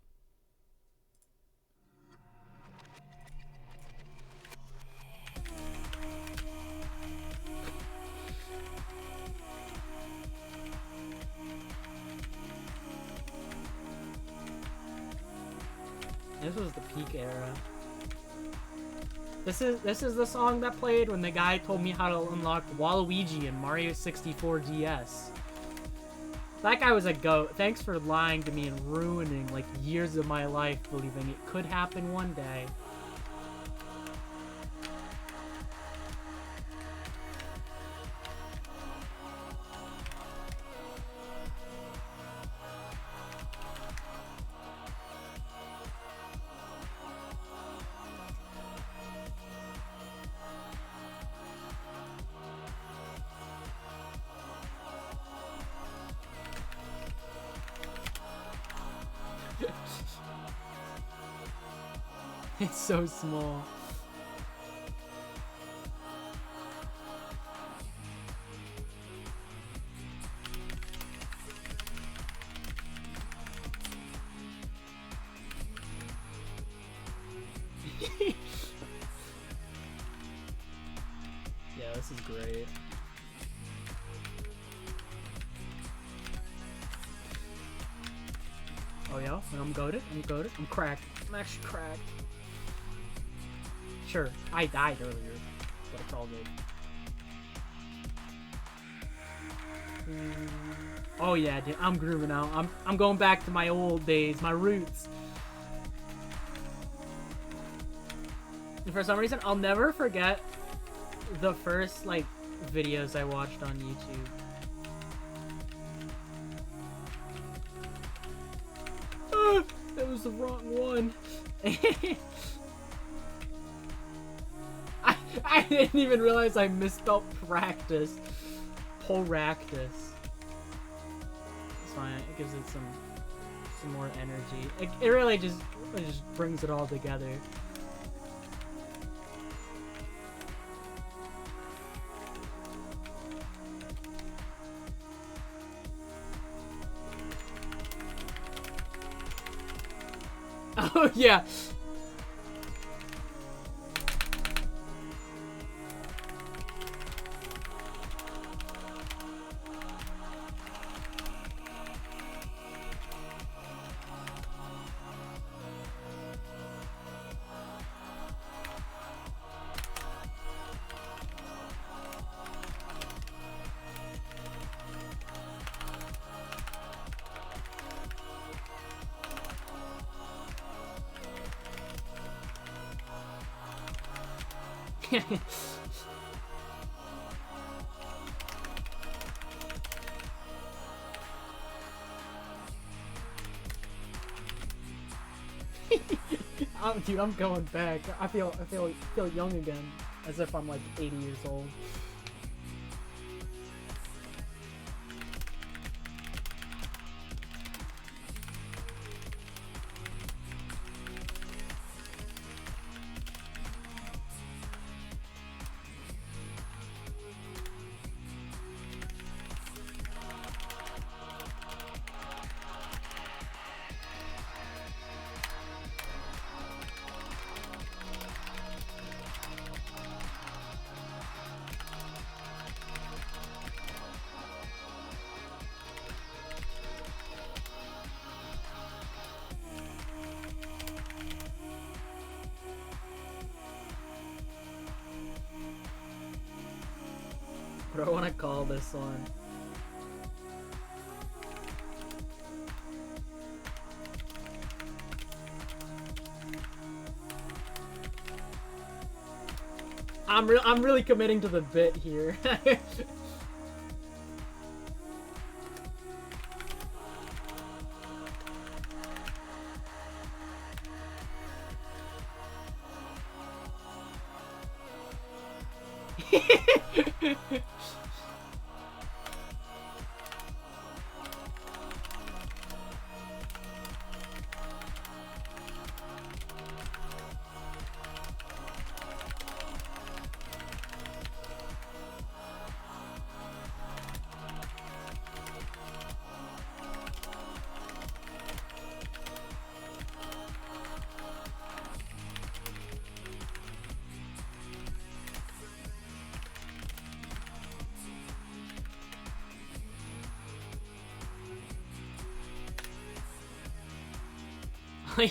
This was the peak era. This is the song that played when the guy told me how to unlock Waluigi in Mario 64 DS. That guy was a goat. Thanks for lying to me and ruining like years of my life, believing it could happen one day. It's so small. Yeah, this is great. Oh yeah, I'm goated. I'm cracked. I'm actually cracked. Sure, I died earlier, but it's all good. Oh yeah, dude, I'm grooving out. I'm going back to my old days, my roots. And for some reason, I'll never forget the first like videos I watched on YouTube. That was the wrong one. I didn't even realize I misspelled practice. Practice. It's fine. It gives it some more energy. It really just brings it all together. Oh yeah. Dude, I'm going back. I feel young again, as if I'm like 80 years old. What do I want to call this one? I'm really committing to the bit here.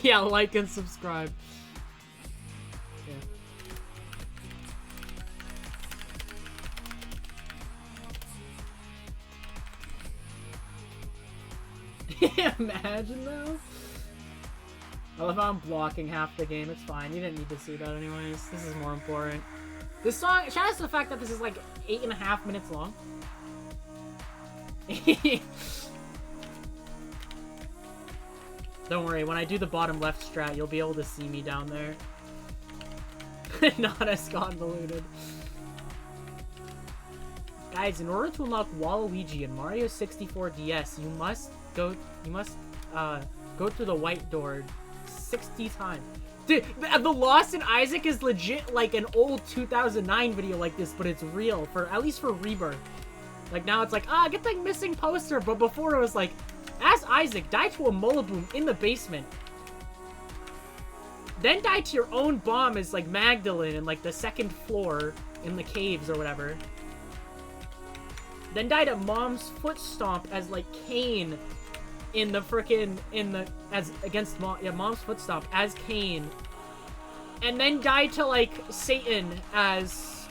Yeah, like and subscribe. Yeah. Imagine though. I love how I'm blocking half the game. It's fine. You didn't need to see that anyways. This is more important. This song, shout out to the fact that this is like 8.5 minutes long. Don't worry, when I do the bottom left strat, you'll be able to see me down there. Not as convoluted. Guys, in order to unlock Waluigi in Mario 64 DS, you must go through the white door 60 times. Dude, the Lost in Isaac is legit like an old 2009 video like this, but it's real, at least for Rebirth. Like now it's like, get the missing poster, but before it was like, as Isaac, die to a Molaboom in the basement. Then die to your own bomb as like Magdalene in like the second floor in the caves or whatever. Then die to Mom's foot stomp as like Cain in the frickin' against Mom's foot stomp as Cain. And then die to like Satan as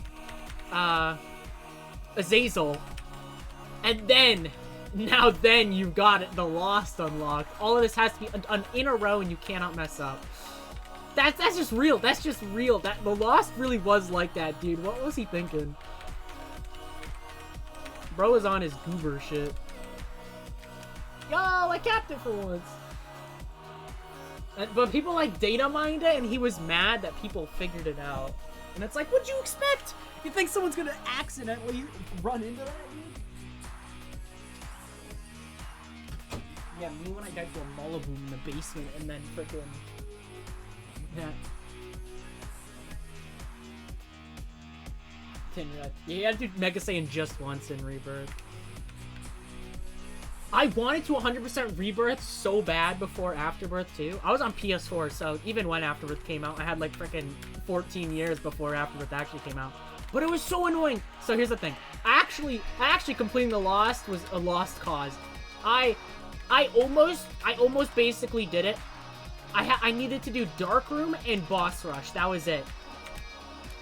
Azazel. And then then you've got it, the Lost unlocked. All of this has to be in a row and you cannot mess up. That's just real. That's just real. The Lost really was like that, dude. What was he thinking? Bro was on his goober shit. Yo, I capped it for once. But people like data mined it and he was mad that people figured it out. And it's like, what'd you expect? You think someone's gonna accidentally run into that, dude? Yeah, me when I died to a Molaboom in the basement and then frickin'... Yeah. You had to do Mega Saiyan just once in Rebirth. I wanted to 100% Rebirth so bad before Afterbirth too. I was on PS4, so even when Afterbirth came out, I had like frickin' 14 years before Afterbirth actually came out. But it was so annoying. So here's the thing. Actually completing the Lost was a lost cause. I almost basically did it. I needed to do Dark Room and Boss Rush. That was it.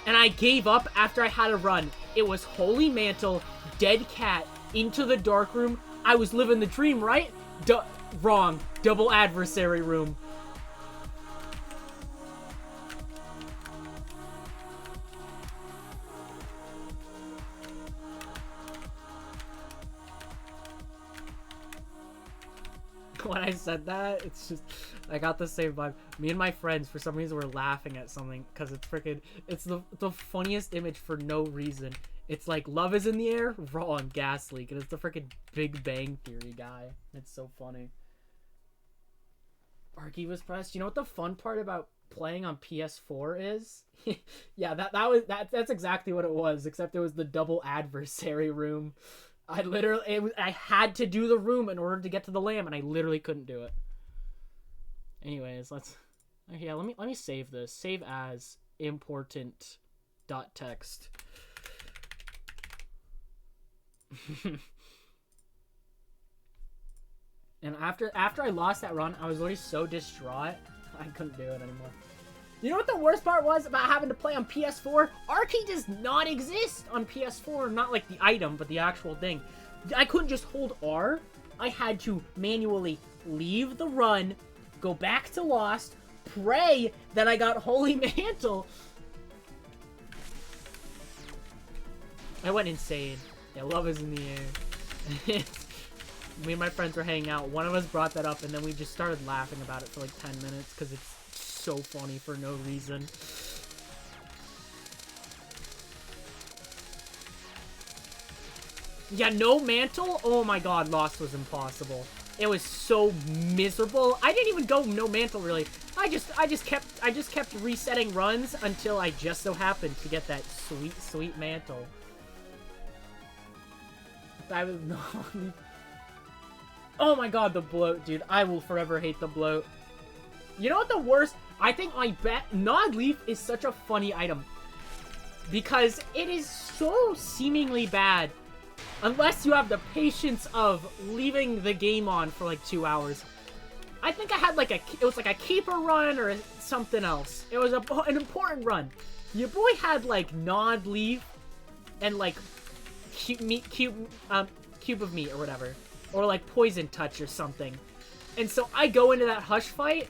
And I gave up after I had a run. It was Holy Mantle, Dead Cat, into the Dark Room. I was living the dream, right? Wrong. Double Adversary Room. When I said that, it's just, I got the same vibe. Me and my friends, for some reason, were laughing at something, because it's freaking, it's the funniest image for no reason. It's like, love is in the air, wrong, gas leak, and it's the freaking Big Bang Theory guy. It's so funny. Arky was pressed. You know what the fun part about playing on PS4 is? Yeah, that's exactly what it was, except it was the double adversary room. I had to do the room in order to get to the lamb, and I literally couldn't do it. Anyways, yeah, let me save this. Save as important .text. And after I lost that run, I was already so distraught, I couldn't do it anymore. You know what the worst part was about having to play on PS4? Arcade does not exist on PS4. Not like the item, but the actual thing. I couldn't just hold R. I had to manually leave the run, go back to Lost, pray that I got Holy Mantle. I went insane. Yeah, love is in the air. Me and my friends were hanging out. One of us brought that up, and then we just started laughing about it for like 10 minutes because it's so funny for no reason. Yeah, no mantle? Oh my god, Lost was impossible. It was so miserable. I didn't even go no mantle really. I just kept resetting runs until I just so happened to get that sweet mantle. I was not. Oh my god, the bloat, dude. I will forever hate the bloat. You know what the worst? I think my Nod Leaf is such a funny item. Because it is so seemingly bad. Unless you have the patience of leaving the game on for like 2 hours. I think I had like it was like a keeper run or something else. It was an important run. Your boy had like Nod Leaf and like cube of meat or whatever. Or like poison touch or something. And so I go into that hush fight.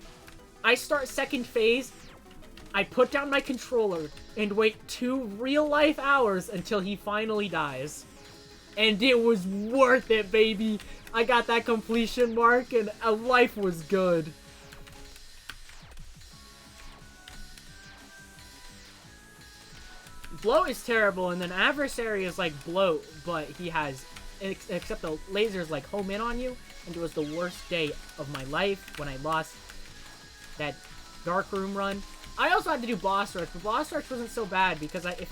I start second phase. I put down my controller and wait 2 real-life hours until he finally dies. And it was worth it, baby. I got that completion mark and life was good. Bloat is terrible, and then Adversary is like Bloat, but he has, except the lasers like home in on you, and it was the worst day of my life when I lost that dark room run. I also had to do boss rush, but boss rush wasn't so bad because it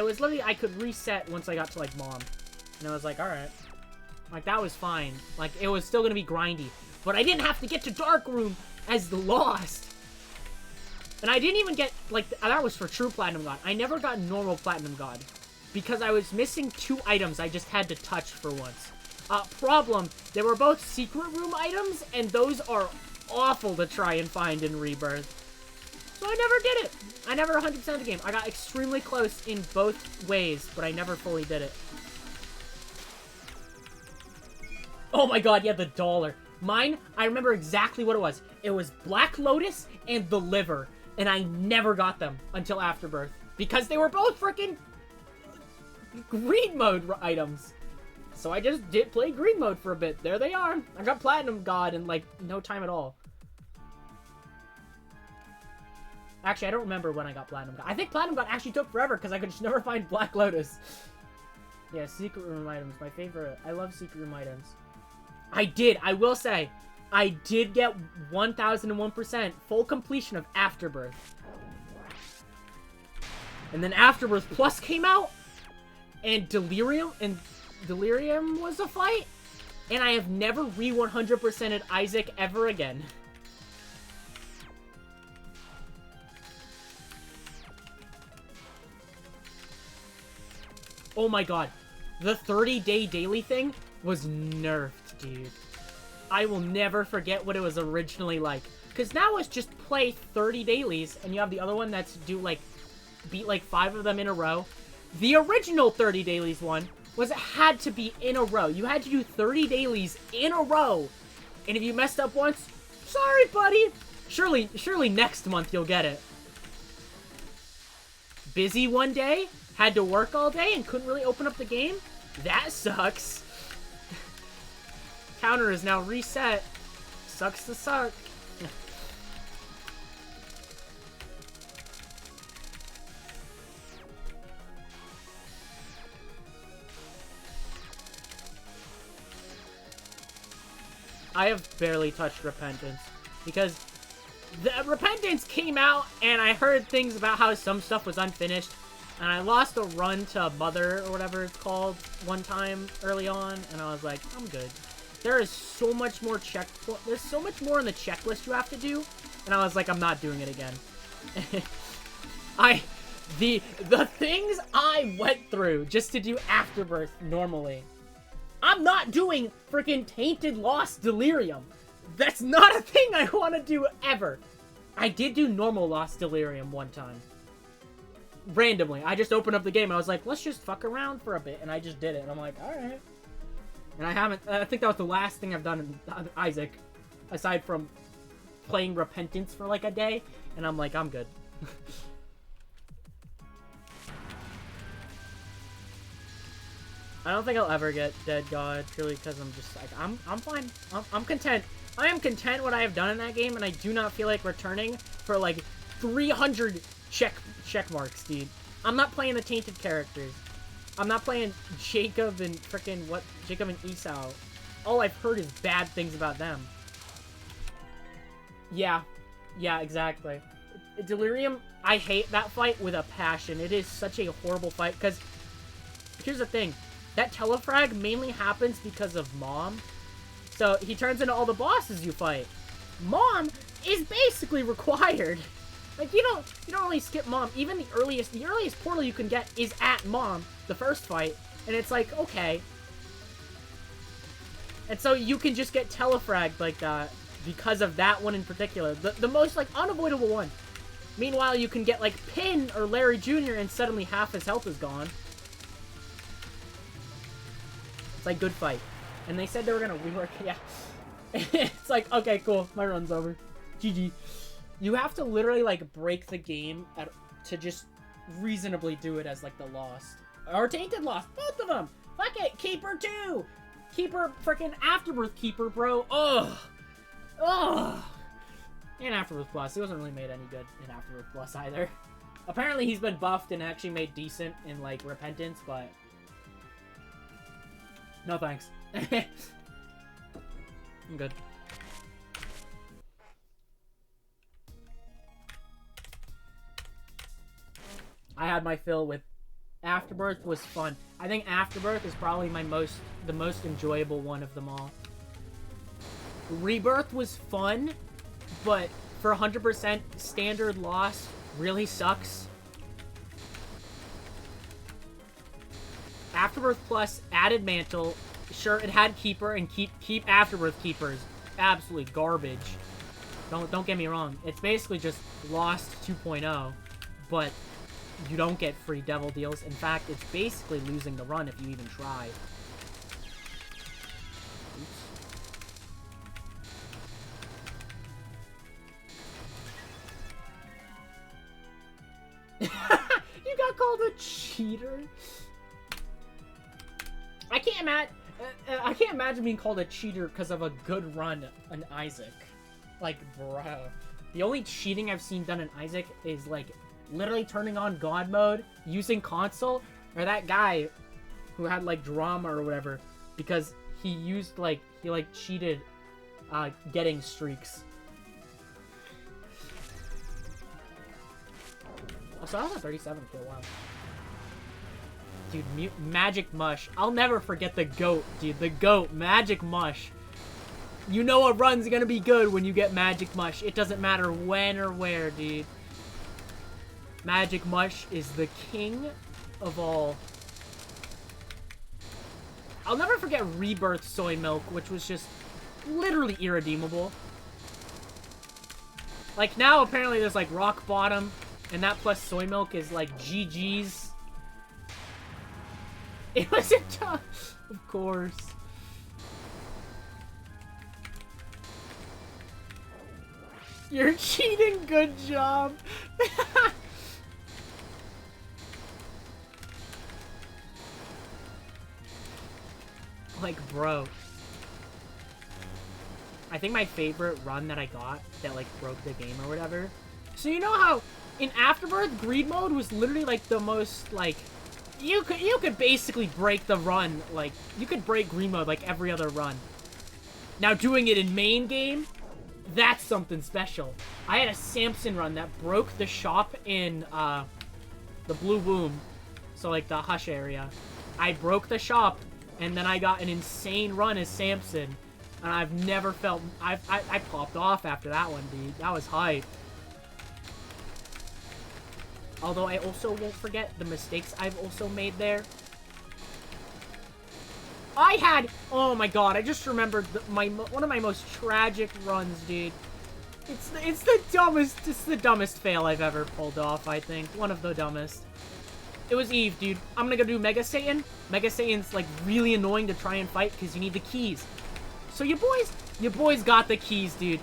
was literally, I could reset once I got to like Mom. And I was like, alright. Like, that was fine. Like, it was still gonna be grindy. But I didn't have to get to Dark Room as the Lost. And I didn't even get, like, that was for True Platinum God. I never got Normal Platinum God. Because I was missing 2 items I just had to touch for once. Problem, they were both Secret Room items, and those are awful to try and find in Rebirth. So I never did it. I never 100%ed the game. I got extremely close in both ways, but I never fully did it. Oh my god, yeah, the dollar. Mine, I remember exactly what it was. It was Black Lotus and the liver. And I never got them until Afterbirth. Because they were both freaking green mode items. So I just did play green mode for a bit. There they are. I got Platinum God in like no time at all. Actually, I don't remember when I got Platinum God. I think Platinum God actually took forever because I could just never find Black Lotus. Yeah, Secret Room items. My favorite. I love Secret Room items. I will say, I did get 1001% full completion of Afterbirth. And then Afterbirth Plus came out, and Delirium was a fight, and I have never re-100%ed Isaac ever again. Oh my god, the 30-day daily thing was nerfed, dude. I will never forget what it was originally like. Because now it's just play 30 dailies, and you have the other one that's beat like 5 of them in a row. The original 30 dailies one was it had to be in a row. You had to do 30 dailies in a row. And if you messed up once, sorry, buddy. Surely next month you'll get it. Busy one day, had to work all day, and couldn't really open up the game? That sucks. Counter is now reset. Sucks to suck. I have barely touched Repentance because the Repentance came out and I heard things about how some stuff was unfinished, and I lost a run to Mother or whatever it's called one time early on, and I was like, I'm good. There is so much more there's so much more in the checklist you have to do, and I was like, I'm not doing it again. The things I went through just to do Afterbirth normally. I'm not doing freaking Tainted Lost Delirium. That's not a thing I want to do ever. I did do normal Lost Delirium one time. Randomly. I just opened up the game and I was like, let's just fuck around for a bit. And I just did it. And I'm like, alright. And I think that was the last thing I've done in Isaac. Aside from playing Repentance for like a day. And I'm like, I'm good. I don't think I'll ever get Dead God, purely because I'm just like, I'm fine. I'm content. I am content what I have done in that game, and I do not feel like returning for like 300 check marks, dude. I'm not playing the tainted characters. I'm not playing Jacob and frickin' Jacob and Esau. All I've heard is bad things about them. Yeah, exactly. Delirium, I hate that fight with a passion. It is such a horrible fight, because here's the thing. That telefrag mainly happens because of Mom. So he turns into all the bosses you fight. Mom is basically required. Like you don't really skip Mom. Even the earliest portal you can get is at Mom, the first fight, and it's like, okay. And so you can just get telefragged like that because of that one in particular. The most like unavoidable one. Meanwhile, you can get like Pin or Larry Jr. and suddenly half his health is gone. It's like, good fight. And they said they were gonna rework it. Yeah. It's like, okay, cool. My run's over. GG. You have to literally, like, break the game to just reasonably do it as, like, the Lost. Or Tainted Lost. Both of them. Fuck it. Keeper 2. Keeper, freaking Afterbirth Keeper, bro. Ugh. Ugh. And Afterbirth Plus. He wasn't really made any good in Afterbirth Plus either. Apparently he's been buffed and actually made decent in, like, Repentance, but... no thanks. I'm good. I had my fill with Afterbirth. Was fun. I think Afterbirth is probably the most enjoyable one of them all. Rebirth was fun, but for 100% standard Lost really sucks. Afterbirth Plus added Mantle. Sure, it had Keeper, and keep Afterbirth Keepers. Absolutely garbage. Don't get me wrong. It's basically just Lost 2.0, but you don't get free devil deals. In fact, it's basically losing the run if you even try. Oops. You got called a cheater? I can't imagine being called a cheater because of a good run on Isaac. Like, bro. The only cheating I've seen done in Isaac is, like, literally turning on God mode, using console, or that guy who had, like, drama or whatever, because he used, like, he cheated, getting streaks. Also, I was at 37 for a while. Dude, Magic Mush. I'll never forget the GOAT, dude. The GOAT, Magic Mush. You know a run's gonna be good when you get Magic Mush. It doesn't matter when or where, dude. Magic Mush is the king of all. I'll never forget Rebirth Soy Milk, which was just literally irredeemable. Like, now apparently there's, like, Rock Bottom, and that plus Soy Milk is, like, GG's. It wasn't tough, of course. You're cheating, good job. Like, bro. I think my favorite run that I got that, like, broke the game or whatever. So you know how in Afterbirth, Greed Mode was literally, like, the most, like... You could basically break the run, like, you could break Green Mode like every other run. Now doing it in main game, that's something special. I had a Samson run that broke the shop in, the Blue Womb. So, like, the Hush area. I broke the shop, and then I got an insane run as Samson. And I've never felt... I popped off after that one, dude. That was hype. Although I also won't forget the mistakes I've also made there. I had... Oh my god, I just remembered one of my most tragic runs, dude. It's the dumbest fail I've ever pulled off, I think. One of the dumbest. It was Eve, dude. I'm gonna go do Mega Satan. Mega Satan's, like, really annoying to try and fight because you need the keys. So your boys got the keys, dude.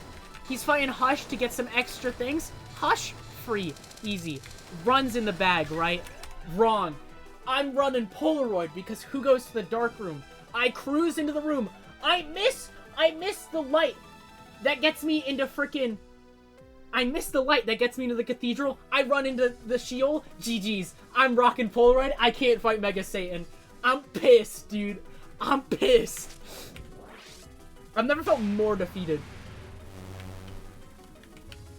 He's fighting Hush to get some extra things. Hush, free, easy. Runs in the bag, right? Wrong. I'm running Polaroid because who goes to the dark room? I cruise into the room. I miss the light that gets me into frickin'... I miss the light that gets me into the cathedral. I run into the Sheol. GG's. I'm rocking Polaroid. I can't fight Mega Satan. I'm pissed, dude. I'm pissed. I've never felt more defeated.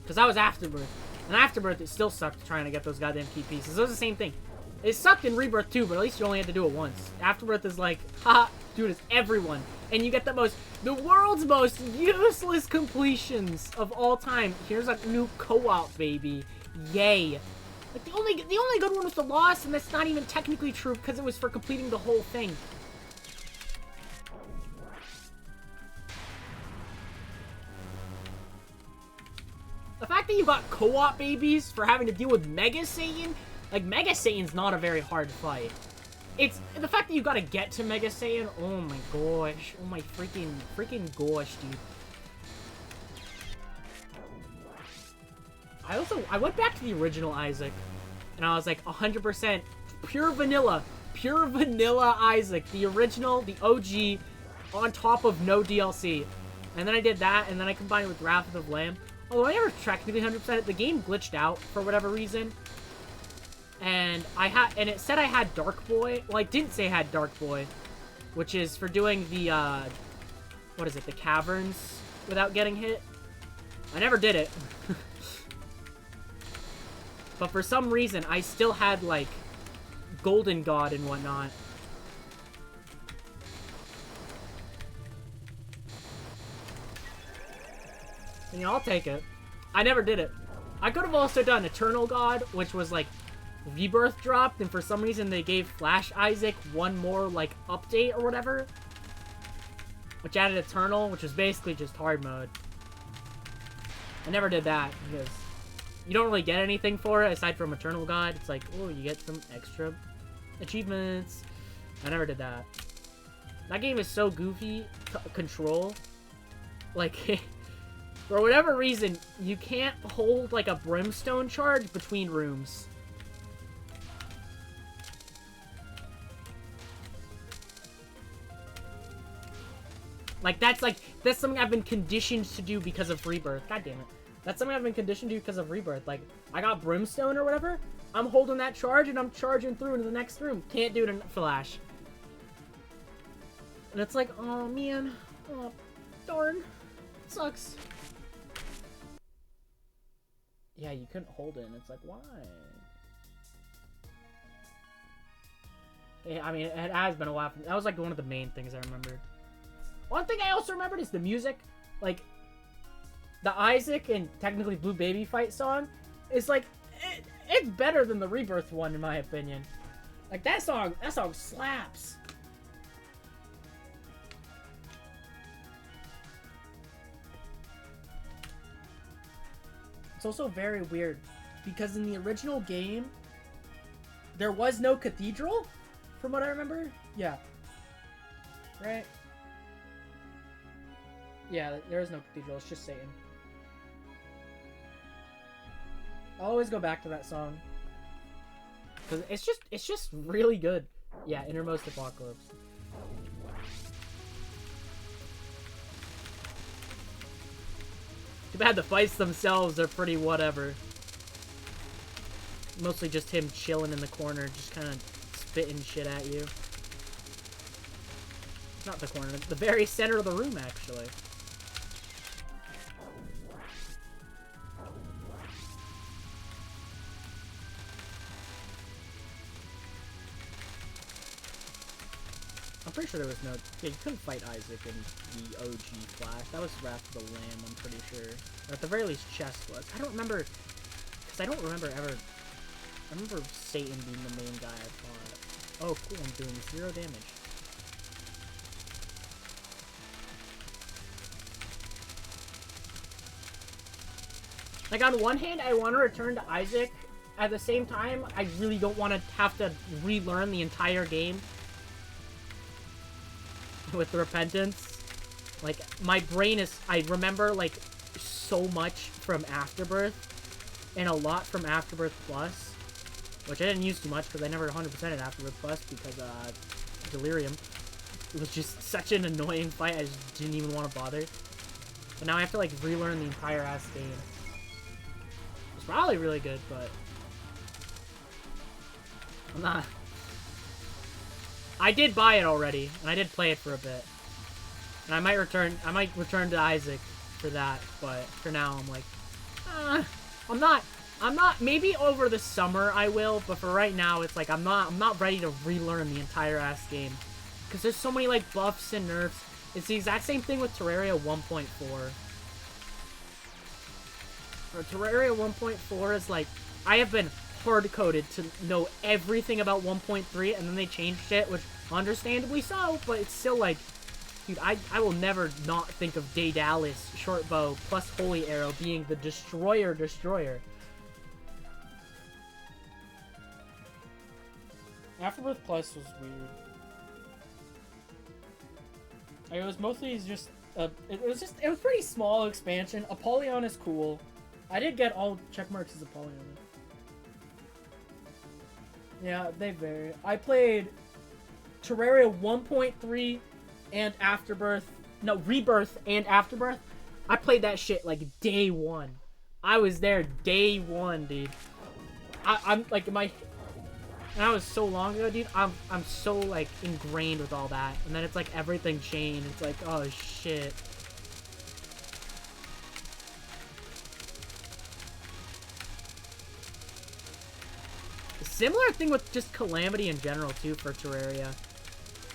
Because that was Afterbirth. And Afterbirth, it still sucked trying to get those goddamn key pieces. It was the same thing. It sucked in Rebirth too, but at least you only had to do it once. Afterbirth is like, haha, dude, it's everyone. And you get the world's most useless completions of all time. Here's a new co-op, baby. Yay. Like, the only good one was the Lost, and that's not even technically true because it was for completing the whole thing. The fact that you got co-op babies for having to deal with Mega Satan, like, Mega Satan's not a very hard fight. It's the fact that you gotta get to Mega Satan. Oh my gosh. Oh my freaking gosh, dude. I went back to the original Isaac, and I was like 100% pure vanilla Isaac, the original, the OG, on top of no DLC. And then I did that, and then I combined it with Wrath of the Lamb. Although I never technically 100% it, the game glitched out for whatever reason. And it said I had Dark Boy. Well, I didn't say I had Dark Boy, which is for doing the, what is it, the caverns without getting hit. I never did it. But for some reason, I still had, like, Golden God and whatnot. And, you know, I'll take it. I never did it. I could have also done Eternal God, which was, like, Rebirth dropped, and for some reason they gave Flash Isaac one more, like, update or whatever. Which added Eternal, which was basically just hard mode. I never did that, because you don't really get anything for it, aside from Eternal God. It's like, oh, you get some extra achievements. I never did that. That game is so goofy to control. Like, for whatever reason, you can't hold, like, a brimstone charge between rooms. Like, that's something I've been conditioned to do because of Rebirth. God damn it. That's something I've been conditioned to do because of Rebirth. Like, I got Brimstone or whatever. I'm holding that charge and I'm charging through into the next room. Can't do it in Flash. And it's like, oh, man. Oh, darn. It sucks. Yeah, you couldn't hold it. And it's like, why? Yeah, I mean, it has been a while. That was, like, one of the main things I remembered. One thing I also remembered is the music. Like, the Isaac and technically Blue Baby fight song is like, it's better than the Rebirth one in my opinion. Like, that song slaps. It's also very weird because in the original game there was no cathedral from what I remember. Yeah. Right? Yeah, there is no cathedral, it's just Satan. I'll always go back to that song. Because it's just really good. Yeah, Innermost Apocalypse. Too bad the fights themselves are pretty whatever. Mostly just him chilling in the corner, just kind of spitting shit at you. Not the corner, the very center of the room, actually. I'm pretty sure there was no... Yeah, you couldn't fight Isaac in the OG Flash. That was Wrath of the Lamb, I'm pretty sure. Or at the very least, Chest was. I don't remember... Because I don't remember ever... I remember Satan being the main guy I fought. Oh, cool, I'm doing 0 damage. Like, on one hand, I want to return to Isaac. At the same time, I really don't want to have to relearn the entire game with Repentance. Like, my brain is... I remember, like, so much from Afterbirth, and a lot from Afterbirth Plus, which I didn't use too much, because I never 100%ed Afterbirth Plus, because, Delirium. It was just such an annoying fight, I just didn't even want to bother. But now I have to, like, relearn the entire ass game. It's probably really good, but... I'm not... I did buy it already, and I did play it for a bit. And I might return to Isaac for that, but for now I'm like, I'm not, maybe over the summer I will, but for right now it's like, I'm not ready to relearn the entire ass game. Because there's so many, like, buffs and nerfs. It's the exact same thing with Terraria 1.4. Terraria 1.4 is like, I have been hard-coded to know everything about 1.3, and then they changed it, which understandably so, but it's still like, dude, I will never not think of Daedalus, Shortbow, plus Holy Arrow being the destroyer. Afterbirth Plus was weird. It was mostly just it was pretty small expansion. Apollyon is cool. I did get all check marks as Apollyon. Yeah, they vary. I played Terraria 1.3 and Afterbirth. No, Rebirth and Afterbirth. I played that shit like day one. I was there day one, dude. I'm like my... And that was so long ago, dude. I'm so, like, ingrained with all that. And then it's like everything changed. It's like, oh, shit. Similar thing with just Calamity in general, too, for Terraria.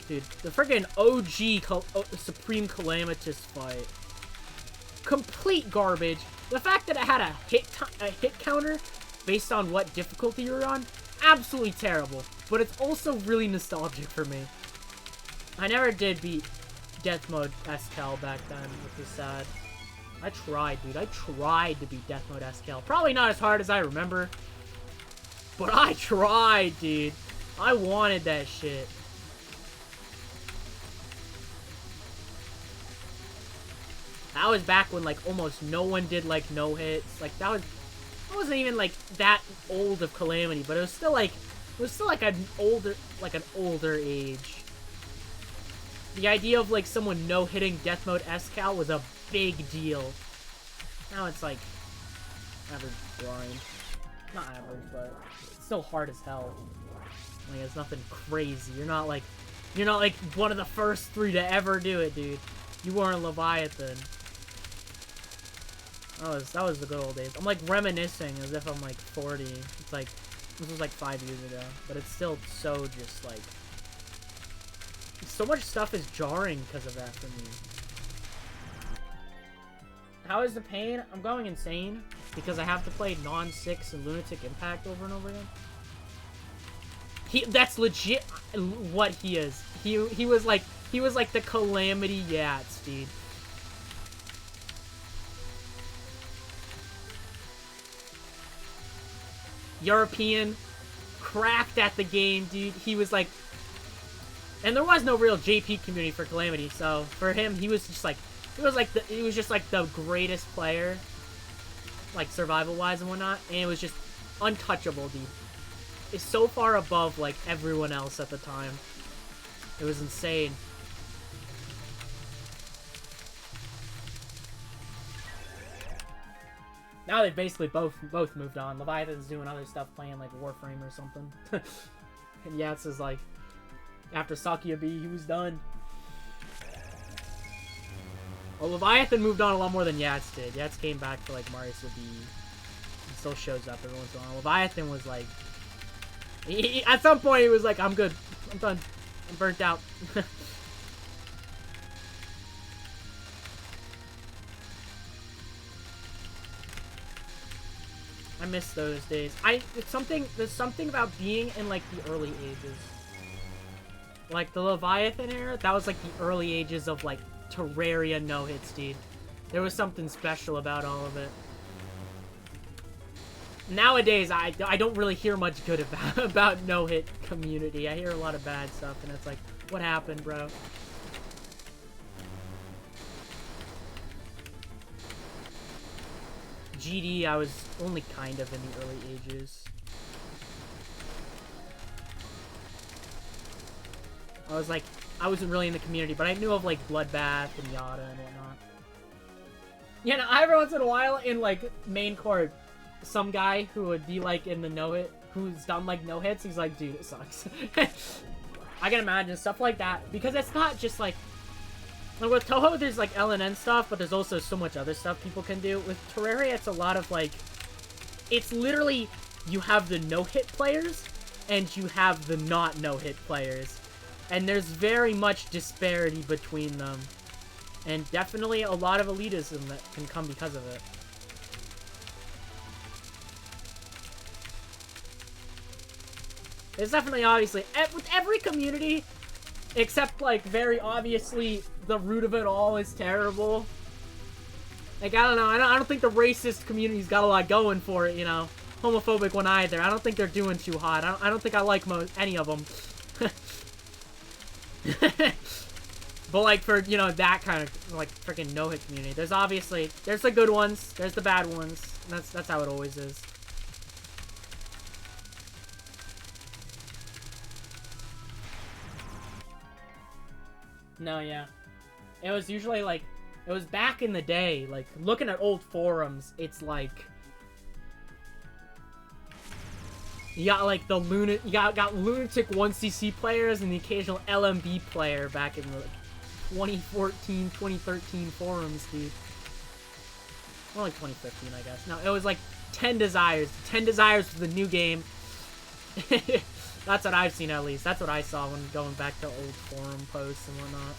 Dude, the freaking OG Supreme Calamitous fight. Complete garbage. The fact that it had a hit counter based on what difficulty you were on, absolutely terrible. But it's also really nostalgic for me. I never did beat Death Mode SKL back then, which was sad. I tried, dude. I tried to beat Death Mode SKL. Probably not as hard as I remember. But I tried, dude. I wanted that shit. That was back when, like, almost no one did, like, no hits. Like, that wasn't even, like, that old of Calamity, but it was still, like, an older age. The idea of, like, someone no-hitting Death Mode SKL was a big deal. Now it's, like, average grind. Not average, but it's still hard as hell. Like, it's nothing crazy. You're not, like, one of the first 3 to ever do it, dude. You weren't Leviathan. That was the good old days. I'm, like, reminiscing as if I'm, like, 40. It's, like, this was, like, 5 years ago. But it's still so just, like... So much stuff is jarring because of that for me. How is the pain? I'm going insane because I have to play Non-6 and Lunatic Impact over and over again. That's legit what he is. He was like the Calamity Yats, dude. European, cracked at the game, dude. He was like, and there was no real JP community for Calamity, so for him, he was just like, he was just like the greatest player, like survival wise and whatnot, and it was just untouchable, dude. It's so far above like everyone else at the time. It was insane. Now they've basically both moved on. Leviathan's doing other stuff, playing like Warframe or something. And Yats is like, after Sakia B, he was done. Well, Leviathan moved on a lot more than Yats did. Yats came back for like Mario B. He still shows up every once in a while. Leviathan was like, at some point he was like, I'm good. I'm done. I'm burnt out. I miss those days. There's something about being in like the early ages. Like the Leviathan era, that was like the early ages of like Terraria no-hits, dude. There was something special about all of it. Nowadays, I don't really hear much good about no-hit community. I hear a lot of bad stuff, and it's like, what happened, bro? GD, I was only kind of in the early ages. I wasn't really in the community, but I knew of, like, Bloodbath and Yada and whatnot. Yeah, no, every once in a while in, like, main court, some guy who would be, like, in the no-hit, who's done, like, no-hits, he's like, dude, it sucks. I can imagine stuff like that, because it's not just, like with Toho, there's, like, LNN stuff, but there's also so much other stuff people can do. With Terraria, it's a lot of, like, it's literally, you have the no-hit players, and you have the not no-hit players. And there's very much disparity between them. And definitely a lot of elitism that can come because of it. There's definitely, obviously, with every community, except, like, very obviously, the root of it all is terrible. Like, I don't know, I don't think the racist community's got a lot going for it, you know. Homophobic one either. I don't think they're doing too hot. I don't think I like any of them. But, like, for, you know, that kind of, like, freaking no-hit community, there's obviously, there's the good ones, there's the bad ones, and that's how it always is. No, yeah. It was usually, like, it was back in the day, like, looking at old forums, it's like, you got, like, the you got lunatic 1cc players and the occasional LMB player back in the, like, 2014, 2013 forums, dude. Well, like 2015, I guess. No, it was like 10 desires. 10 desires for the new game. That's what I've seen, at least. That's what I saw when going back to old forum posts and whatnot.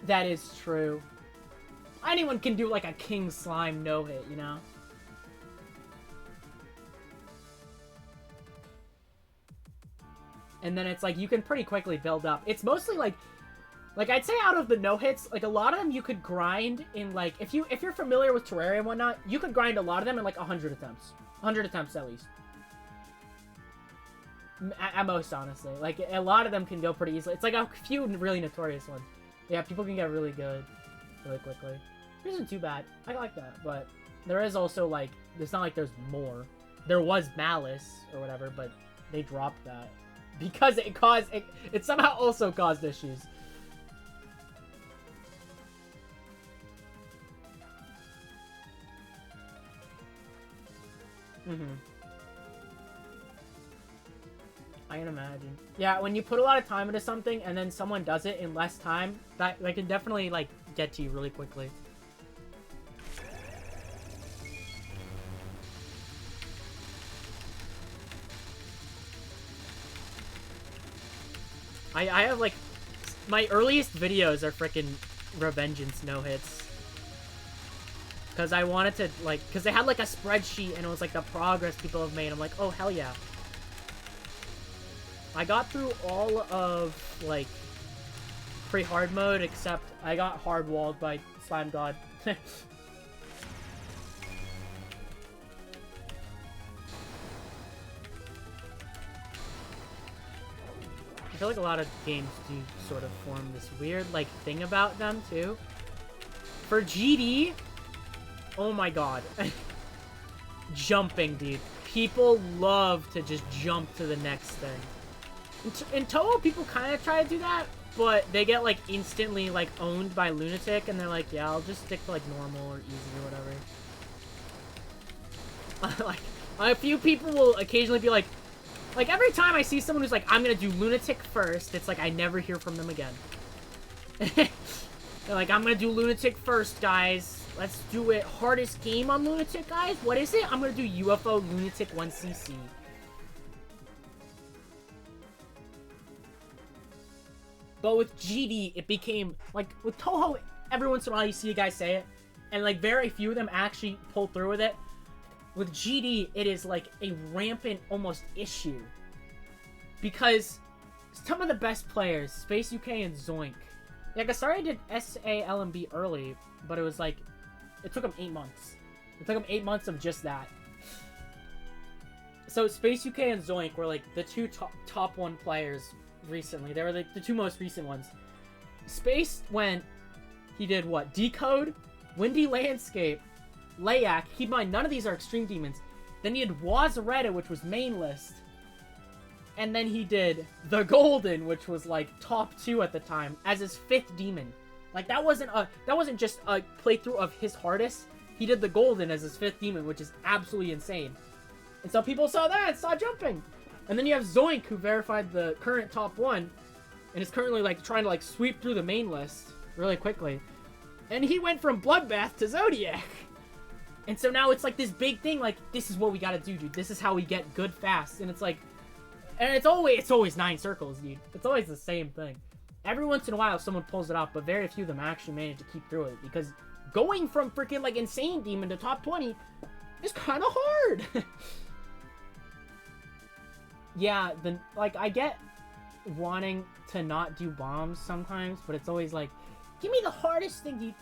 That is true. Anyone can do, like, a King Slime no-hit, you know? And then it's, like, you can pretty quickly build up. It's mostly, like, I'd say out of the no-hits, like, a lot of them you could grind in, like, if you're familiar with Terraria and whatnot, you could grind a lot of them in, like, 100 attempts. 100 attempts, at least. At most, honestly. Like, a lot of them can go pretty easily. It's, like, a few really notorious ones. Yeah, people can get really good really quickly. It isn't too bad. I like that, but there is also, like, it's not like there's more. There was Malice or whatever, but they dropped that because it somehow also caused issues. I can imagine. Yeah, when you put a lot of time into something and then someone does it in less time, that can definitely, like, get to you really quickly. I have, like, my earliest videos are frickin' Revengeance no-hits. Because I wanted to, like, because they had, like, a spreadsheet and it was, like, the progress people have made. I'm like, oh, hell yeah. I got through all of, like, pre-hard mode, except I got hard-walled by Slime God. I feel like a lot of games do sort of form this weird, like, thing about them, too. For GD, oh my god. Jumping, dude. People love to just jump to the next thing. In Toho, people kind of try to do that, but they get, like, instantly, like, owned by Lunatic, and they're like, yeah, I'll just stick to, like, normal or easy or whatever. Like, a few people will occasionally be like, every time I see someone who's like, I'm gonna do Lunatic first, it's like, I never hear from them again. They're like, I'm gonna do Lunatic first, guys. Let's do it. Hardest game on Lunatic, guys? What is it? I'm gonna do UFO Lunatic 1cc. But with GD, it became, like, with Toho, every once in a while you see a guy say it, and, like, very few of them actually pull through with it. With GD, it is, like, a rampant, almost, issue. Because some of the best players, Space UK and Zoink, like, Asari did SALMB early, but it was, like, it took him 8 months. It took him 8 months of just that. So Space UK and Zoink were, like, the two top one players recently. They were, like, the two most recent ones. Space went, he did what? Decode, Windy Landscape, Layak. Keep in mind, none of these are Extreme Demons. Then he did Wazaretta, which was main list. And then he did the Golden, which was, like, top 2 at the time, as his 5th demon. Like, that wasn't just a playthrough of his hardest. He did the Golden as his 5th demon, which is absolutely insane. And so people saw that and saw jumping. And then you have Zoink, who verified the current top 1, and is currently, like, trying to, like, sweep through the main list really quickly. And he went from Bloodbath to Zodiac. And so now it's, like, this big thing, like, this is what we gotta do, dude. This is how we get good fast. And it's, like, and it's always 9 circles, dude. It's always the same thing. Every once in a while, someone pulls it off, but very few of them actually manage to keep through it. Because going from freaking, like, Insane Demon to top 20 is kind of hard. Yeah, like, I get wanting to not do bombs sometimes, but it's always like, give me the hardest thing, dude.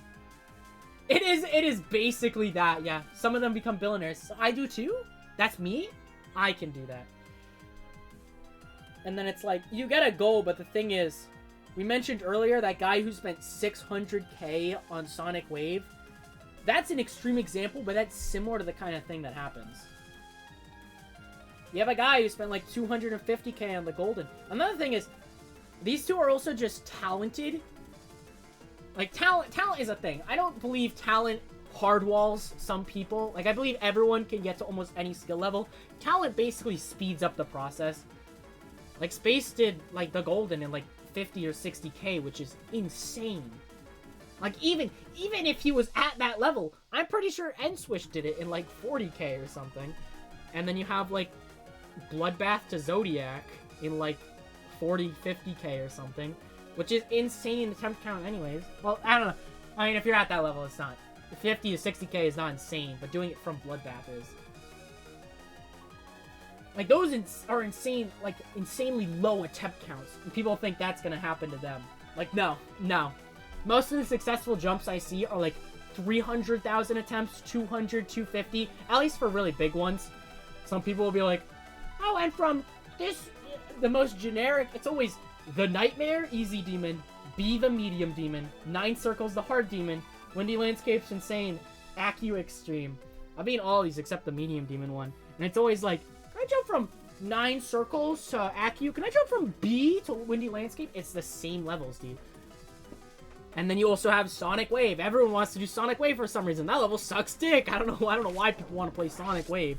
It is basically that, yeah. Some of them become billionaires. So I do too? That's me? I can do that. And then it's like, you get a goal, but the thing is, we mentioned earlier that guy who spent 600k on Sonic Wave. That's an extreme example, but that's similar to the kind of thing that happens. You have a guy who spent like 250k on the Golden. Another thing is, these two are also just talented. Like, talent is a thing. I don't believe talent hardwalls some people. Like, I believe everyone can get to almost any skill level. Talent basically speeds up the process. Like, Space did, like, the Golden in, like, 50 or 60k, which is insane. Like, even if he was at that level, I'm pretty sure N-Swish did it in, like, 40k or something. And then you have, like, Bloodbath to Zodiac in, like, 40, 50k or something. Which is insane attempt count anyways. Well, I don't know. I mean, if you're at that level, it's not. 50 to 60k is not insane, but doing it from Bloodbath is. Like, those are insane, like, insanely low attempt counts. And people think that's gonna happen to them. Like, no. Most of the successful jumps I see are, like, 300,000 attempts, 200, 250. At least for really big ones. Some people will be like, oh, and from this, the most generic, it's always the Nightmare, easy demon, B, the medium demon, 9 circles, the hard demon, Windy Landscape's insane, Accu extreme. I've been all these except the medium demon one. And it's always like, can I jump from 9 circles to Accu? Can I jump from B to Windy Landscape? It's the same levels, dude. And then you also have Sonic Wave. Everyone wants to do Sonic Wave for some reason. That level sucks dick. I don't know why people want to play Sonic Wave.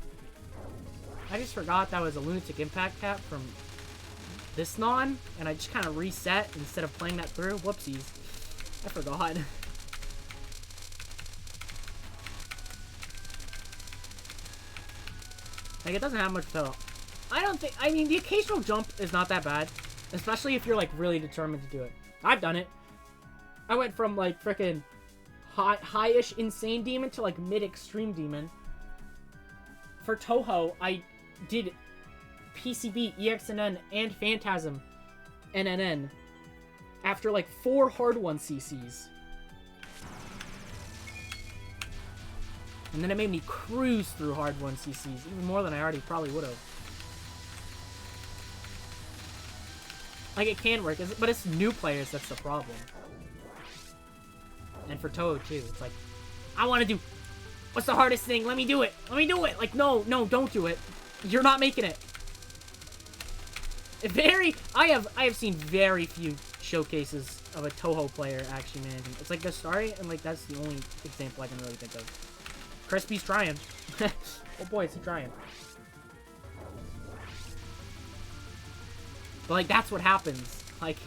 I just forgot that was a Lunatic Impact cap from this non, and I just kind of reset instead of playing that through. Whoopsies. I forgot. Like, it doesn't have much to... I mean, the occasional jump is not that bad. Especially if you're, like, really determined to do it. I've done it. I went from, like, frickin' high-ish Insane Demon to, like, mid-Extreme Demon. For Toho, I did PCB, ExNN, and Phantasm NNN after, like, 4 hard 1 CCs. And then it made me cruise through hard 1 CCs, even more than I already probably would have. Like, it can work, but it's new players that's the problem. And for Toho, too. It's like, I want to do... What's the hardest thing? Let me do it. Let me do it. Like, no, don't do it. You're not making it. I have seen very few showcases of a Toho player actually managing. It's like Gastari, and, like, that's the only example I can really think of. Crispy's trying. Oh boy, is he trying. But, like, that's what happens. Like,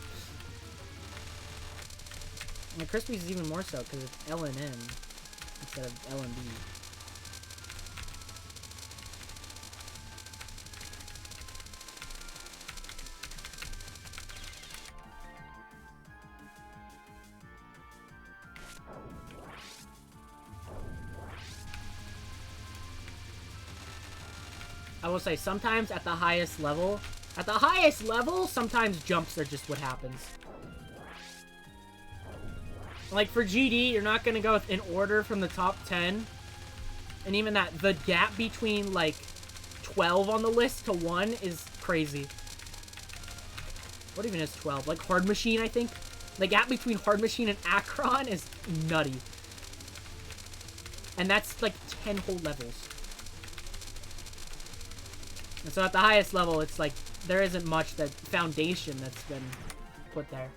Crispy's is even more so, because it's LNN instead of LNB. I will say sometimes at the highest level, sometimes jumps are just what happens. Like for GD, you're not gonna go in order from the top 10. And even that, the gap between like 12 on the list to 1 is crazy. What even is 12? Like Hard Machine, I think? The gap between Hard Machine and Akron is nutty. And that's like 10 whole levels. And so at the highest level, it's like, there isn't much that foundation that's been put there.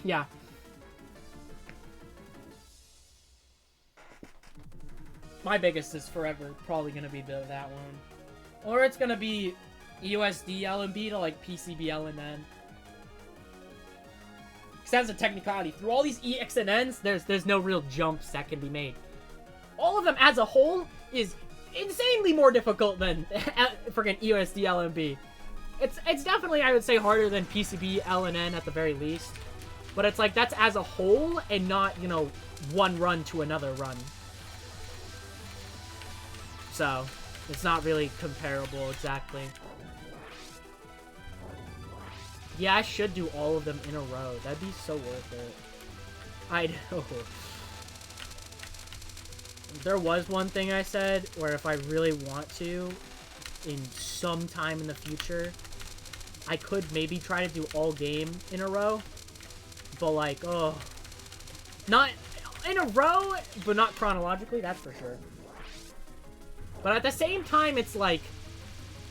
Yeah. My biggest is forever probably going to be that one. Or it's going to be USD LMB to like PCB LNN. Because that's a technicality. Through all these ExNNs, there's no real jumps that can be made. All of them as a whole is insanely more difficult than freaking USD LMB. It's definitely, I would say, harder than PCB LNN at the very least. But it's like, that's as a whole and not, you know, one run to another run. So, it's not really comparable exactly. Yeah, I should do all of them in a row. That'd be so worth it. I know. There was one thing I said where if I really want to, in some time in the future, I could maybe try to do all game in a row. But like, oh. Not in a row, but not chronologically, that's for sure. But at the same time, it's like,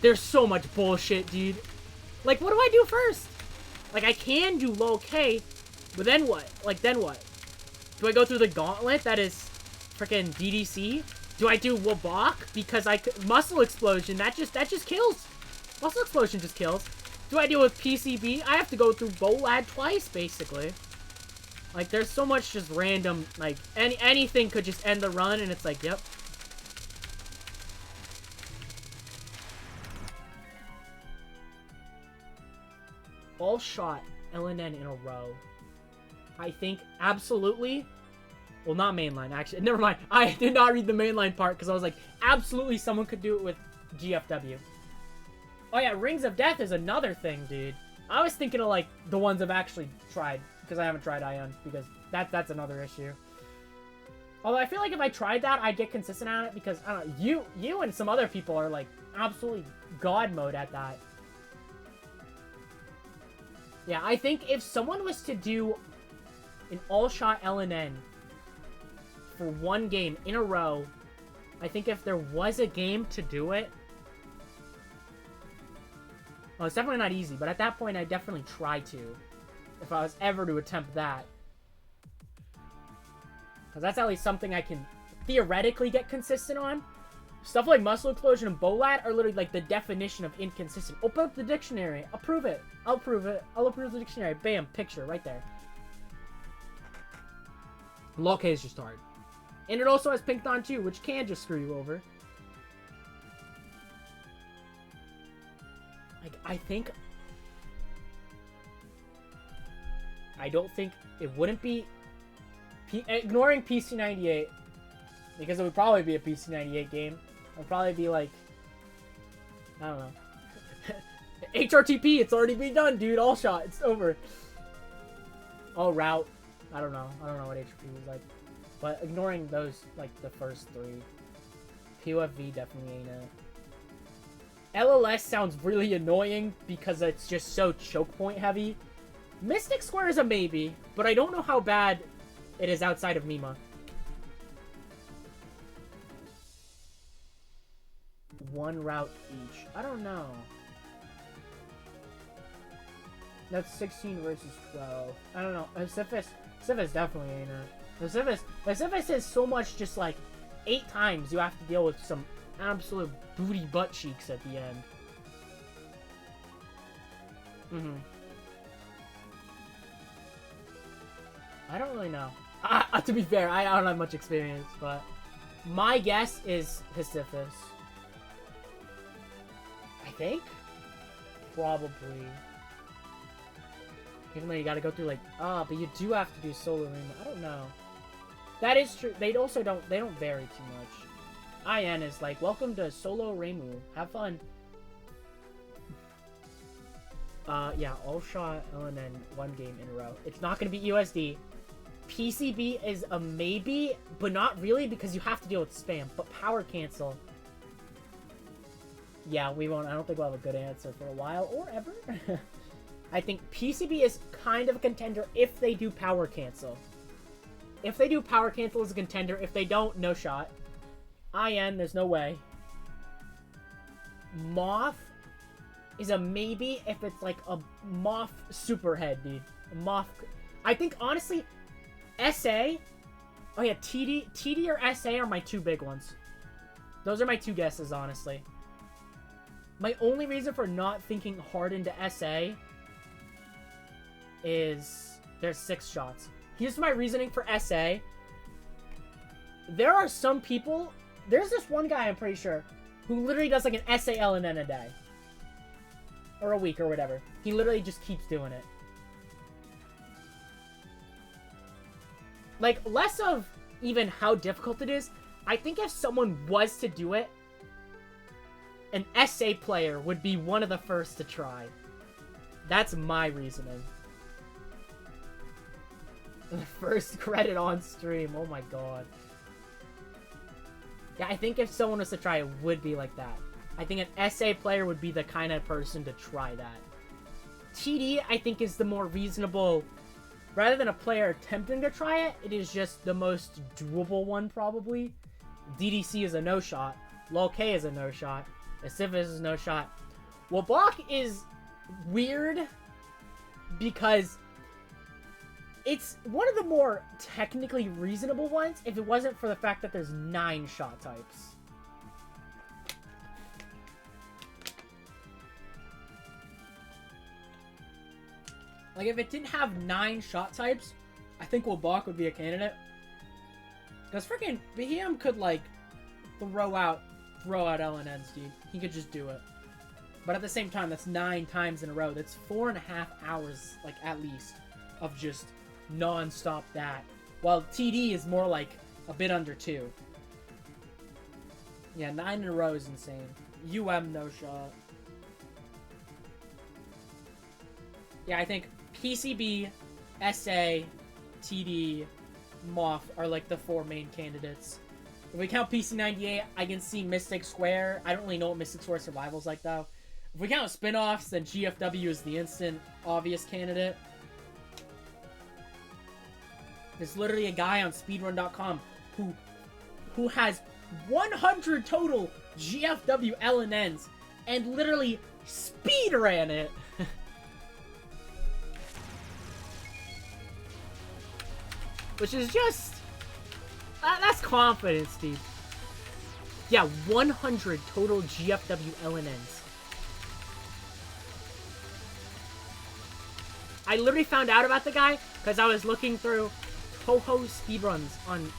there's so much bullshit, dude. Like, what do I do first? Like, I can do LoLK, but then what? Like, then what? Do I go through the gauntlet that is freaking DDC? Do I do Wabak? Because Muscle Explosion, that just kills. Muscle Explosion just kills. Do I deal with PCB? I have to go through Bolad twice, basically. Like, there's so much just random, like, anything could just end the run, and it's like, yep. All shot LNN in a row. I think absolutely. Well, not mainline, actually. Never mind. I did not read the mainline part because I was like, absolutely someone could do it with GFW. Oh yeah, Rings of Death is another thing, dude. I was thinking of like the ones I've actually tried because I haven't tried Ion because that's another issue. Although I feel like if I tried that, I'd get consistent at it because I don't know, you and some other people are like absolutely god mode at that. Yeah, I think if someone was to do an all-shot LNN for one game in a row, I think if there was a game to do it... Well, it's definitely not easy, but at that point, I'd definitely try to. If I was ever to attempt that. Because that's at least something I can theoretically get consistent on. Stuff like Muscle Explosion and Bolad are literally like the definition of inconsistent. Open up the dictionary. I'll prove it. I'll prove it. I'll approve the dictionary. Bam. Picture right there. LoLK is just hard. And it also has Pinkthon too, which can just screw you over. Like, I don't think it wouldn't be... ignoring PC98, because it would probably be a PC98 game. It would probably be like... I don't know. HRTP, it's already been done, dude. All shot. It's over. Oh, route. I don't know. I don't know what HRTP was like. But ignoring those, like, the first three. POFV definitely ain't it. LLS sounds really annoying because it's just so choke point heavy. Mystic Square is a maybe, but I don't know how bad it is outside of Mima. One route each. I don't know. That's 16 versus 12. I don't know. Sisyphus definitely ain't it. Sisyphus is so much just like 8 times you have to deal with some absolute booty butt cheeks at the end. I don't really know. To be fair, I don't have much experience, but my guess is Sisyphus. I think? Probably. Even though you gotta go through like, but you do have to do Solar Rima. I don't know. That is true. They also don't vary too much. IN is like, welcome to Solo Reimu. Have fun. Yeah, all shot LNN one game in a row. It's not gonna be USD. PCB is a maybe, but not really because you have to deal with spam. But power cancel. Yeah, we won't. I don't think we'll have a good answer for a while or ever. I think PCB is kind of a contender if they do power cancel. If they do power cancel as a contender, if they don't, no shot. IN, there's no way. Moth is a maybe if it's like a Moth superhead, dude. A Moth. I think, honestly, SA. Oh, yeah, TD or SA are my two big ones. Those are my two guesses, honestly. My only reason for not thinking hard into SA is there's 6 shots. Here's my reasoning for SA. There are some people... There's this one guy, I'm pretty sure, who literally does like an SAL and then a day. Or a week or whatever. He literally just keeps doing it. Like, less of even how difficult it is. I think if someone was to do it, an SA player would be one of the first to try. That's my reasoning. The first credit on stream. Oh my god. Yeah, I think if someone was to try, it would be like that. I think an SA player would be the kind of person to try that. TD, I think, is the more reasonable... Rather than a player attempting to try it, it is just the most doable one, probably. DDC is a no-shot. LoLK is a no-shot. Asifis is no shot. Wabak is weird because it's one of the more technically reasonable ones if it wasn't for the fact that there's 9 shot types. Like, if it didn't have 9 shot types, I think Wabak would be a candidate. Because freaking Behem could, like, throw out LNNs, dude. He could just do it. But at the same time, that's 9 times in a row. That's 4.5 hours, like, at least, of just non-stop that. While TD is more like a bit under 2. Yeah, 9 in a row is insane. no shot. Yeah, I think PCB, SA, TD, Moth are like the 4 main candidates. If we count PC98, I can see Mystic Square. I don't really know what Mystic Square Survival's like, though. If we count spin-offs, then GFW is the instant obvious candidate. There's literally a guy on speedrun.com who has 100 total GFW LNNs and literally speedran it. Which is just... that's confidence, dude. Yeah, 100 total GFW LNNs. I literally found out about the guy because I was looking through Toho speedruns on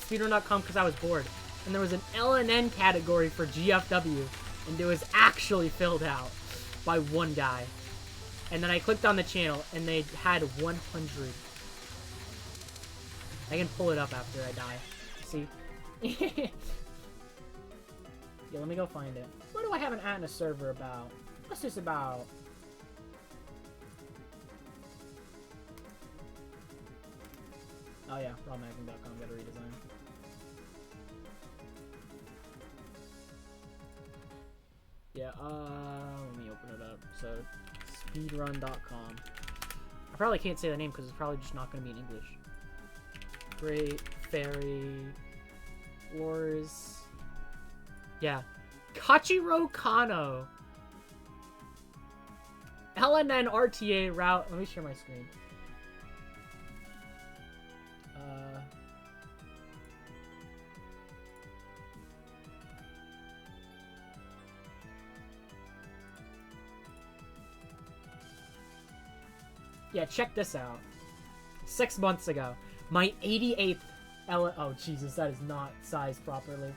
speedrun.com because I was bored. And there was an LNN category for GFW, and it was actually filled out by one guy. And then I clicked on the channel, and they had 100. I can pull it up after I die. See? Yeah, let me go find it. What do I have an at in a server about? What's this about? Oh yeah, rawmagnum.com, got a redesign. Yeah, let me open it up. So, speedrun.com. I probably can't say the name because it's probably just not going to be in English. Great Fairy Wars. Yeah. Kachiro Kano. LNN RTA route. Let me share my screen. Yeah, check this out. 6 months ago, my 88th oh, Jesus, that is not sized properly.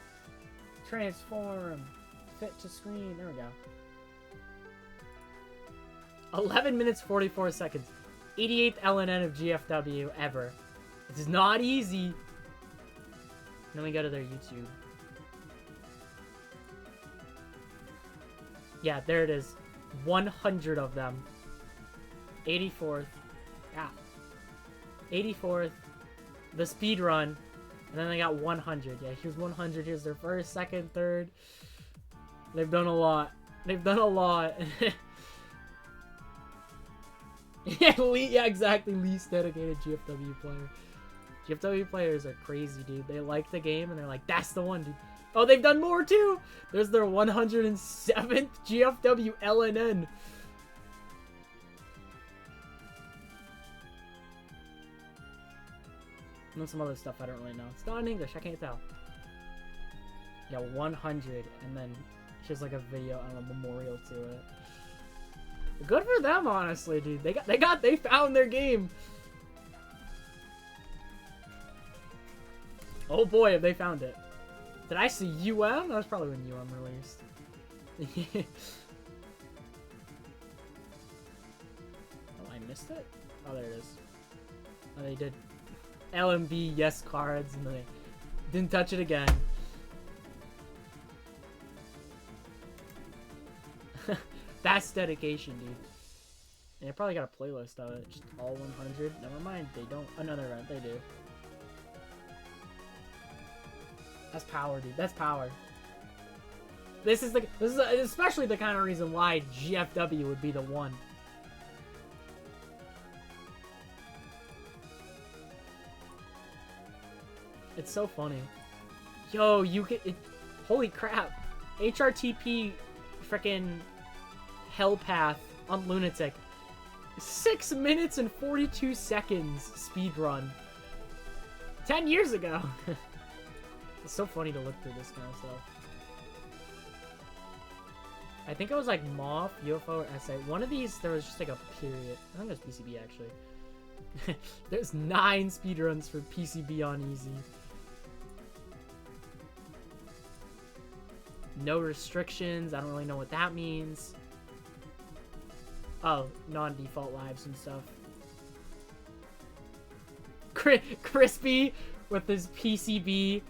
Transform. Fit to screen. There we go. 11 minutes, 44 seconds. 88th LNN of GFW ever. It's not easy. Then we go to their YouTube. Yeah, there it is. 100 of them. 84th. Yeah. 84th. The speed run. And then they got 100. Yeah, here's 100. Here's their first, second, third. They've done a lot. They've done a lot. Yeah, exactly. Least dedicated GFW player. GFW players are crazy, dude. They like the game and they're like, that's the one, dude. Oh, they've done more too. There's their 107th GFW LNN. And then some other stuff I don't really know. It's not in English, I can't tell. Yeah, 100, and then just like a video and a memorial to it. Good for them, honestly, dude. They found their game. Oh boy, have they found it. Did I see UM? That was probably when UM released. Oh, I missed it? Oh, there it is. Oh, they did LMB yes cards, and they didn't touch it again. That's dedication, dude. And they probably got a playlist of it. Just all 100. Never mind, they don't. Another event, they do. That's power, dude. That's power. This is especially the kind of reason why GFW would be the one. It's so funny. Yo, you get it. Holy crap. HRTP frickin' hell path on Lunatic. 6 minutes and 42 seconds speedrun. 10 years ago. It's so funny to look through this kind of stuff. I think it was like Moth, UFO, or SA. One of these, there was just like a period. I think it was PCB actually. There's 9 speedruns for PCB on easy. No restrictions. I don't really know what that means. Oh, non-default lives and stuff. Crispy with his PCB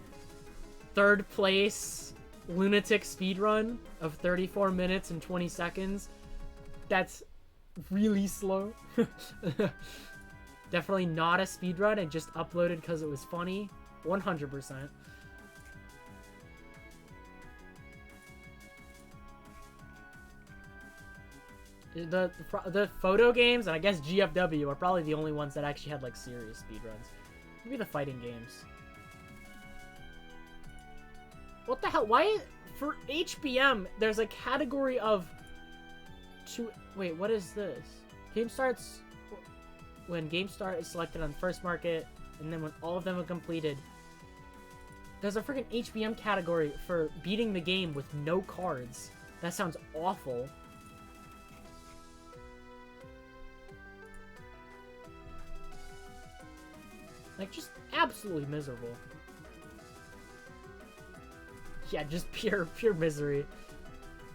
3rd place lunatic speedrun of 34 minutes and 20 seconds. That's really slow. Definitely not a speedrun and just uploaded because it was funny. 100%. The photo games, and I guess GFW, are probably the only ones that actually had like serious speedruns. Maybe the fighting games. What the hell? Why, for HBM, there's a category of wait, what is this? Game starts when game start is selected on first market, and then when all of them are completed. There's a freaking HBM category for beating the game with no cards. That sounds awful. Like, just absolutely miserable. Yeah, just pure misery.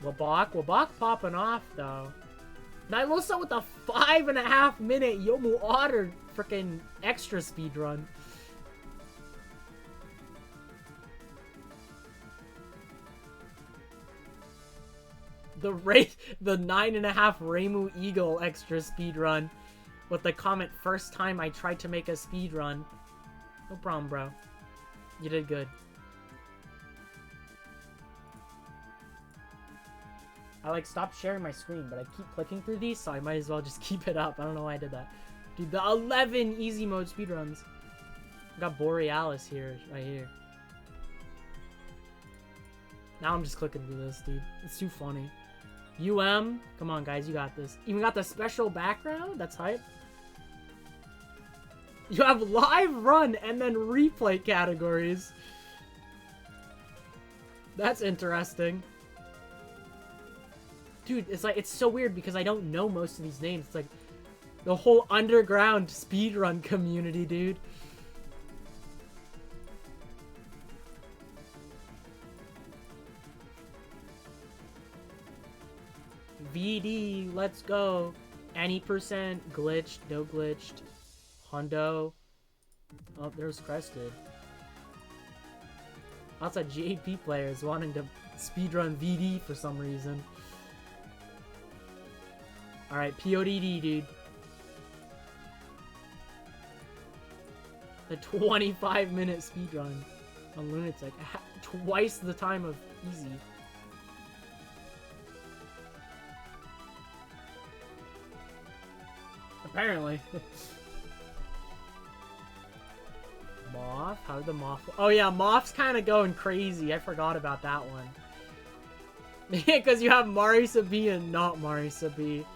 Wabak popping off, though. Nylosa with a 5.5 minute Yomu Otter freaking extra speed run. The 9.5 Reimu Eagle extra speed run. With the comment, first time I tried to make a speed run. No problem, bro. You did good. I like stopped sharing my screen, but I keep clicking through these, so I might as well just keep it up. I don't know why I did that. Dude, the 11 easy mode speedruns. Got Borealis here, right here. Now I'm just clicking through this, dude. It's too funny. UM, come on, guys, you got this. Even got the special background? That's hype. You have live run and then replay categories. That's interesting. Dude, it's like, it's so weird because I don't know most of these names. It's like the whole underground speedrun community, dude. VD, let's go. Any percent, glitched, no glitched. Hondo. Oh, there's Crested. Lots of JP players wanting to speedrun VD for some reason. Alright, PODD, dude. The 25-minute speedrun on Lunatic. Twice the time of easy. Apparently. Moth? How did the Moth... Oh yeah, Moth's kind of going crazy. I forgot about that one. Because you have Marisa B and not Marisa B.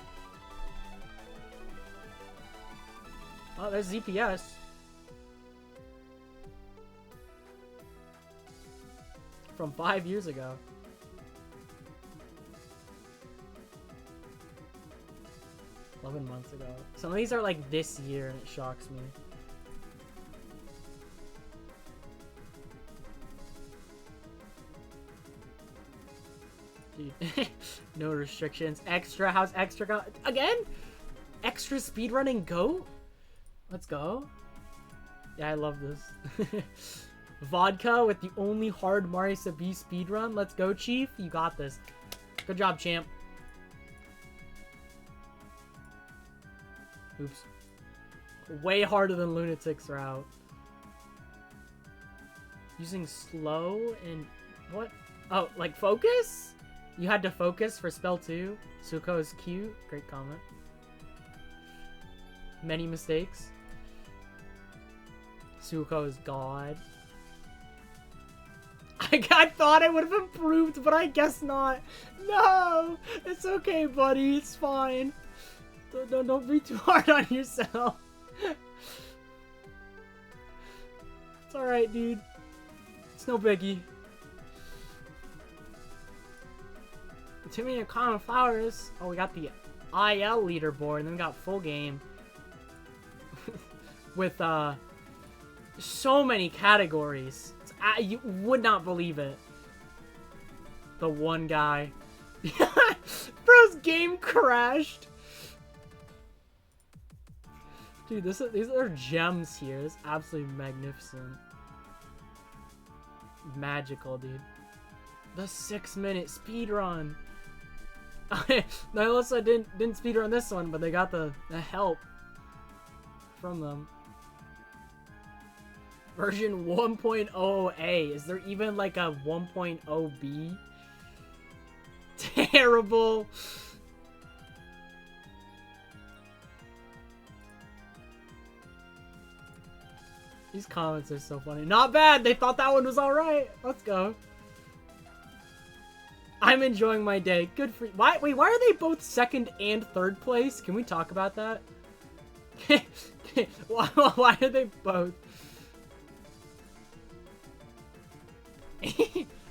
Oh, there's ZPS. From 5 years ago. 11 months ago. Some of these are like this year and it shocks me. Dude. No restrictions. Extra. How's extra go? Again? Extra speedrunning go? Let's go. Yeah, I love this. Vodka with the only hard Marisa B speedrun. Let's go, Chief. You got this. Good job, champ. Oops. Way harder than Lunatic's route. Using slow and... What? Oh, like focus? You had to focus for spell 2. Suko is cute. Great comment. Many mistakes. Suko is god. I thought I would have improved, but I guess not. No! It's okay, buddy. It's fine. Don't be too hard on yourself. It's alright, dude. It's no biggie. Too many common flowers. Oh, we got the IL leaderboard, and then we got full game. With, so many categories. You would not believe it. The one guy. Bro's game crashed. Dude, these are gems here. This is absolutely magnificent. Magical, dude. The 6-minute speedrun. Nihilisa didn't speedrun this one, but they got the help from them. Version 1.0A. Is there even like a 1.0B? Terrible. These comments are so funny. Not bad. They thought that one was alright. Let's go. I'm enjoying my day. Good for you. Wait, why are they both second and third place? Can we talk about that? Why are they both?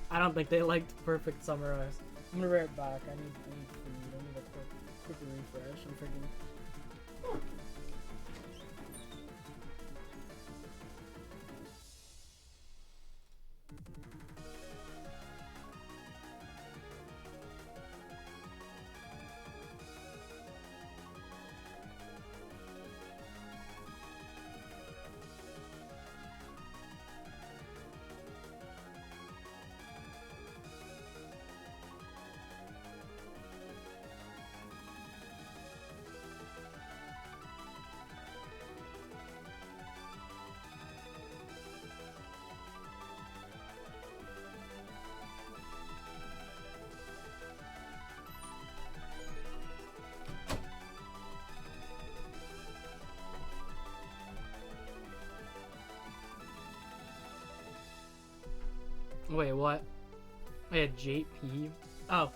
I don't think they liked Perfect Summarize. I'm gonna be right back. I need food. I need a quick refresh. I'm freaking... Wait, what? I had JP. Oh.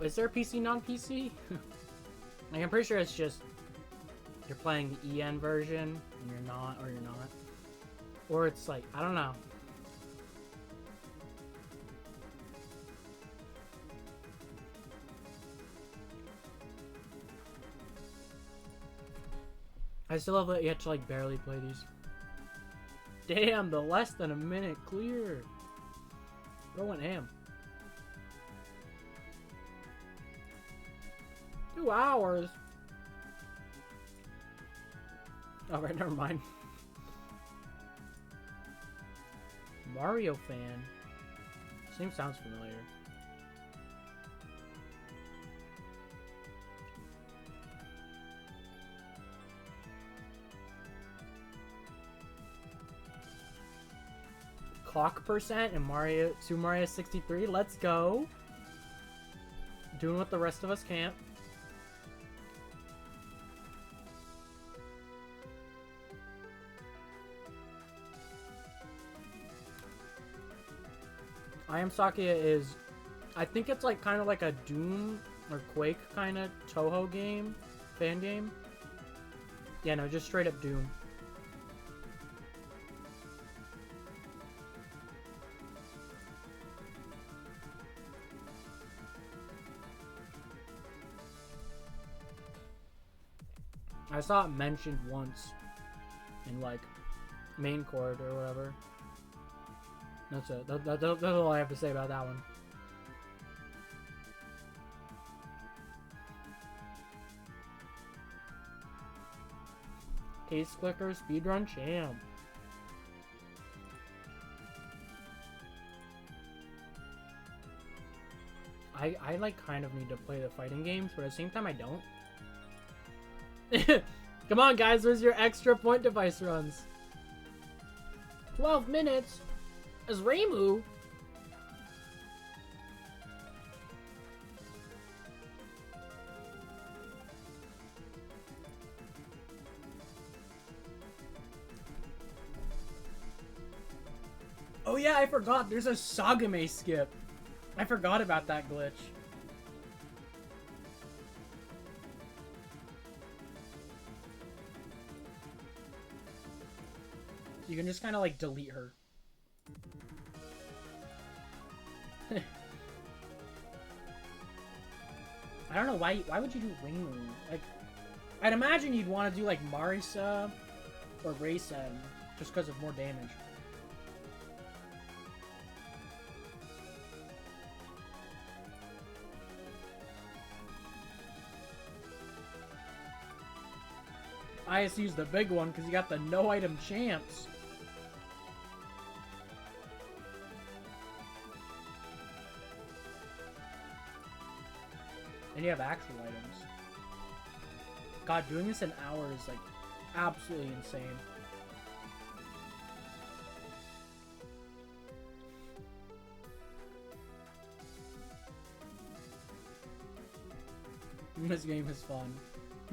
Is there a PC non-PC? Like, I'm pretty sure it's just you're playing the EN version and you're not, or you're not. Or it's like, I don't know. I still love that you have to like barely play these. Damn, the less than a minute clear. Bro went ham. 2 hours. Oh, right, never mind. Mario fan. This name sounds familiar. Clock percent and Super Mario 63. Let's go. Doing what the rest of us can't. I Am Sakuya is, I think it's like kind of like a Doom or Quake kind of Toho game, fan game. Yeah, no, just straight up Doom. I saw it mentioned once in like main chord or whatever. That's it. That's all I have to say about that one. Case Clicker Speedrun Champ. I like kind of need to play the fighting games, but at the same time I don't. Come on, guys, where's your extra point device runs? 12 minutes? As Reimu? Oh yeah, I forgot. There's a Sagame skip. I forgot about that glitch. You can just kind of like delete her. I don't know why would you do Reimu? Like, I'd imagine you'd want to do like Marisa or Raysen just because of more damage. ISU's the big one because you got the no item champs. And you have actual items. God, doing this in hours is like absolutely insane. This game is fun.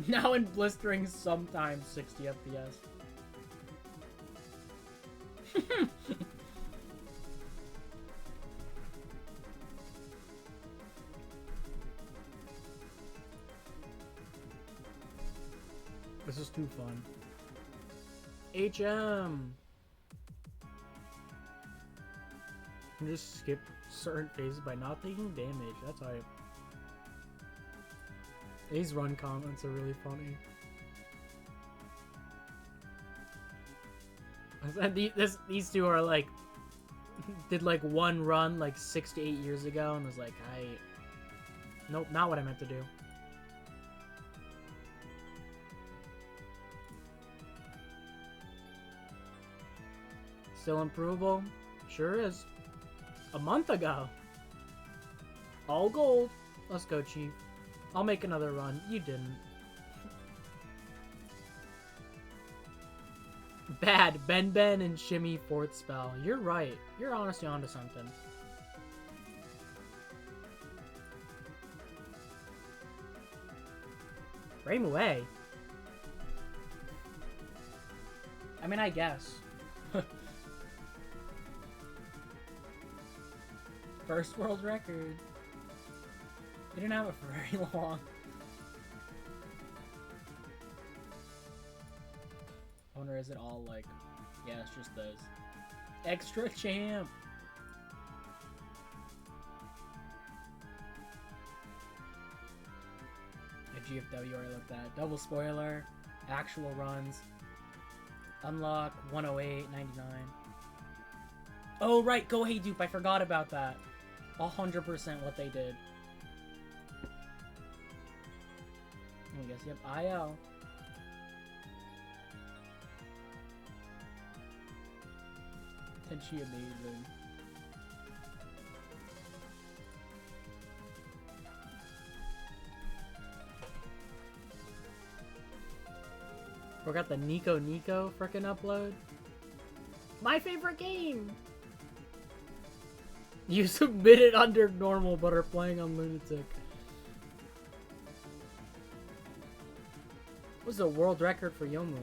Now in blistering, sometimes 60 FPS. This is too fun. HM! You can just skip certain phases by not taking damage. That's hype. These run comments are really funny. These two are like, did like one run like 6 to 8 years ago and was like, nope, not what I meant to do. Still improvable? Sure is. A month ago. All gold. Let's go, Chief. I'll make another run. You didn't. Bad. Ben and Shimmy 4th spell. You're right. You're honestly onto something. Reimu A. I mean, I guess. First world record. You didn't have it for very long. I wonder, is it all like... Yeah, it's just those. Extra champ! A GFW I looked at. Double spoiler. Actual runs. Unlock 108, 99. Oh, right! Go Hey Dupe, I forgot about that. 100% what they did. I guess, yep, IL. Tenchi amazing. We got the Nico frickin' upload. My favorite game! You submitted under normal but are playing on Lunatic. What's the world record for Yomu?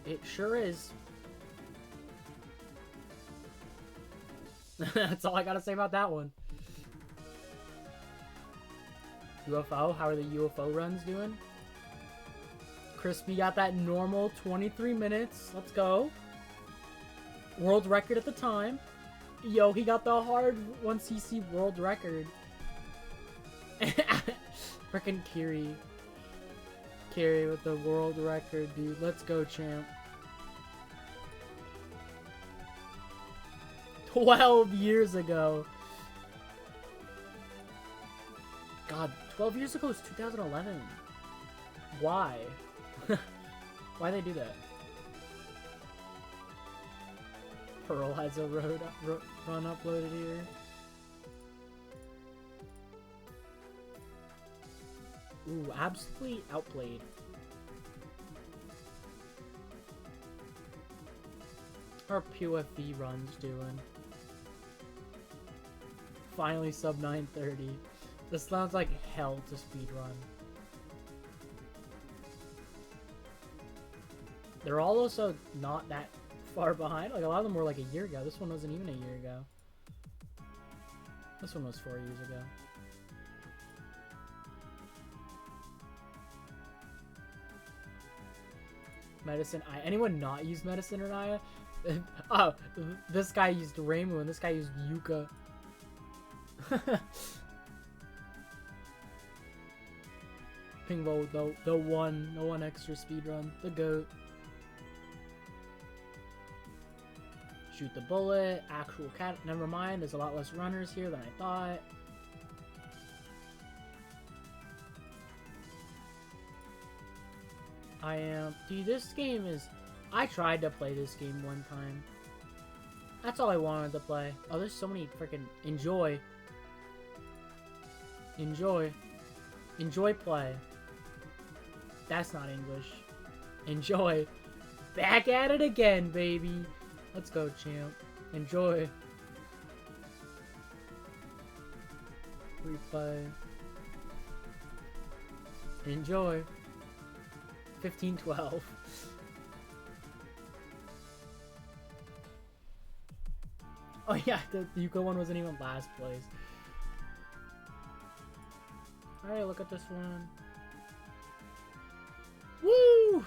It sure is. That's all I gotta say about that one. UFO, how are the UFO runs doing? Crispy got that normal 23 minutes. Let's go. World record at the time. Yo, he got the hard 1cc world record. Frickin' Kiri. Kiri with the world record, dude. Let's go, champ. 12 years ago. God, 12 years ago is 2011. Why? Why they do that? Pearl has a run uploaded here. Ooh, absolutely outplayed. Our PUFV runs doing. Finally sub 930. This sounds like hell to speedrun. They're all also not that far behind. Like, a lot of them were like a year ago. This one wasn't even a year ago. This one was 4 years ago. Medicine Eye. Anyone not use Medicine or Naya? Oh, this guy used Reimu and this guy used Yuka. Pingbo, the one extra speedrun. The GOAT. Shoot the bullet. Actual cat. Never mind. There's a lot less runners here than I thought. I am. Dude, this game is. I tried to play this game one time. That's all I wanted to play. Oh, there's so many freaking. Enjoy. Enjoy. Enjoy play. That's not English. Enjoy. Back at it again, baby. Let's go, champ. Enjoy. Replay. Enjoy. 15-12. Oh yeah, the Yuko one wasn't even last place. Alright, look at this one. Woo!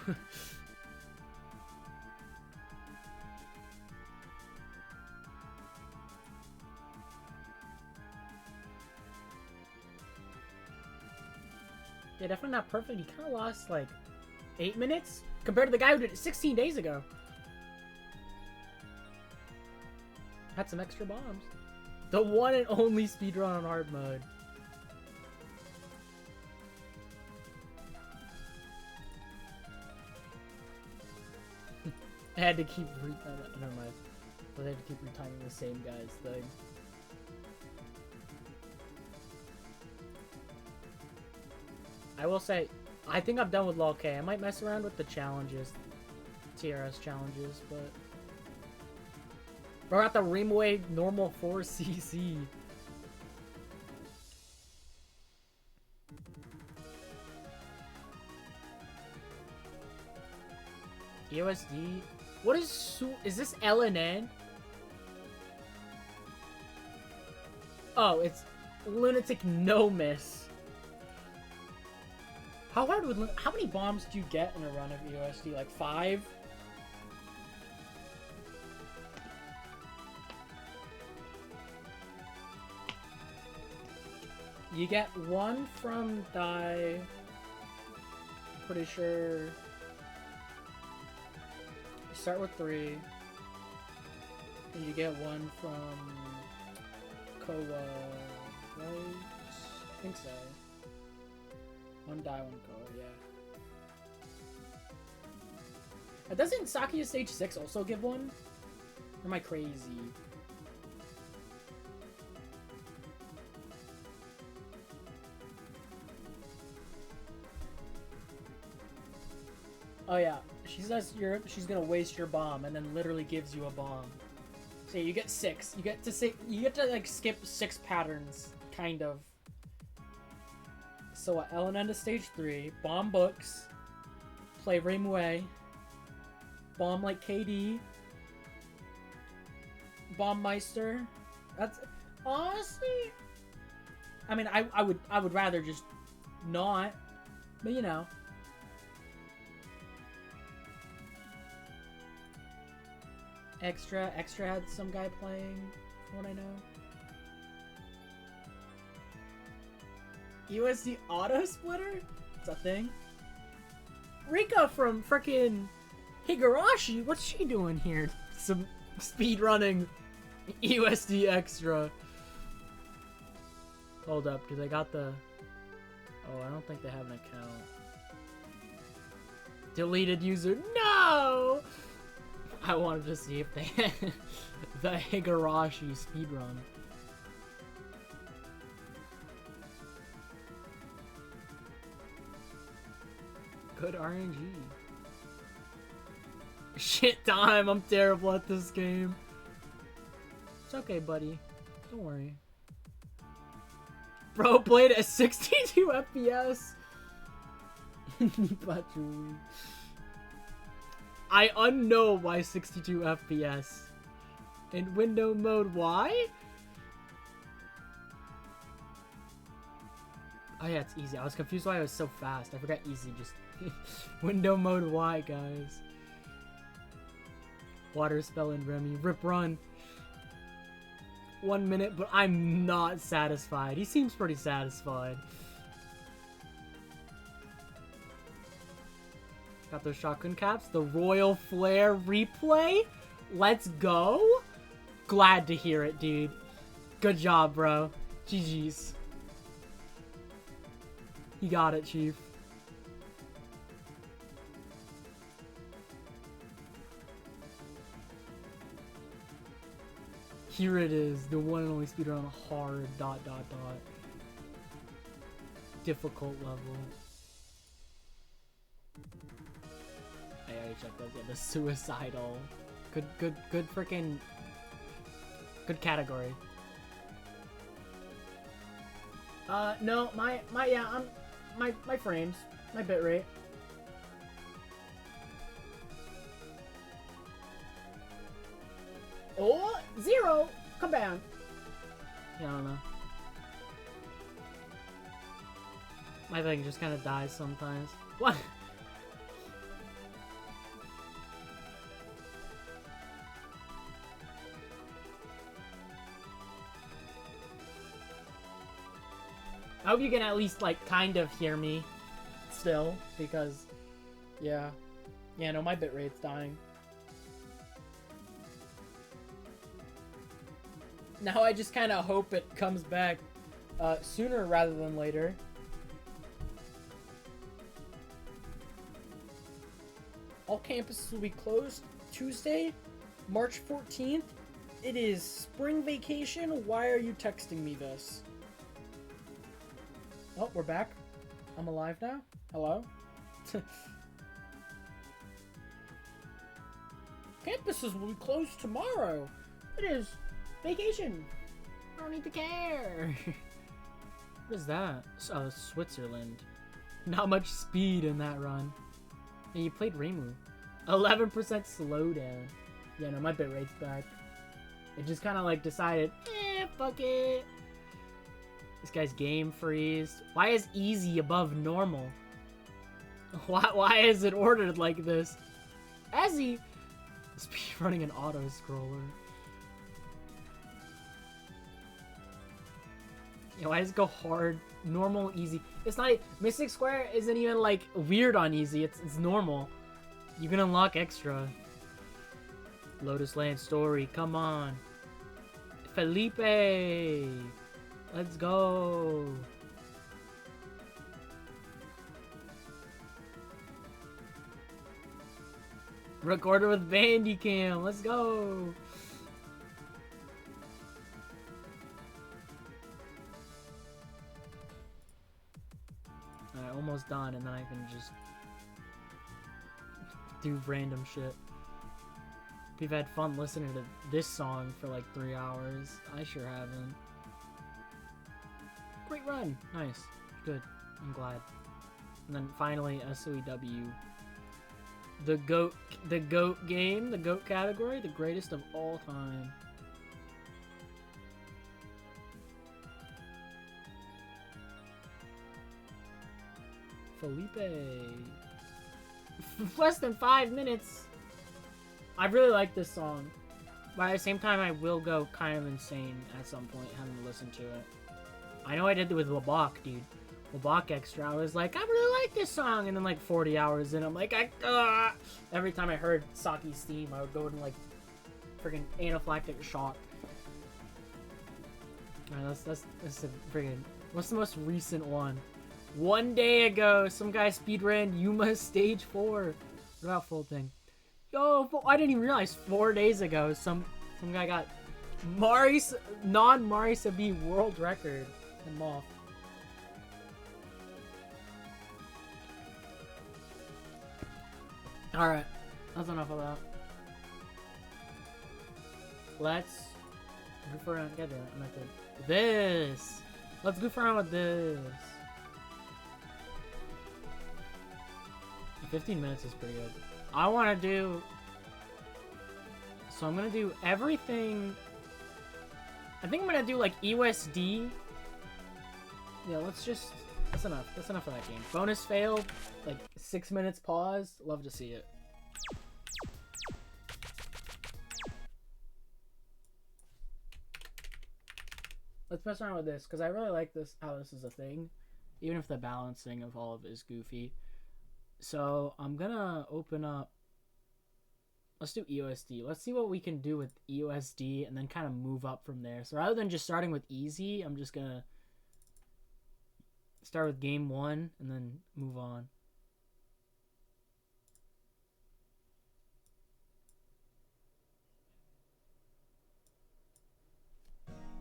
Yeah, definitely not perfect. He kind of lost like 8 minutes compared to the guy who did it 16 days ago. Had some extra bombs. The one and only speedrun on hard mode. I had to keep never mind. I had to keep retiming the same guy's thing. I will say, I think I'm done with LoLK. I might mess around with the challenges, TRS challenges, but we're at the Rimway normal 4cc. EOSD. What is this LNN? Oh, it's Lunatic No Miss. How many bombs do you get in a run of EOSD? Like 5? You get 1 from Die. Pretty sure. You start with 3. And you get 1 from Koa, right? I think so. 1 die, 1 Koa, yeah. Doesn't Sakuya Stage 6 also give 1? Or am I crazy? Oh yeah, she says she's gonna waste your bomb and then literally gives you a bomb. So you get 6. You get to like skip 6 patterns, kind of. So LNN to stage 3, bomb books, play Raymue, bomb like KD, bomb Meister. That's honestly, I mean, I would rather just not, but you know. Extra had some guy playing, from what I know. USD auto splitter? It's a thing. Rika from frickin' Higurashi, what's she doing here? Some speed running USD extra. Hold up, do they got the... Oh, I don't think they have an account. Deleted user, no! I wanted to see if they had the Higurashi speedrun. Good RNG. Shit time, I'm terrible at this game. It's okay, buddy. Don't worry. Bro played at 62 FPS. Patchouli. I unknow why 62 FPS. In window mode, why? Oh yeah, it's easy. I was confused why it was so fast. I forgot easy, just... window mode, why, guys? Water spell and Remy. Rip run. 1 minute, but I'm not satisfied. He seems pretty satisfied. Got those shotgun caps. The Royal Flare replay. Let's go. Glad to hear it, dude. Good job, bro. GG's. You got it, Chief. Here it is. The one and only speedrun hard ... difficult level. I already checked those. Yeah, the suicidal. Good freaking. Good category. No, my frames, my bitrate. Oh, 0! Come down. Yeah, I don't know. My thing just kind of dies sometimes. What? I hope you can at least, like, kind of hear me still, because, yeah. Yeah, no, my bitrate's dying. Now I just kind of hope it comes back sooner rather than later. All campuses will be closed Tuesday, March 14th. It is spring vacation. Why are you texting me this? Oh, we're back. I'm alive now. Hello? Campuses will be closed tomorrow. It is vacation. I don't need to care. What is that? Switzerland. Not much speed in that run. And you played Reimu. 11% slowdown. Yeah, no, my bitrate's back. It just kind of like decided, fuck it. This guy's game freeze. Why is easy above normal? Why is it ordered like this? Ezzy! Speed running an auto scroller. Yeah, why does it go hard? Normal, easy. It's not. Mystic Square isn't even like weird on easy. It's normal. You can unlock extra. Lotus Land story. Come on. Felipe! Let's go! Recorded with Bandicam. Let's go! almost done, and then I can just do random shit. We've had fun listening to this song for like 3 hours. I sure haven't. Great run. Nice. Good. I'm glad. And then finally, SOEW. The GOAT game, the GOAT category, the greatest of all time. Felipe. Less than 5 minutes. I really like this song. But at the same time, I will go kind of insane at some point having to listen to it. I know I did it with LoLK, dude. LoLK Extra, I was like, I really like this song. And then like 40 hours in, I'm like, every time I heard Saki's theme, I would go into like freaking anaphylactic shock. Alright, that's a friggin'... What's the most recent one? 1 day ago, some guy speedran Yuma Stage 4. What about full thing? Yo, I didn't even realize 4 days ago some guy got non-Marisa B world record in Moth. Alright, that's enough of that. Let's goof around. God damn it, I'm not good. This! Let's goof around with this. 15 minutes is pretty good. I want to do... So I'm going to do everything... I think I'm going to do, like, EUSD. Yeah, let's just... That's enough. That's enough of that game. Bonus failed. Like, 6 minutes pause. Love to see it. Let's mess around with this, because I really like this, how this is a thing. Even if the balancing of all of it is goofy. So, I'm gonna open up... Let's do EUSD. Let's see what we can do with EUSD, and then kind of move up from there. So, rather than just starting with easy, I'm just gonna... start with game 1, and then move on.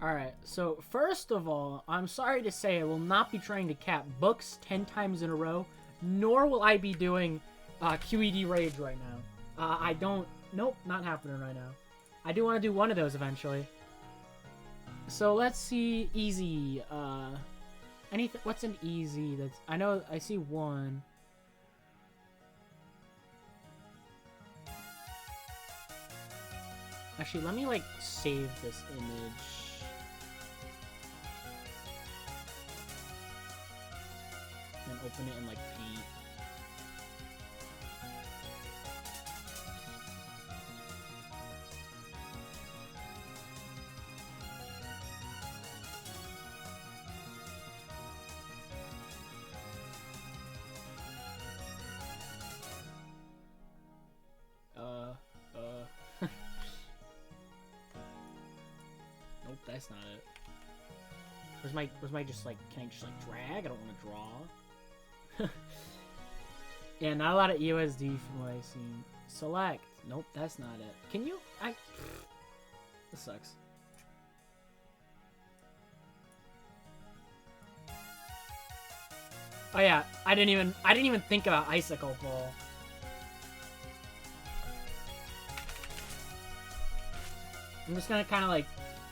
Alright, so first of all, I'm sorry to say I will not be trying to cap books 10 times in a row, nor will I be doing QED Rage right now. I don't... Nope, not happening right now. I do want to do one of those eventually. So let's see, easy. Anything? What's an easy? That's... I know, I see one. Actually, let me, like, save this image. And open it in, like, P. Nope, that's not it. Where's my just, like, can I just, like, drag? I don't want to draw. Yeah, not a lot of EUSD from what I've seen. Select. Nope, that's not it. Can you? This sucks. Oh yeah, I didn't even think about Icicle Ball. I'm just gonna kind of like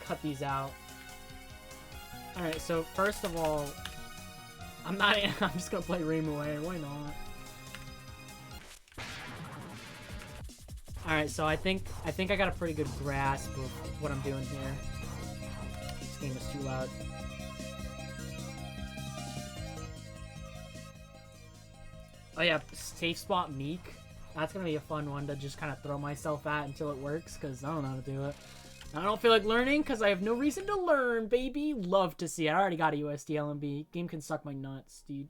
cut these out. All right, so first of all, I'm just gonna play Rainbow Air. Why not? All right, so I think I got a pretty good grasp of what I'm doing here. This game is too loud. Oh yeah, safe spot Meek. That's gonna be a fun one to just kind of throw myself at until it works, because I don't know how to do it. I don't feel like learning, because I have no reason to learn, baby. Love to see it. I already got a USD LMB. Game can suck my nuts, dude.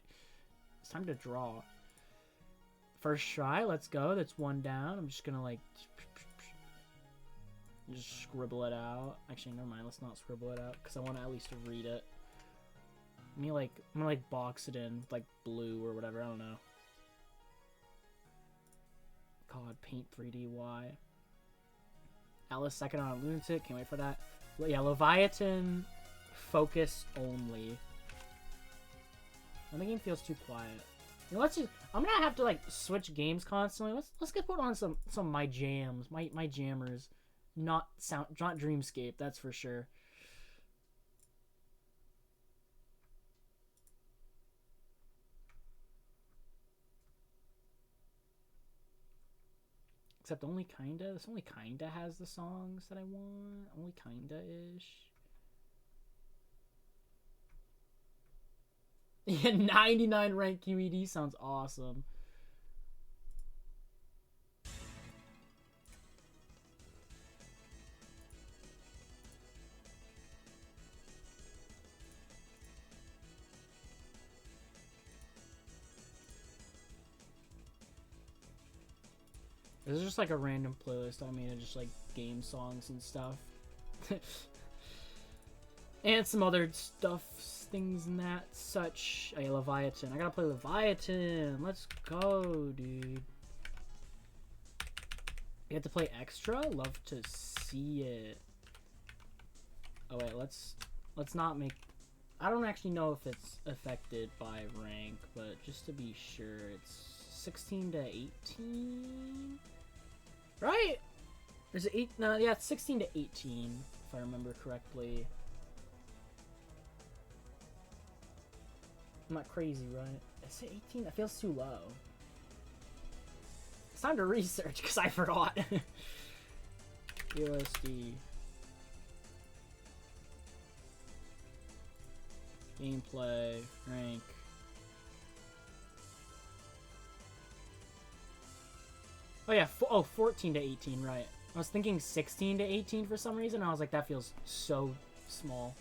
It's time to draw. First try, let's go. That's one down. I'm just gonna, like, just scribble it out. Actually, never mind. Let's not scribble it out, because I want to at least read it. I'm gonna, like, box it in with, like, blue or whatever. I don't know. God, Paint 3DY. Alice second on a Lunatic. Can't wait for that. Yeah, Leviathan focus only. And the game feels too quiet. You know, let's just. I'm gonna have to like switch games constantly. Let's get put on some my jams, my jammers, not Dreamscape. That's for sure. Except only kinda. This only kinda has the songs that I want. Only kinda ish. Yeah, 99 rank QED sounds awesome. This is just like a random playlist I made of just like game songs and stuff. And some other stuff, things and that, such. Hey, Leviathan. I gotta play Leviathan. Let's go, dude. You have to play extra? Love to see it. Oh wait, let's not make. I don't actually know if it's affected by rank, but just to be sure, it's 16 to 18, right? Or is it 8? No, yeah, it's 16 to 18 if I remember correctly. I'm not crazy, right? Is it 18? That feels too low. It's time to research because I forgot. USD. Gameplay. Rank. Oh yeah, 14 to 18, right. I was thinking 16 to 18 for some reason. I was like, that feels so small.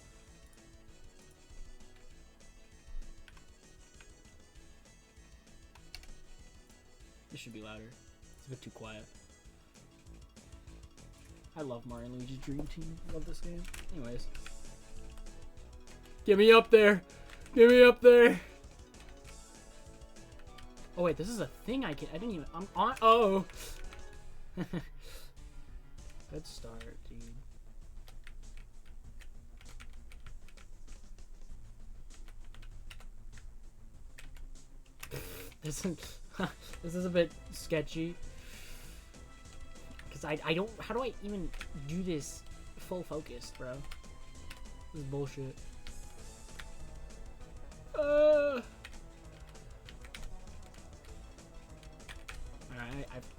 This should be louder. It's a bit too quiet. I love Mario and Luigi's Dream Team. Love this game. Anyways. Get me up there! Get me up there! Oh wait, this is a thing I didn't even... I'm on... Oh! Good start, dude. This is a bit sketchy. Because I don't... How do I even do this full focused, bro? This is bullshit. Alright,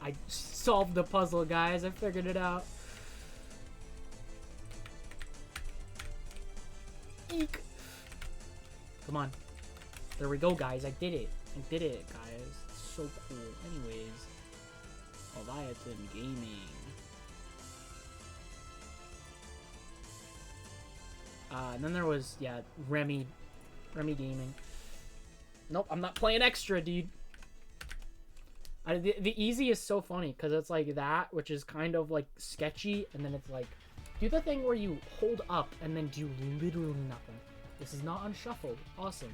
I solved the puzzle, guys. I figured it out. Eek. Come on. There we go, guys. I did it. I did it, guys. It's so cool. Anyways. Leviathan Gaming. And then there was, yeah, Remy Gaming. Nope, I'm not playing extra, dude. The easy is so funny, because it's like that, which is kind of like sketchy, and then it's like, do the thing where you hold up and then do literally nothing. This is not unshuffled. Awesome.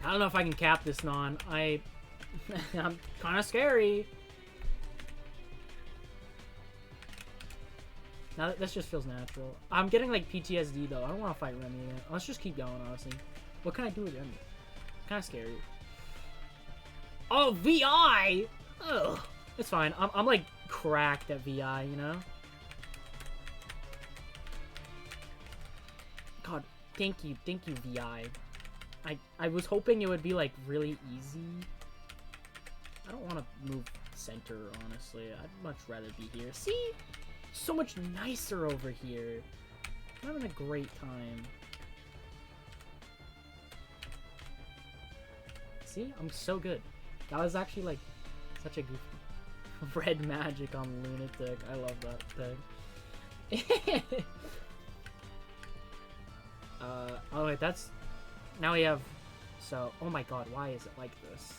I don't know if I can cap this non. I'm kind of scary. Now this just feels natural. I'm getting like PTSD though. I don't want to fight Remy yet. Let's just keep going, honestly. What can I do with Remy? Kind of scary. Oh, VI! Ugh. It's fine. I'm like cracked at VI, you know? God, thank you, VI. I was hoping it would be like really easy. I don't want to move center, honestly. I'd much rather be here. See? So much nicer over here. I'm having a great time. See? I'm so good. That was actually like such a goofy red magic on Lunatic. I love that thing. Oh wait, that's now we have oh my god, why is it like this?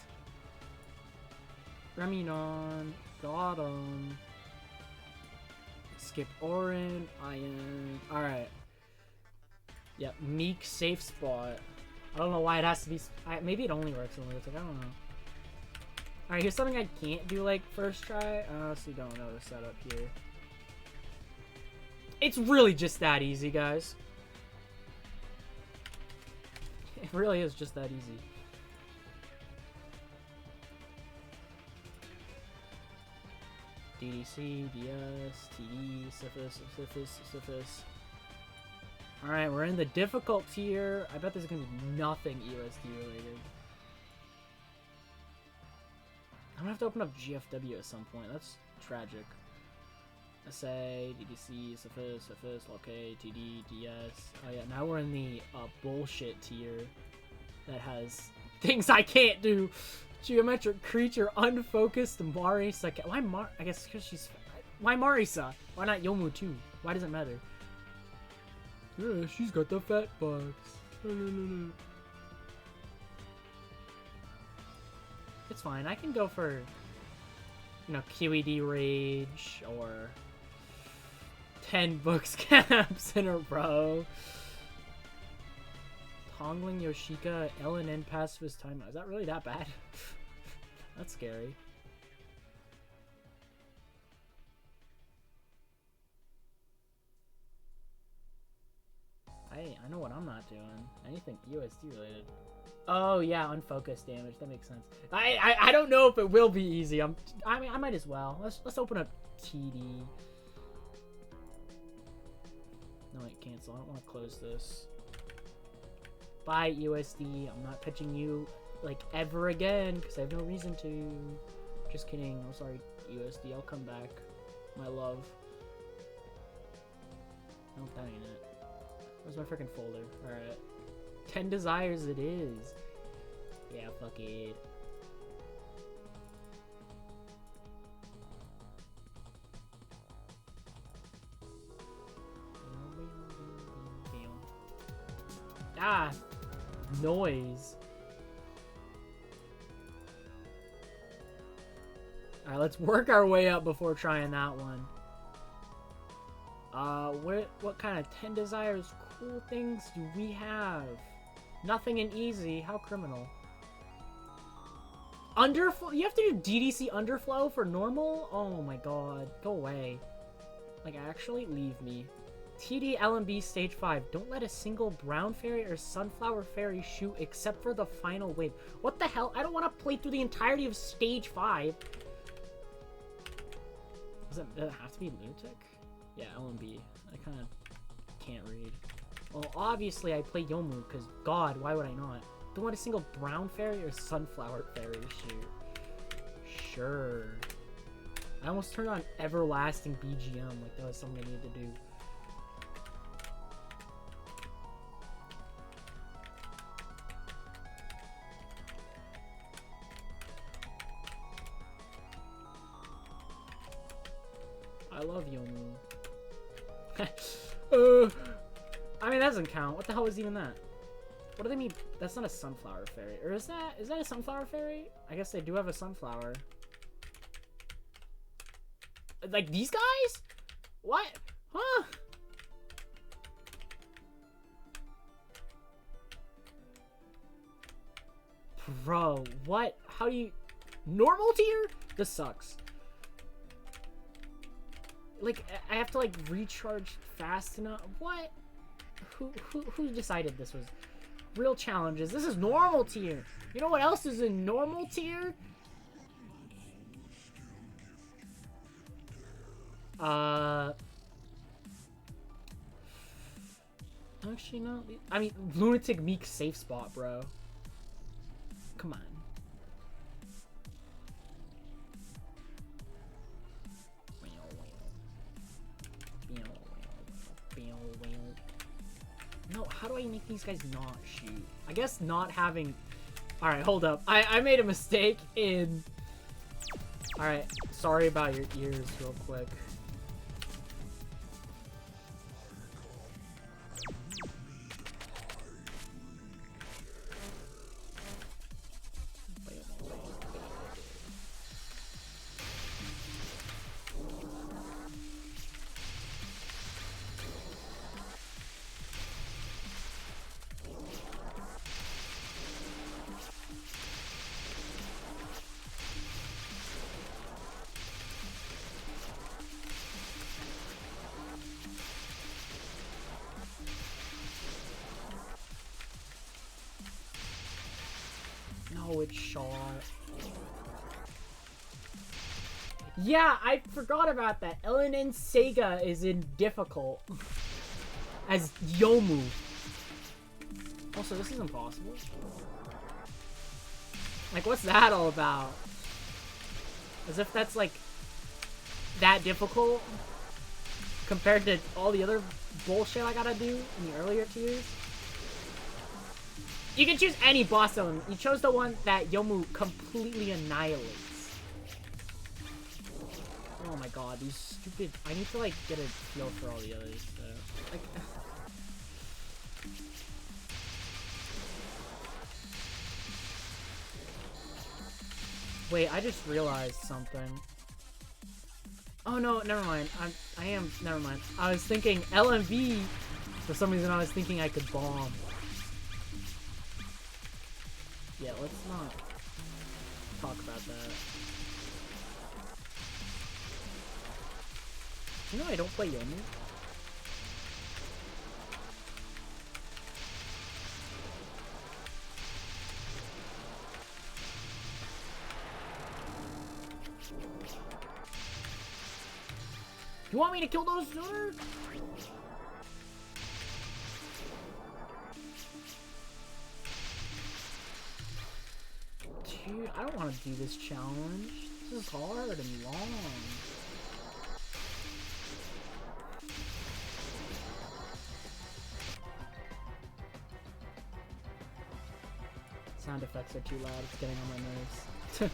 Reminon, got him. Skip Orin, Iron. Alright. Yep, Meek safe spot. I don't know why it has to be. Maybe it only works on Lunatic. I don't know. Alright, here's something I can't do like first try. I honestly don't know the setup here. It's really just that easy, guys. It really is just that easy. DDC, DS, TD, Syphis. Alright, we're in the difficult tier. I bet there's gonna be nothing USD related. I'm gonna have to open up GFW at some point. That's tragic. SA, DDC, Syphis, LoLK, TD, DS. Oh yeah, now we're in the bullshit tier that has things I can't do. Geometric creature, unfocused, Marisa. Why I guess because she's... Why Marisa? Why not Yomu too? Why does it matter? Yeah, she's got the fat box. It's fine. I can go for, you know, QED Rage or 10 books caps in a row. Tongling Yoshika, LNN pacifist timeout. Is that really that bad? That's scary. I know what I'm not doing. Anything USD related. Oh yeah, unfocused damage. That makes sense. I don't know if it will be easy. I mean, I might as well. Let's open up TD. No, wait, cancel. I don't want to close this. Bye, USD. I'm not pitching you, like, ever again, because I have no reason to. Just kidding. I'm sorry, USD. I'll come back. My love. Nope, that ain't it. Where's my freaking folder? Alright. 10 desires it is. Yeah, fuck it. Ah! Noise. Alright, let's work our way up before trying that one. What kind of 10 desires cool things do we have? Nothing in easy. How criminal. Underflow? You have to do DDC underflow for normal? Oh my god. Go away. Like, actually, leave me. TD LMB stage 5. Don't let a single brown fairy or sunflower fairy shoot except for the final wave. What the hell? I don't want to play through the entirety of stage 5. Does it have to be lunatic? Yeah, LMB. I kind of can't read. Well, obviously I play Yomu, because god, why would I not? Don't let a single brown fairy or sunflower fairy shoot. Sure. I almost turned on everlasting BGM, like that was something I needed to do. I love Yomu. I mean, that doesn't count. What the hell is even that? What do they mean? That's not a sunflower fairy. Or is that a sunflower fairy? I guess they do have a sunflower. Like these guys? What? Huh? Bro, what? How do you... Normal tier? This sucks. Like, I have to, like, recharge fast enough. What? Who decided this was real challenges? This is normal tier. You know what else is in normal tier? Actually, no. I mean, Lunatic Meek safe spot, bro. Come on. No, how do I make these guys not shoot? I guess not having... Alright, hold up. I made a mistake in... Alright, sorry about your ears real quick. No, it's shot. Yeah, I forgot about that. LNN Sega is in difficult. As Yomu. Also, this is impossible. Like, what's that all about? As if that's, like, that difficult compared to all the other bullshit I gotta do in the earlier tiers. You can choose any boss zone. You chose the one that Yomu completely annihilates. Oh my god, these stupid... I need to, like, get a feel for all the others, though. Like... Wait, I just realized something. Oh no, never mind. Never mind. I was thinking LMV. For some reason, I was thinking I could bomb. Yeah, let's not talk about that. You know I don't play Yomu? You want me to kill those sooner? Dude, I don't want to do this challenge. This is hard and long. Sound effects are too loud. It's getting on my nerves.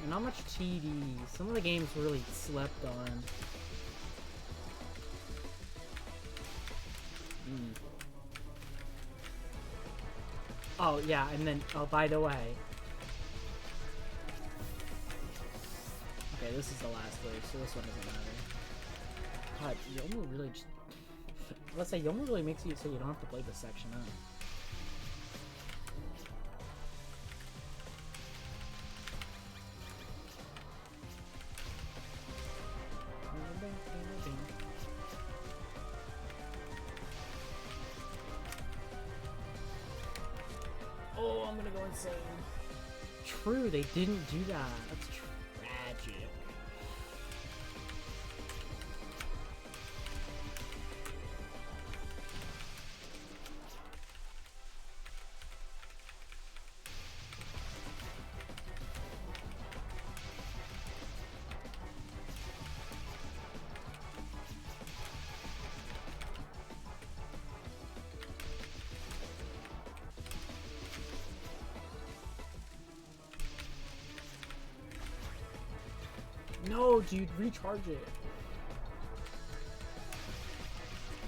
Not much TD. Some of the games really slept on. Oh, yeah, and then, oh, by the way. Okay, this is the last wave, so this one doesn't matter. God, Yomu really just... Let's say, Yomu really makes it so you don't have to play this section out. Oh, I'm gonna go insane. True, they didn't do that. That's tragic. No, dude, recharge it.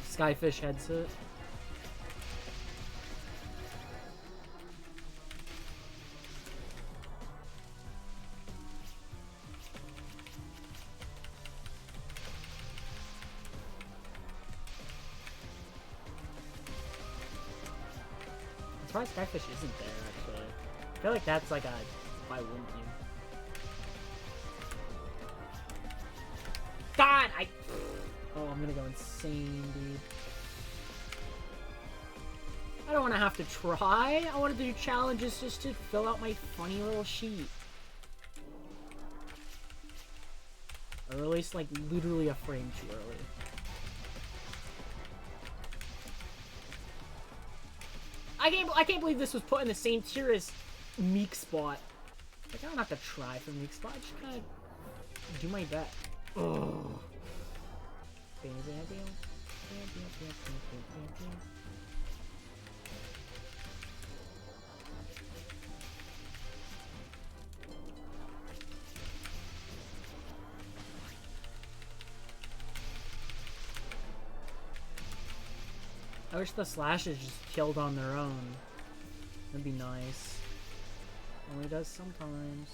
Skyfish headset. I'm surprised Skyfish isn't there, actually. I feel like that's like a... Why wouldn't you? God, Oh, I'm gonna go insane, dude. I don't want to have to try. I want to do challenges just to fill out my funny little sheet. Or at least, like, literally a frame too early. I can't believe this was put in the same tier as Meek Spot. Like, I don't have to try for Meek Spot. I just kind of do my best. Oh. I wish the slashes just killed on their own. That'd be nice. Only does sometimes.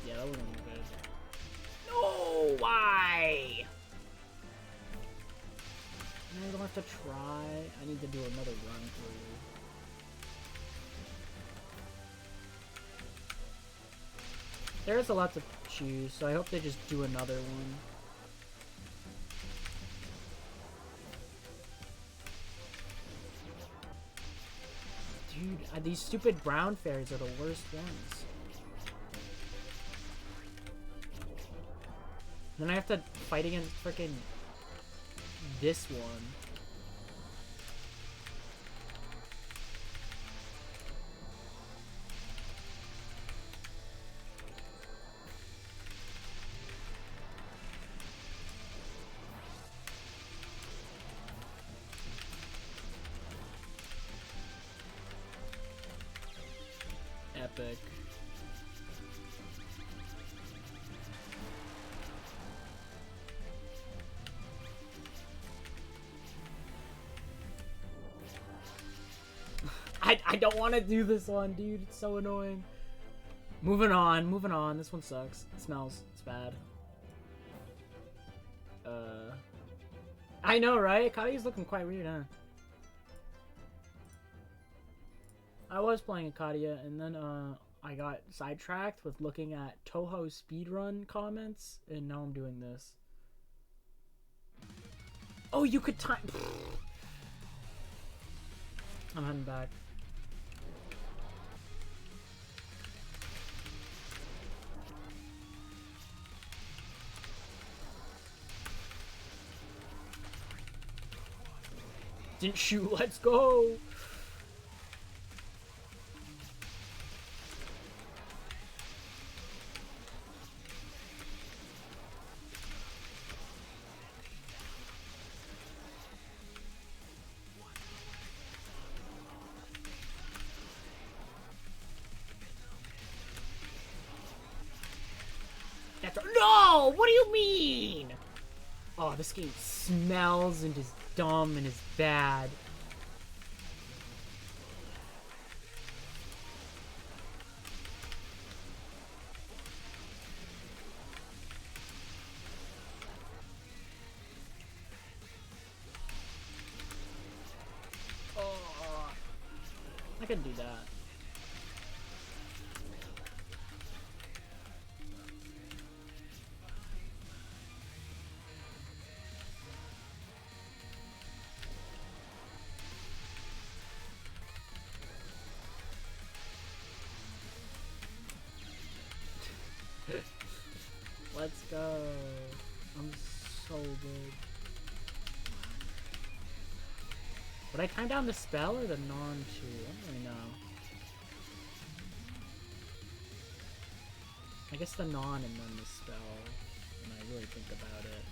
Yeah, that wouldn't be good. No, why? I don't have to try. I need to do another run for you. There is a lot to choose, so I hope they just do another one. These stupid brown fairies are the worst ones. Then I have to fight against freaking this one. Epic. I don't want to do this one, dude. It's so annoying. Moving on, moving on. This one sucks. It smells. It's bad. I know, right? Kadi's looking quite weird, huh? I was playing Akadia, and then I got sidetracked with looking at Toho speedrun comments, and now I'm doing this. Oh, you could time. I'm heading back. Didn't shoot. Let's go. No! What do you mean? Oh, this game smells and is dumb and is bad. Oh, I could do that. Let's go. I'm so good. Would I time down the spell or the non-2? I don't really know. I guess the non and then the spell, when I really think about it.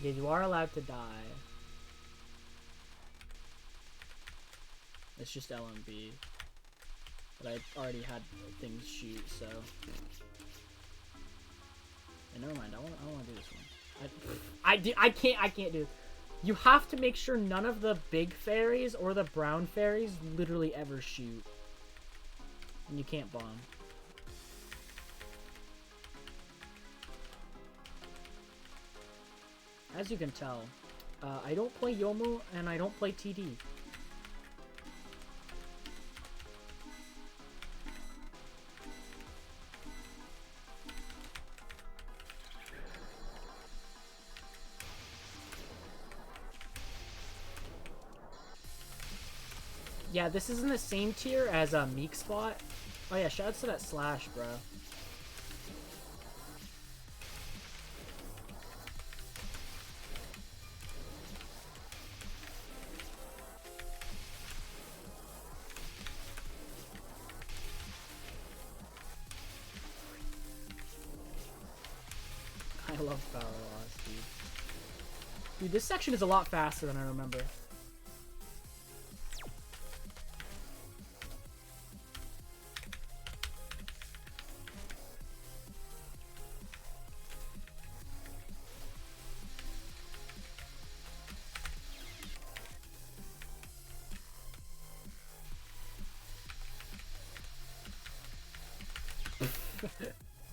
Yeah, you are allowed to die. It's just LMB. But I already had things shoot, so. Yeah, never mind. I don't want to do this one. I can't do it. You have to make sure none of the big fairies or the brown fairies literally ever shoot. And you can't bomb. As you can tell, I don't play Yomu and I don't play TD. Yeah, this is in the same tier as Meek Spot. Oh yeah, shouts to that Slash, bro. I love Power Loss, dude. Dude, this section is a lot faster than I remember.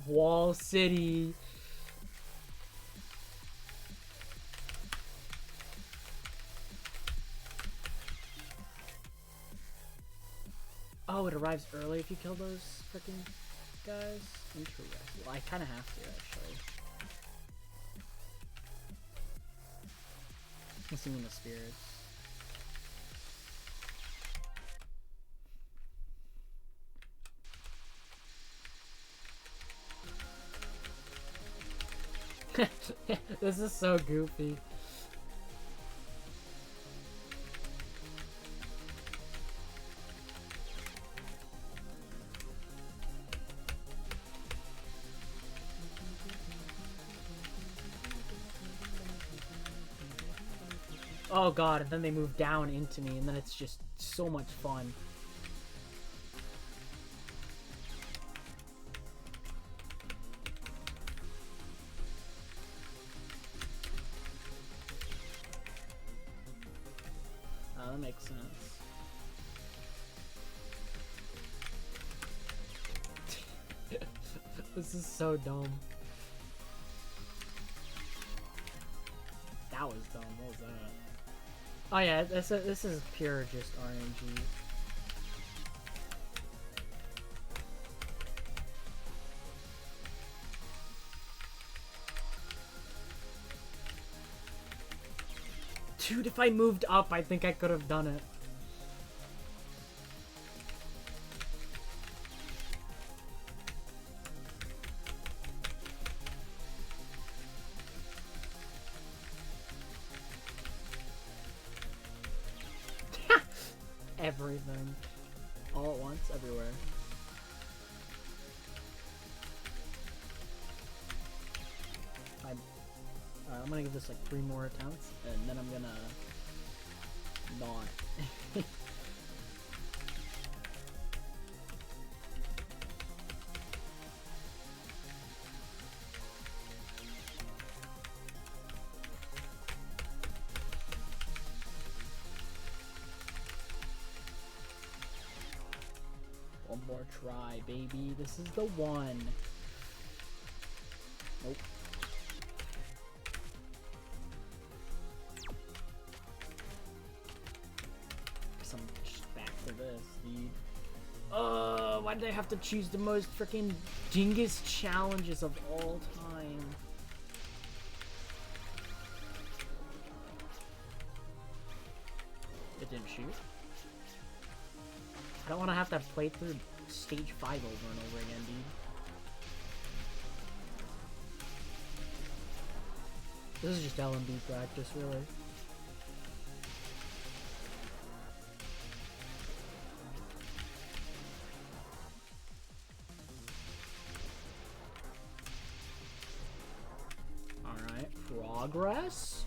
Wall City. Oh, it arrives early if you kill those freaking guys? Interesting. Well, I kind of have to, actually. Missing the spirits. This is so goofy. Oh god, and then they move down into me, and then it's just so much fun. Oh, that makes sense. This is so dumb. That was dumb. What was that? Oh yeah, this is pure just RNG. Dude, if I moved up, I think I could have done it. Everything. All at once, everywhere. I'm gonna give this like 3 more attempts, and then I'm gonna not. One more try, baby. This is the one. Nope. Guess I'm just back to this, dude. Why did I have to choose the most freaking dingus challenges of all time? It didn't shoot. I don't want to have to play through stage 5 over and over again, dude. This is just LMB practice, really. Alright, progress?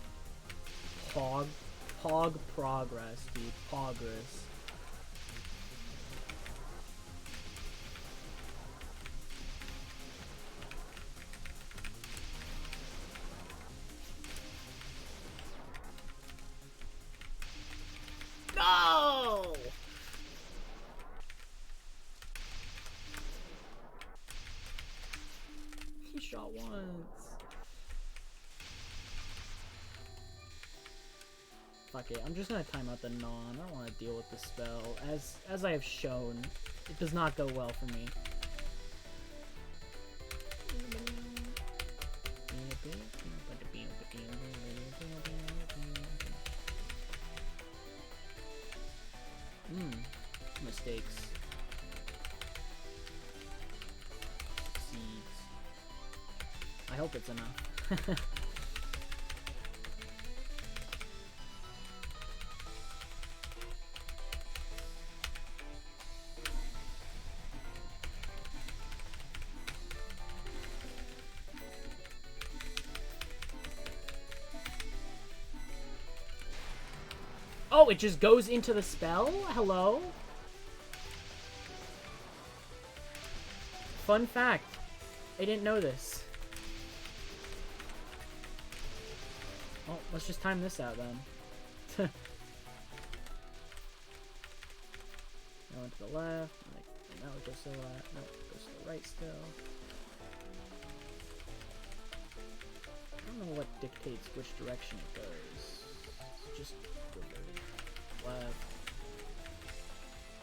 Pog progress, dude. Progress. No! He shot once. Fuck it, I'm just gonna time out the non. I don't want to deal with the spell. As I have shown, it does not go well for me. Mistakes. Seeds. I hope it's enough. Oh, it just goes into the spell? Hello? Fun fact. I didn't know this. Well, let's just time this out then. I went to the left. Now it goes to the left. No, it goes to the right still. I don't know what dictates which direction it goes. Just go left,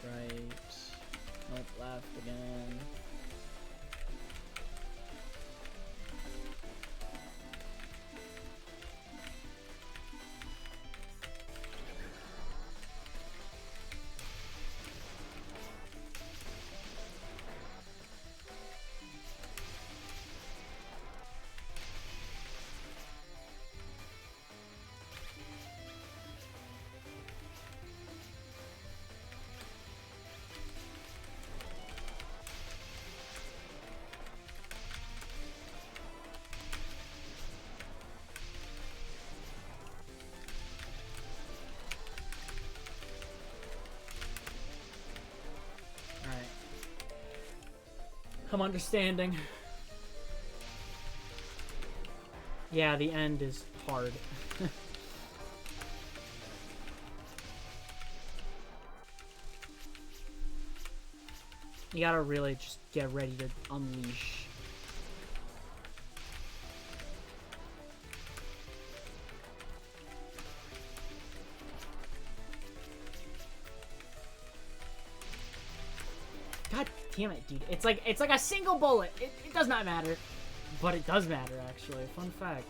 right, went left again. I'm understanding. Yeah, the end is hard. You gotta really just get ready to unleash. God damn it, dude. It's like a single bullet. It does not matter. But it does matter, actually. Fun fact.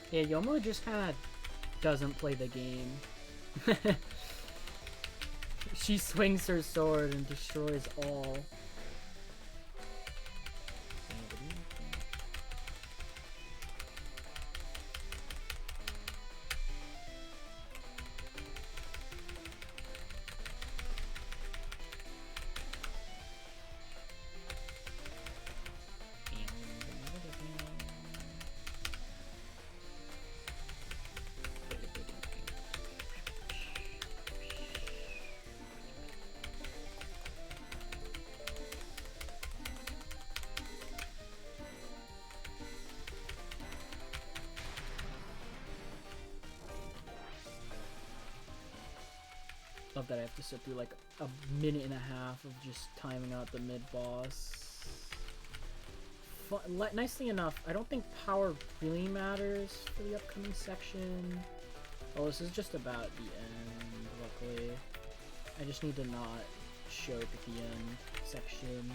Yeah, Yomu just kind of doesn't play the game. She swings her sword and destroys all. Love that I have to sit through like a minute and a half of just timing out the mid-boss. Nicely enough, I don't think power really matters for the upcoming section. Oh, this is just about the end, luckily. I just need to not choke at the end section.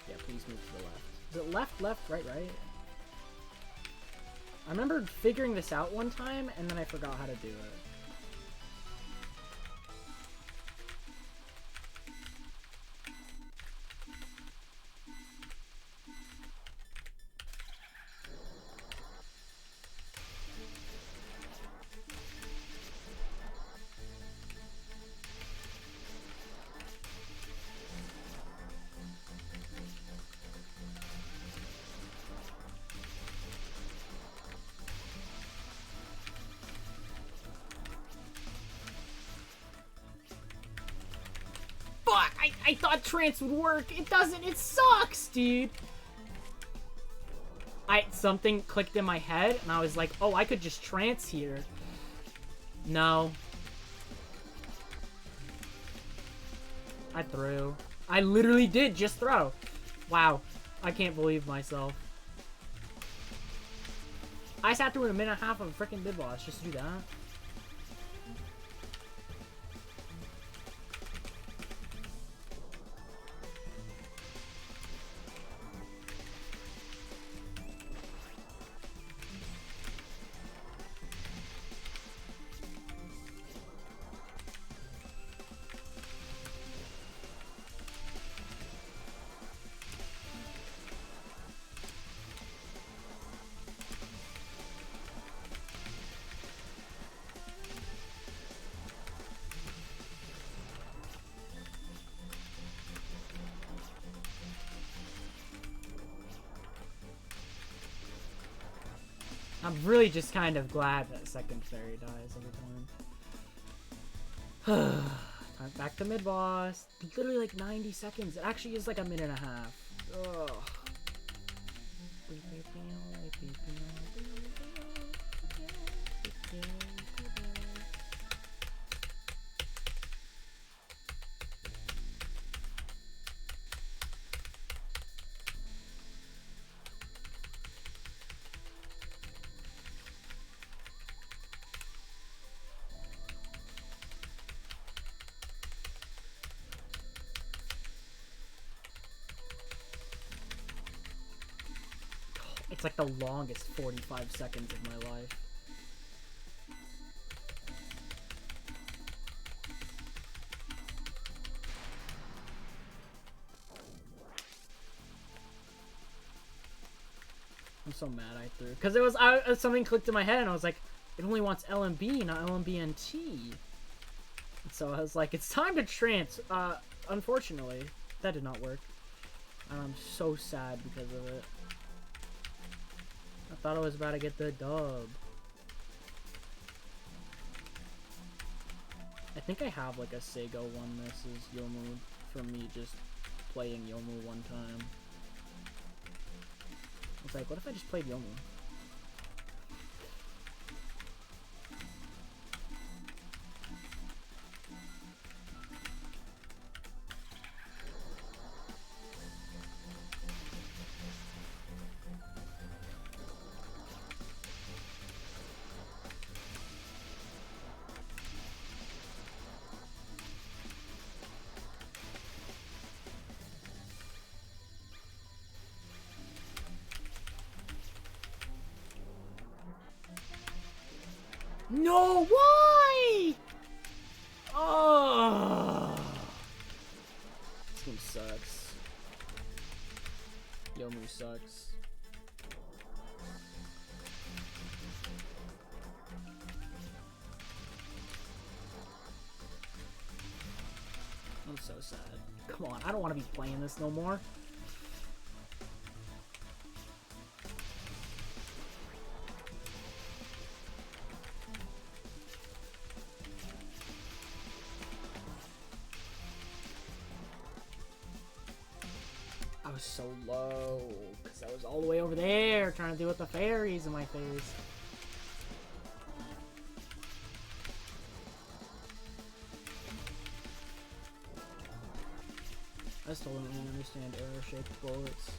Yeah, please move to the left. Is it left, left, right, right? I remember figuring this out one time, and then I forgot how to do it. I thought trance would work. It doesn't. It sucks, dude. Something clicked in my head, and I was like, oh, I could just trance here. No. I threw. I literally did just throw. Wow. I can't believe myself. I sat through in a minute and a half of a freaking mid-boss just to do that. I'm really just kind of glad that second fairy dies every time. Back to mid boss. Literally like 90 seconds. It actually is like a minute and a half. Ugh. It's like the longest 45 seconds of my life. I'm so mad I threw. Because it was, something clicked in my head and I was like, it only wants LMB, not LMBNT. And so I was like, it's time to trance. Unfortunately, that did not work. And I'm so sad because of it. I thought I was about to get the dub. I think I have like a Sega one misses Yomu from me just playing Yomu one time. I was like, what if I just played Yomu? No, why? Oh, this game sucks. Yomu sucks. I'm so sad. Come on, I don't want to be playing this no more. I was so low because I was all the way over there trying to deal with the fairies in my face. I still don't really understand arrow-shaped bullets.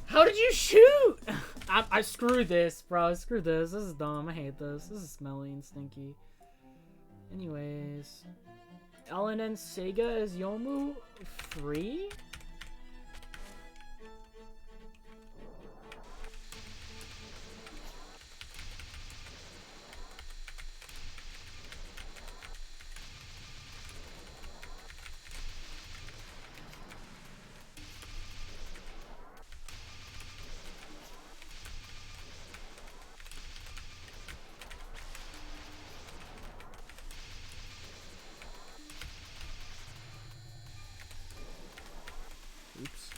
How did you shoot? I screw this, bro. Screw this. This is dumb. I hate this. This is smelly and stinky. Anyways. LNN Sega is Yomu free? Oops.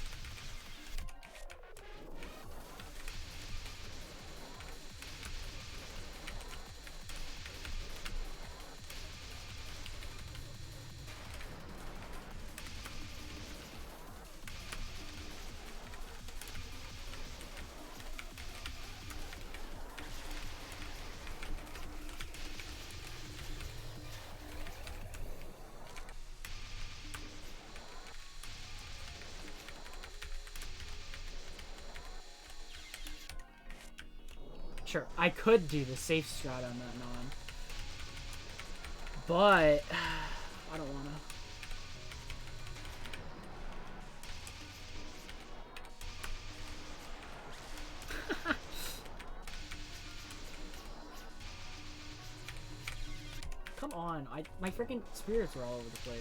Sure, I could do the safe strat on that non. But I don't wanna. Come on, my freaking spirits are all over the place.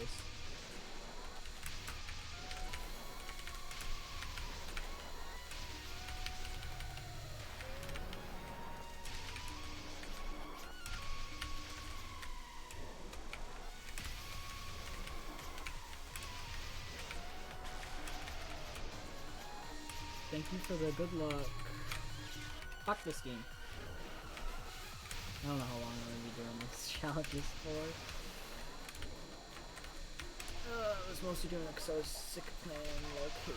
Thank you for the good luck. Fuck this game. I don't know how long I'm gonna be doing these challenges for. I was mostly doing it because I was sick of playing LoLK.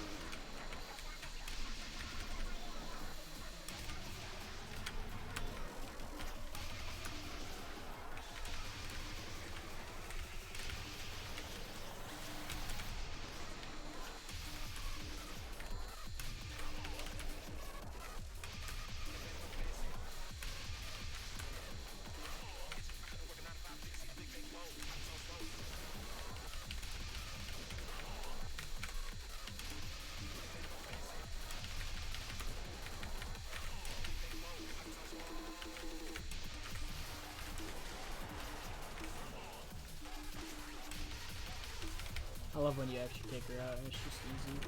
I love when you actually take her out and it's just easy.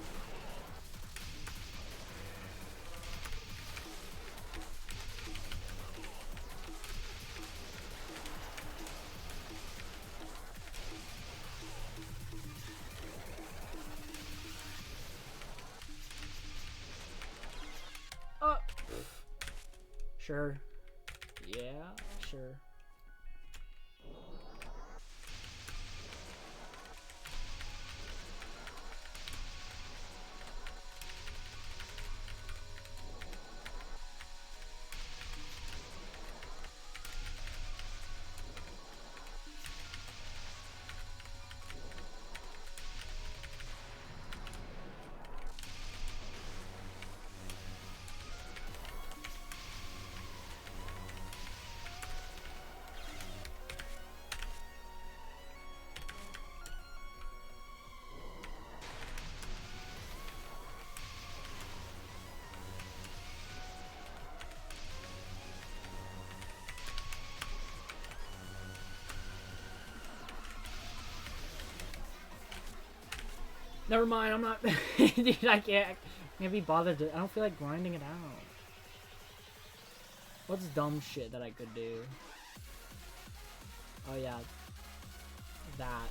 Sure. Yeah, sure. Never mind, I'm not. Dude, I can't be bothered to. I don't feel like grinding it out. What's dumb shit that I could do? Oh yeah, that.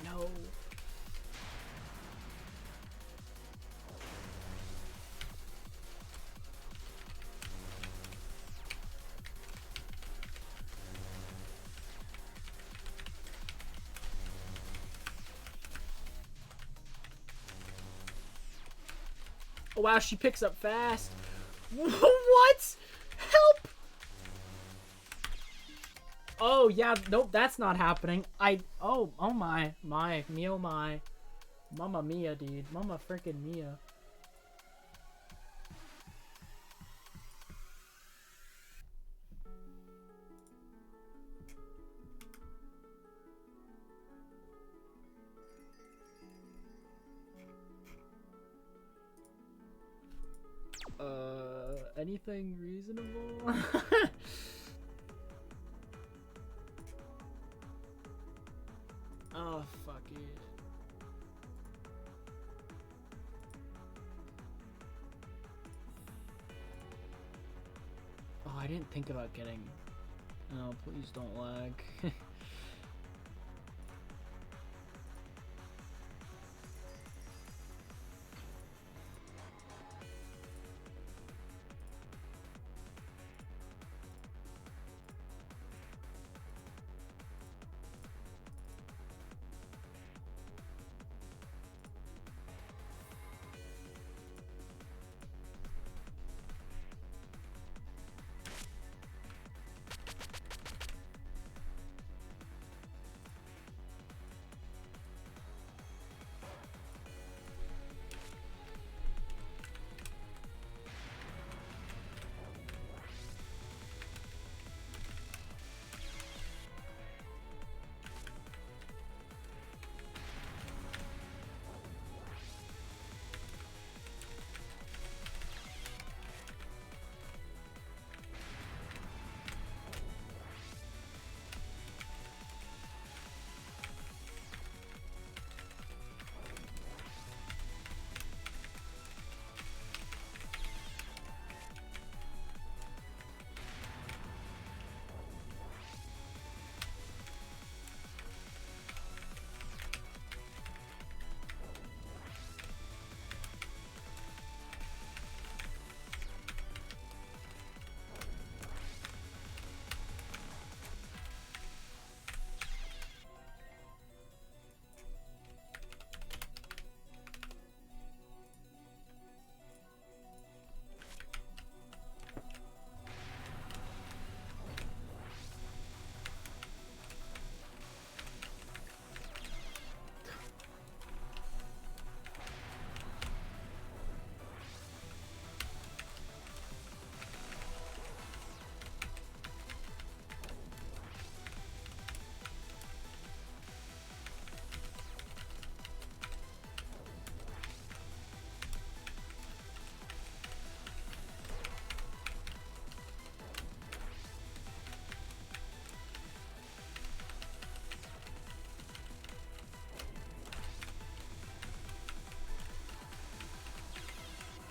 No. Oh wow, she picks up fast. What? Help! Oh yeah, nope, that's not happening. Oh my, me oh my. Mamma mia, dude. Mamma freaking mia. Anything reasonable? Oh, fuck it. I didn't think about getting... No, please don't lag.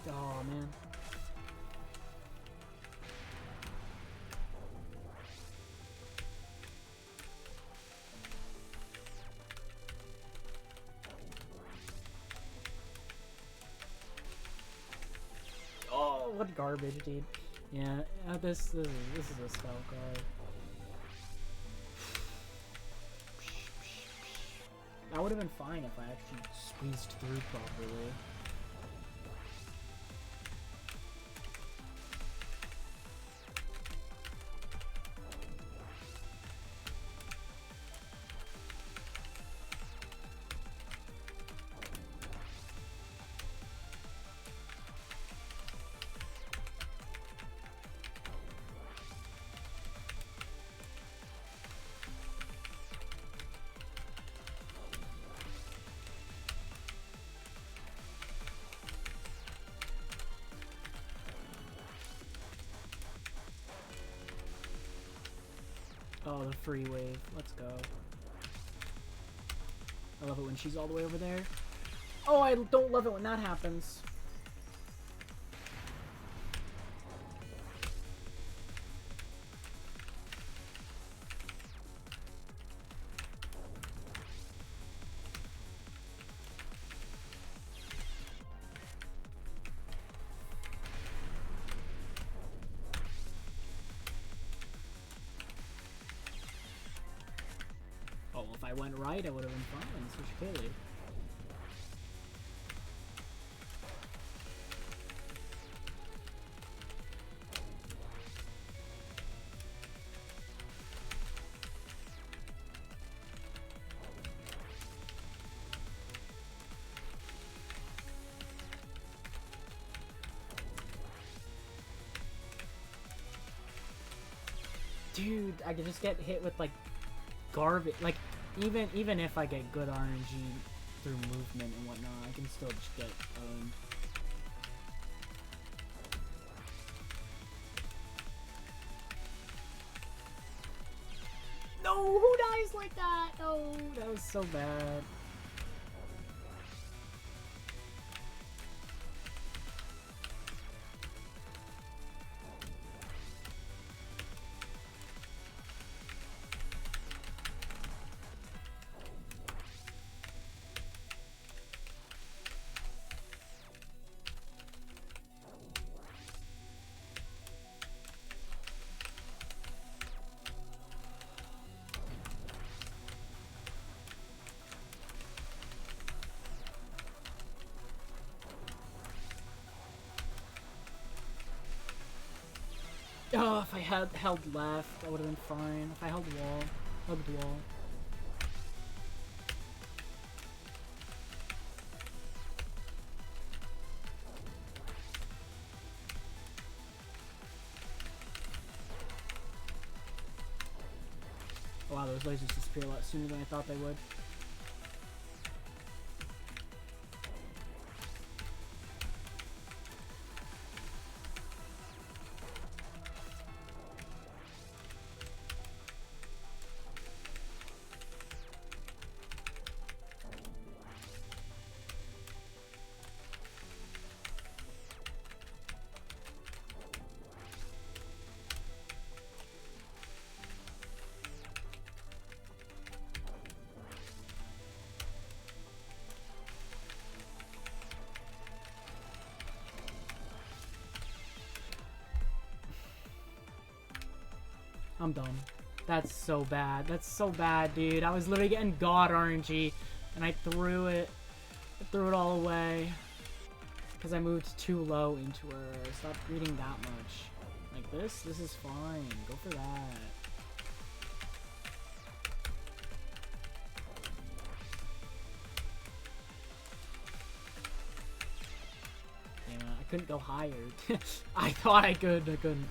Oh, man. Oh, what garbage, dude. Yeah, this is a spell card. That would have been fine if I actually squeezed through properly. Oh, the free wave. Let's go. I love it when she's all the way over there. Oh, I don't love it when that happens. Oh, well, if I went right, I would have been fine. Switch Kaylee. Dude, I could just get hit with like garbage. Like even if I get good RNG through movement and whatnot, I can still just get No, who dies like that? No, that was so bad. Oh, if I had held left, that would have been fine. If I held wall, hugged wall. Oh, wow, those lasers disappear a lot sooner than I thought they would. I'm done. That's so bad. That's so bad, dude. I was literally getting God RNG, and I threw it. I threw it all away. Because I moved too low into her. Stop reading that much. Like this? This is fine. Go for that. Damn it, I couldn't go higher. I thought I could. I couldn't.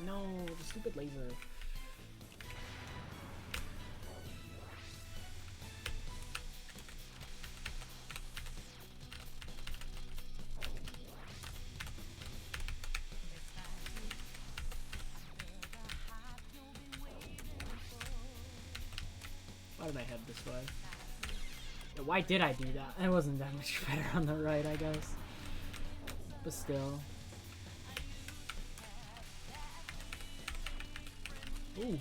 No, the stupid laser. Why did I head this way? Yeah, why did I do that? It wasn't that much better on the right, I guess. But still. Ooh.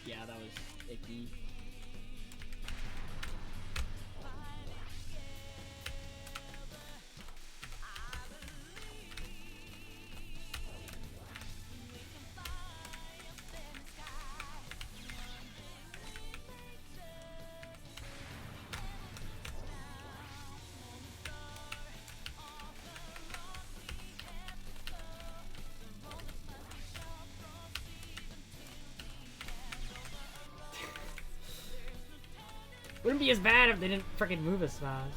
Yeah, that was icky. Wouldn't be as bad if they didn't freaking move as fast.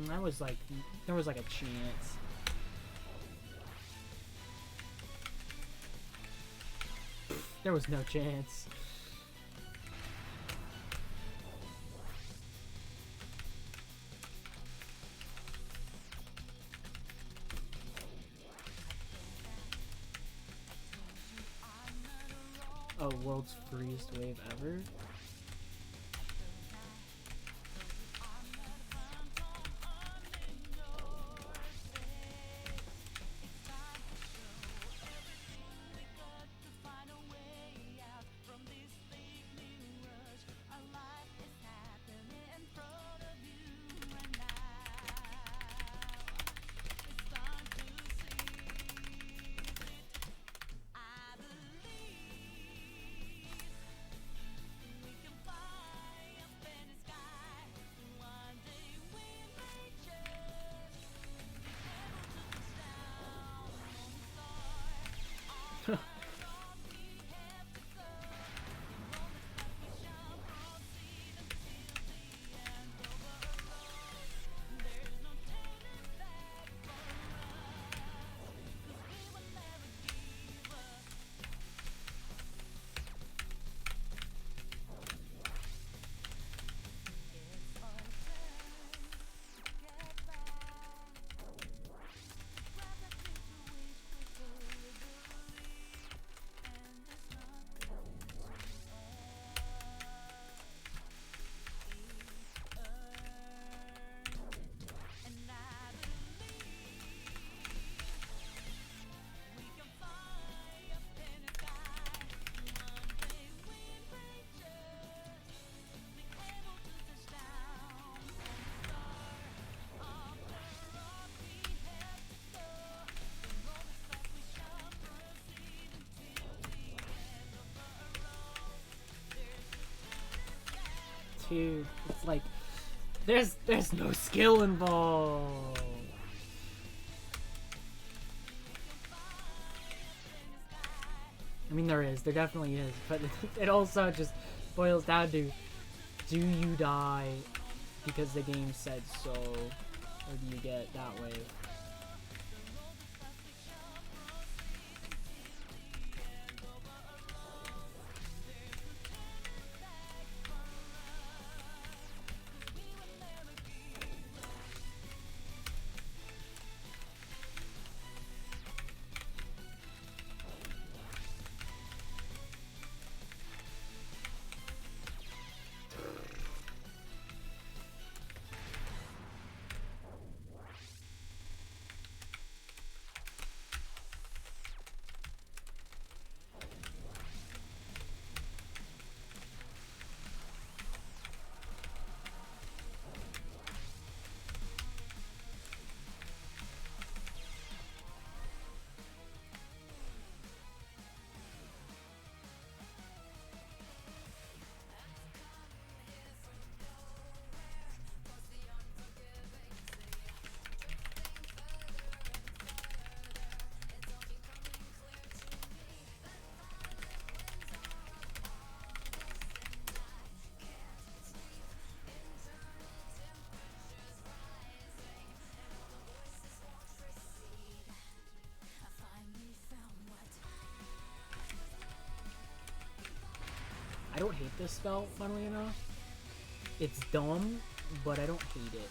That was like, there was like a chance. There was no chance. Oh, world's freest wave ever? too. It's like there's no skill involved. I mean, there definitely is, but it also just boils down to, do you die because the game said so, or do you get that way? I don't hate this spell, funnily enough. It's dumb, but I don't hate it.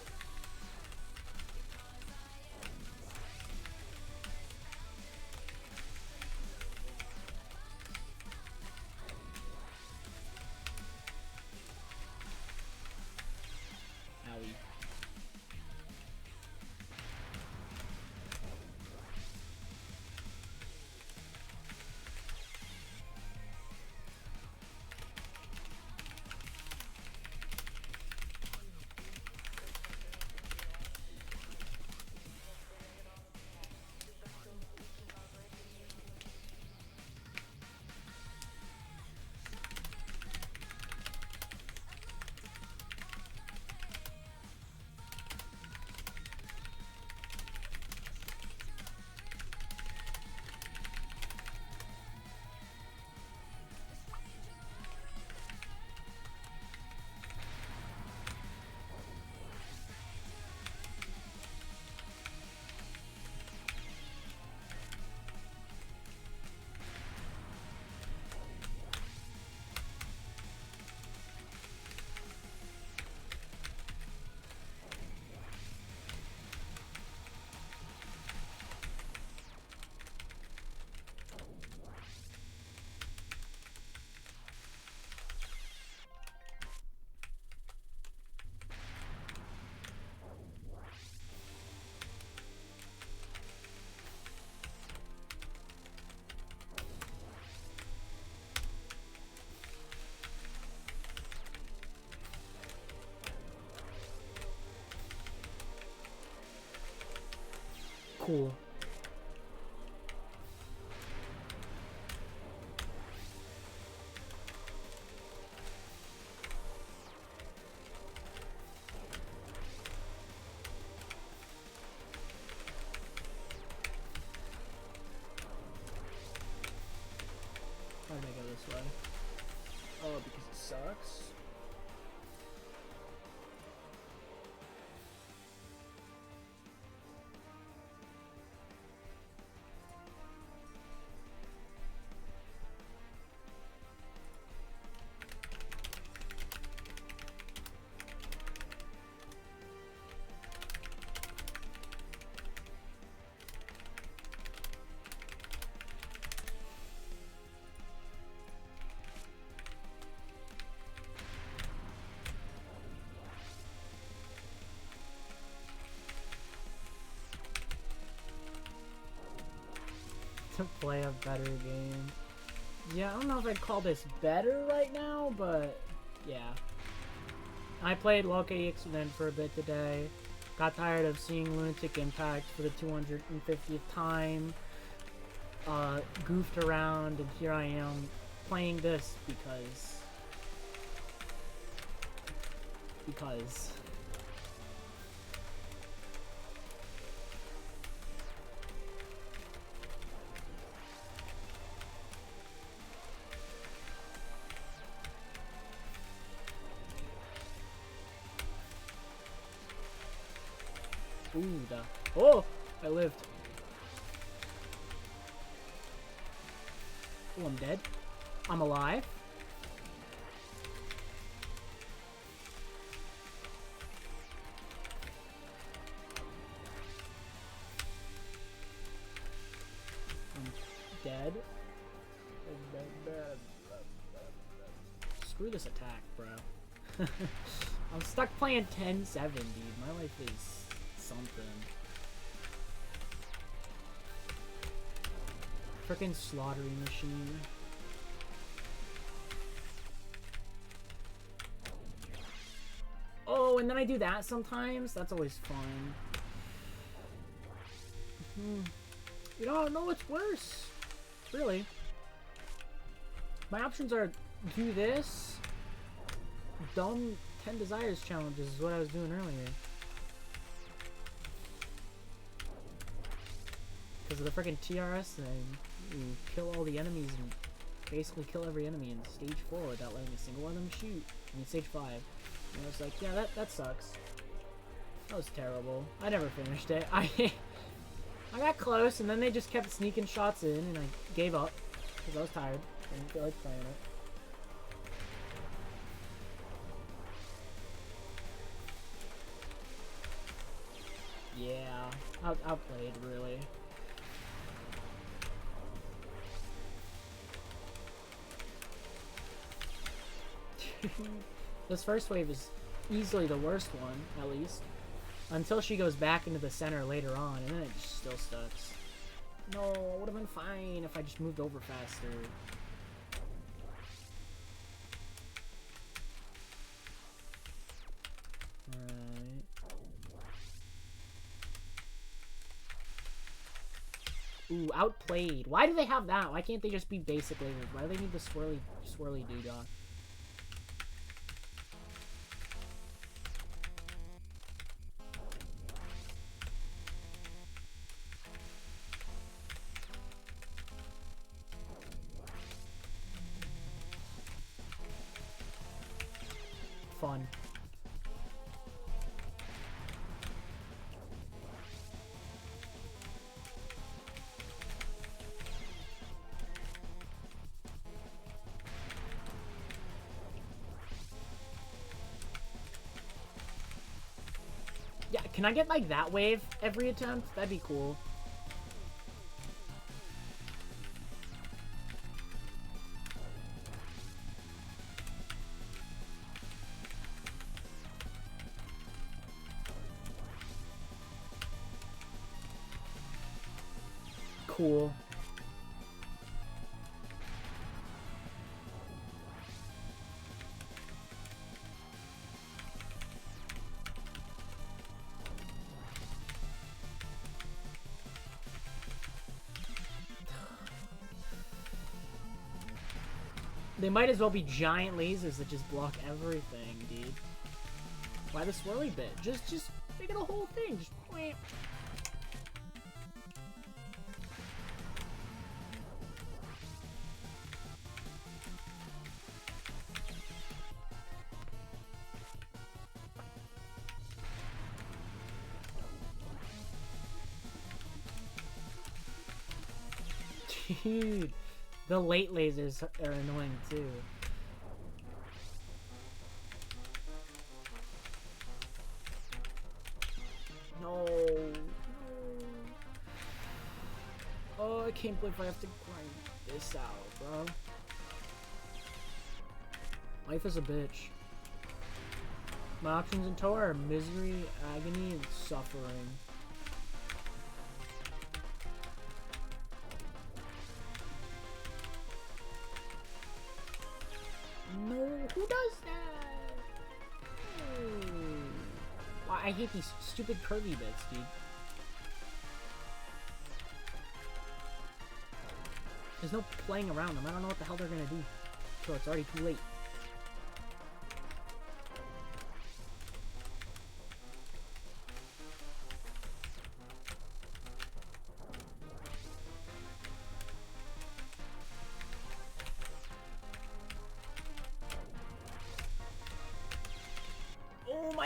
Owie. Cool. Why did I go this way? Oh, because it sucks. To play a better game. Yeah, I don't know if I'd call this better right now, but yeah. I played LoLK ExNN for a bit today. Got tired of seeing Lunatic Impact for the 250th time. Goofed around, and here I am playing this because because. Ooh, oh, I lived. Oh, I'm dead. I'm alive. I'm dead. Screw this attack, bro. I'm stuck playing 10-7, dude. My life is something. Frickin' slaughtering machine. Oh, and then I do that sometimes. That's always fun. You don't know what's worse. Really. My options are do this. Dumb 10 desires challenges is what I was doing earlier. Because of the freaking TRS thing, you kill all the enemies and basically kill every enemy in stage 4 without letting a single one of them shoot. I mean, stage 5. And I was like, yeah, that sucks. That was terrible. I never finished it. I got close, and then they just kept sneaking shots in, and I gave up because I was tired. I didn't feel like playing it. Yeah, outplayed, really. This first wave is easily the worst one, at least. Until she goes back into the center later on, and then it just still sucks. No, it would have been fine if I just moved over faster. Alright. Ooh, outplayed. Why do they have that? Why can't they just be basic lasers? Why do they need the swirly doodah? Fun. Yeah, can I get like that wave every attempt? That'd be cool. Cool. They might as well be giant lasers that just block everything, dude. Why the swirly bit? Just make it a whole thing. Just wait. Dude, the late lasers are annoying too. No. Oh, I can't believe I have to grind this out, bro. Life is a bitch. My options in tow are misery, agony, and suffering. No, who does that? Oh. Why, I hate these stupid curvy bits, dude. There's no playing around them. I don't know what the hell they're gonna do. So it's already too late.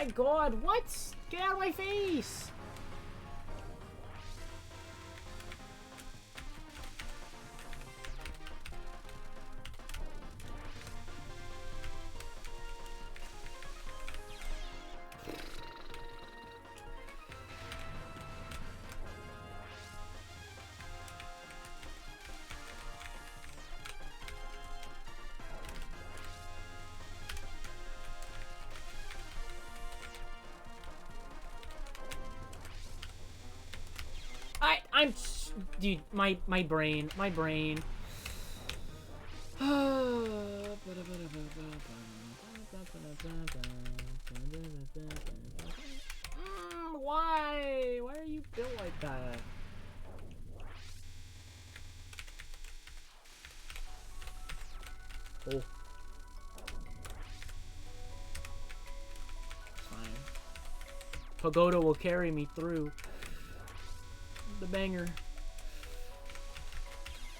my god, what? Get out of my face! Dude, my brain. Why? Why are you built like that? Oh. Fine. Pagoda will carry me through the banger.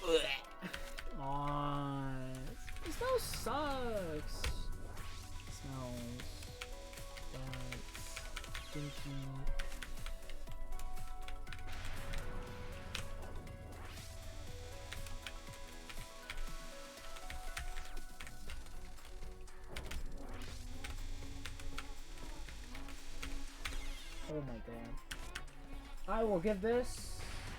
Come on. This smell sucks. It smells bad. Stinky. Oh my god. I will give this.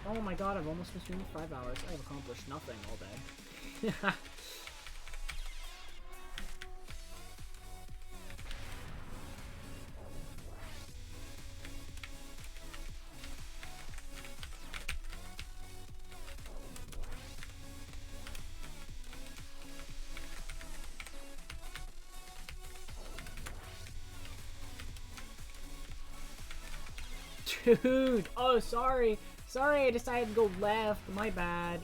Oh my god, I've almost been streaming 5 hours. I have accomplished nothing all day. Dude! Oh, sorry! Sorry, I decided to go left. My bad.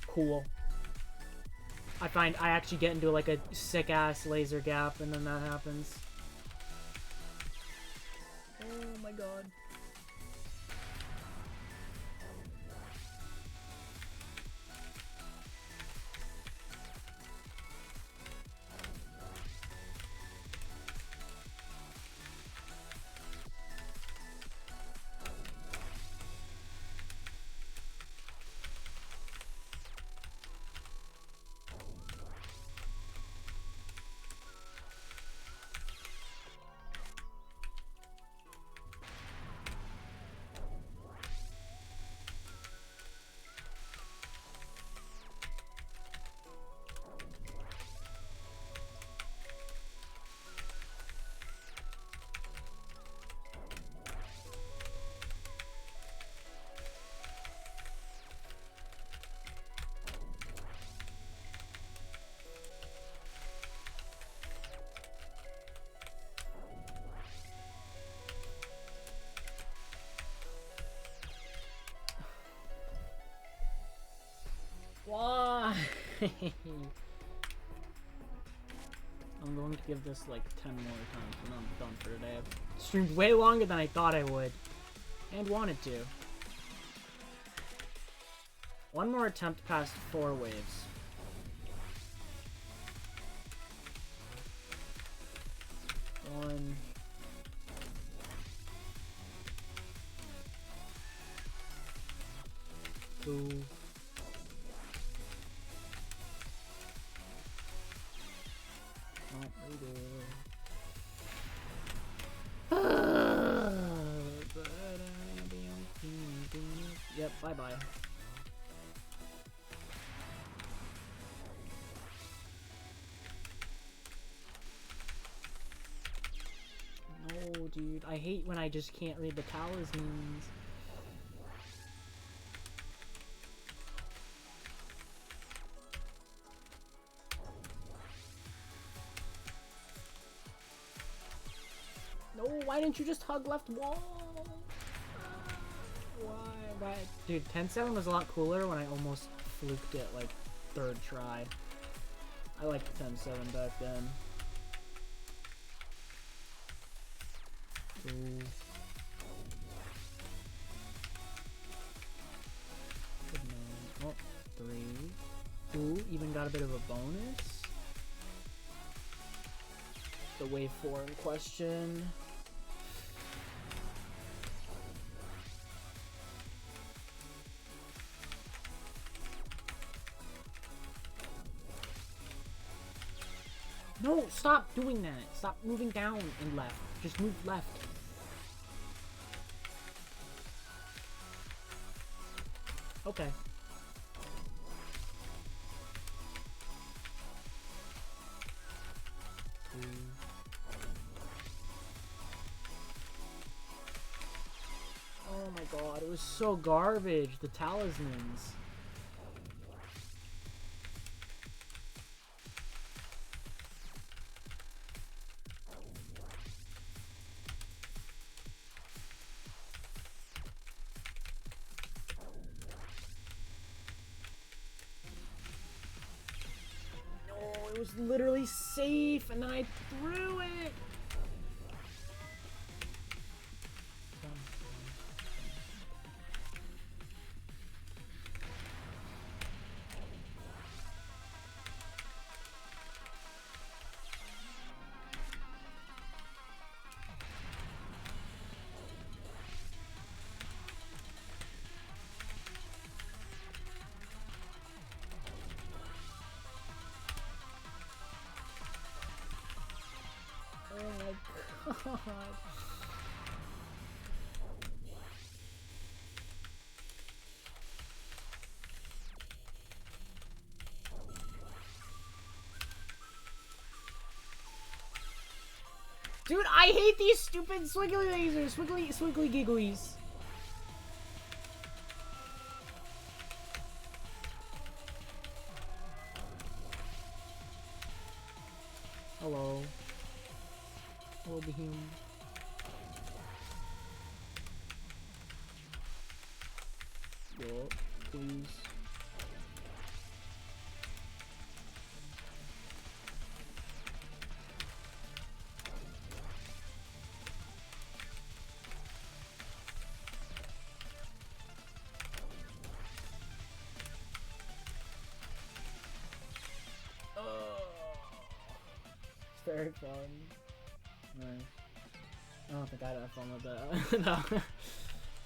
Cool. I find I actually get into like a sick-ass laser gap and then that happens. Oh my god. Why? I'm going to give this like 10 more times and I'm done for today. I've streamed way longer than I thought I would. And wanted to. One more attempt past 4 waves. One. Two. Yep, bye-bye. No, dude. I hate when I just can't read the talismans. No, why didn't you just hug left wall? Why? Dude, 10-7 was a lot cooler when I almost fluked it like 3rd try. I liked 10-7 back then. Ooh. 3. Ooh, even got a bit of a bonus. The wave 4 in question. No, stop doing that. Stop moving down and left. Just move left. Okay. Oh my god, it was so garbage, the talismans. It was literally safe, and then I threw it. Oh my god. Dude, I hate these stupid swiggly lasers. Swiggly gigglies. Hello. Hello, Behem. Yo, please. It's very fun. Right. I don't think I'd have fun with that. No.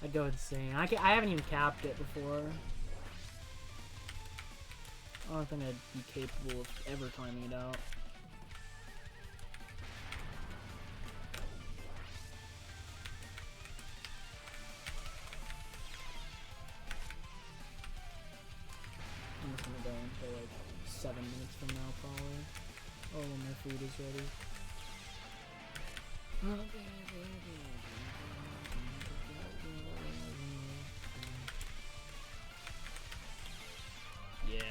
I'd go insane. I haven't even capped it before. I don't think I'd be capable of ever timing it out. I'm just gonna go until like 7 minutes from now, probably. Oh, when my food is ready. Yeah.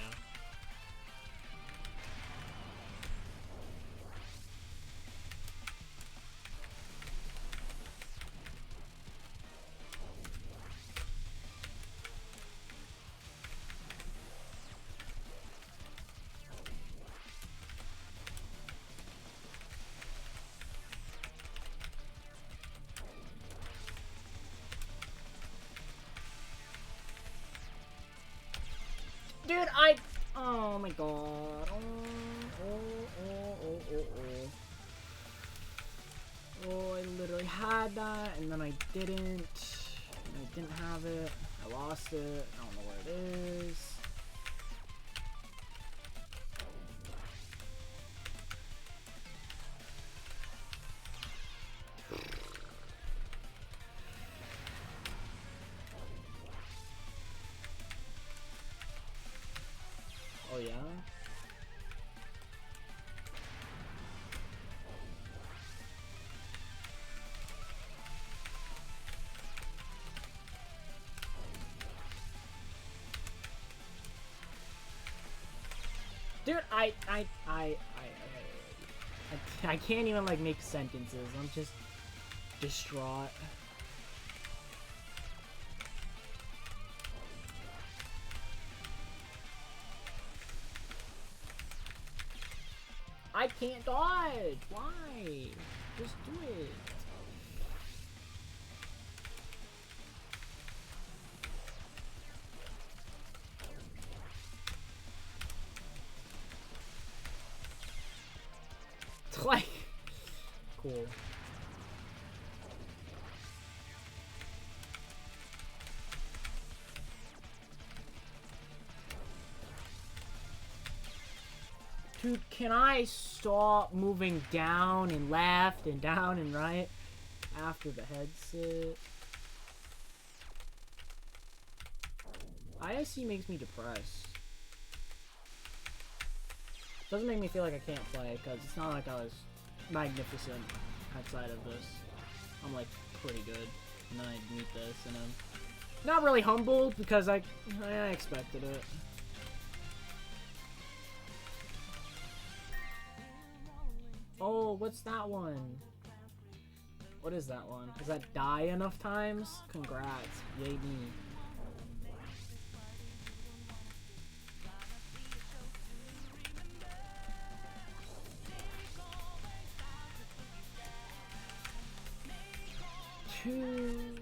Dude, oh my god. Oh, I literally had that, and then I didn't. And I didn't have it. I lost it. I don't know where it is. Oh yeah? Dude, I can't even like make sentences. I'm just distraught. I can't dodge. Why? Just do it. Cool. Dude, can I stop moving down and left and down and right after the headset? ISC makes me depressed. Doesn't make me feel like I can't play, because it's not like I was magnificent outside of this. I'm like pretty good. And then I meet this and I'm not really humbled because I expected it. Oh, what's that one? What is that one? Does that die enough times? Congrats. Yay me. Two.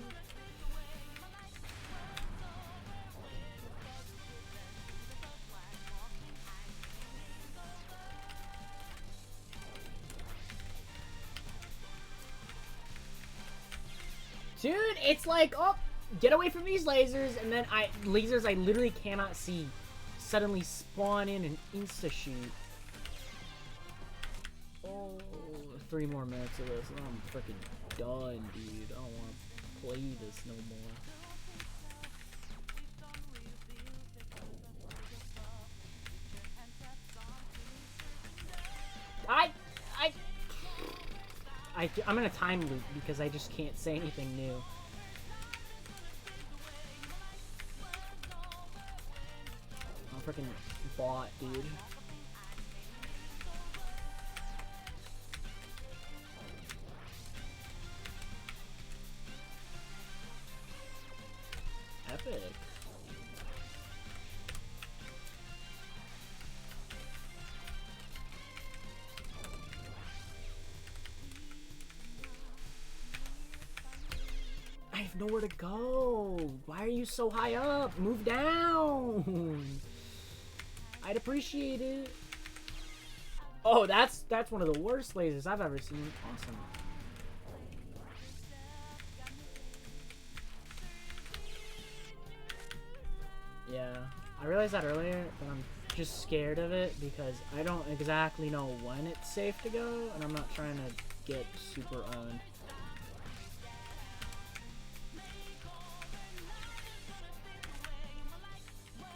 Dude, it's like, oh, get away from these lasers, and then lasers I literally cannot see suddenly spawn in and insta-shoot. Oh, 3 more minutes of this, and I'm freaking done, dude. I don't want to play this no more. I'm in a time loop because I just can't say anything new. I'm a freaking bot, dude. Epic. I have nowhere to go. Why are you so high up? Move down. I'd appreciate it. Oh, that's one of the worst lasers I've ever seen. Awesome. Yeah, I realized that earlier, but I'm just scared of it because I don't exactly know when it's safe to go, and I'm not trying to get super owned.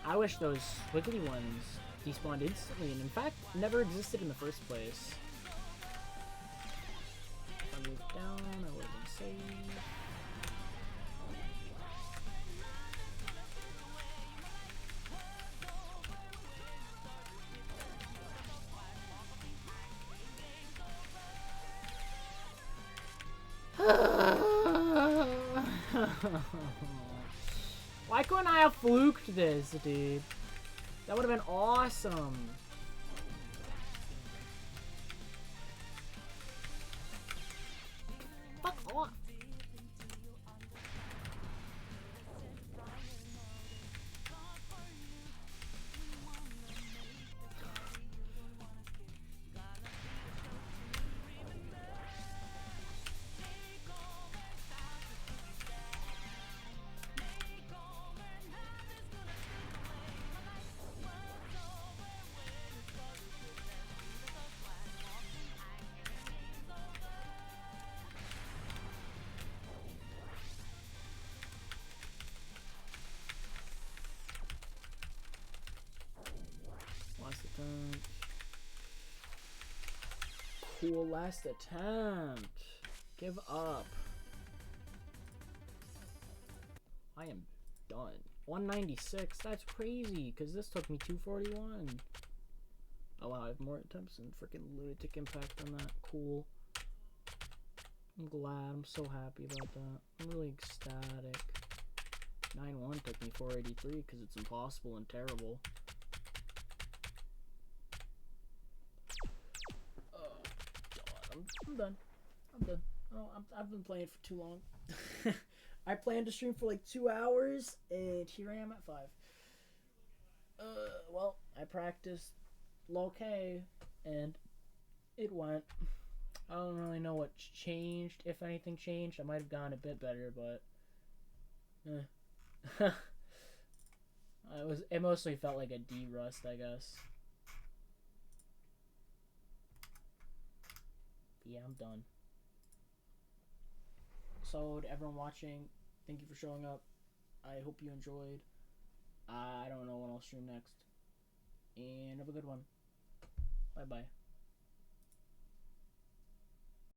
I wish those wiggly ones despawned instantly, and in fact, never existed in the first place. If I moved down, I would have been safe. Why couldn't I have fluked this, dude? That would have been awesome. Fuck off. Last attempt. Cool, last attempt. Give up. I am done. 196, that's crazy, because this took me 241. Oh wow, I have more attempts than freaking Lunatic Impact on that. Cool. I'm glad, I'm so happy about that. I'm really ecstatic. 9-1 took me 483 because it's impossible and terrible. Oh god, I'm done. I'm done. Oh, I've been playing for too long. I planned to stream for like 2 hours, and here I am at 5. Well, I practiced LoLK, and it went. I don't really know what changed, if anything changed. I might have gotten a bit better, but it mostly felt like a D rust, I guess. But yeah, I'm done. So to everyone watching, thank you for showing up. I hope you enjoyed. I don't know when I'll stream next. And have a good one. Bye bye.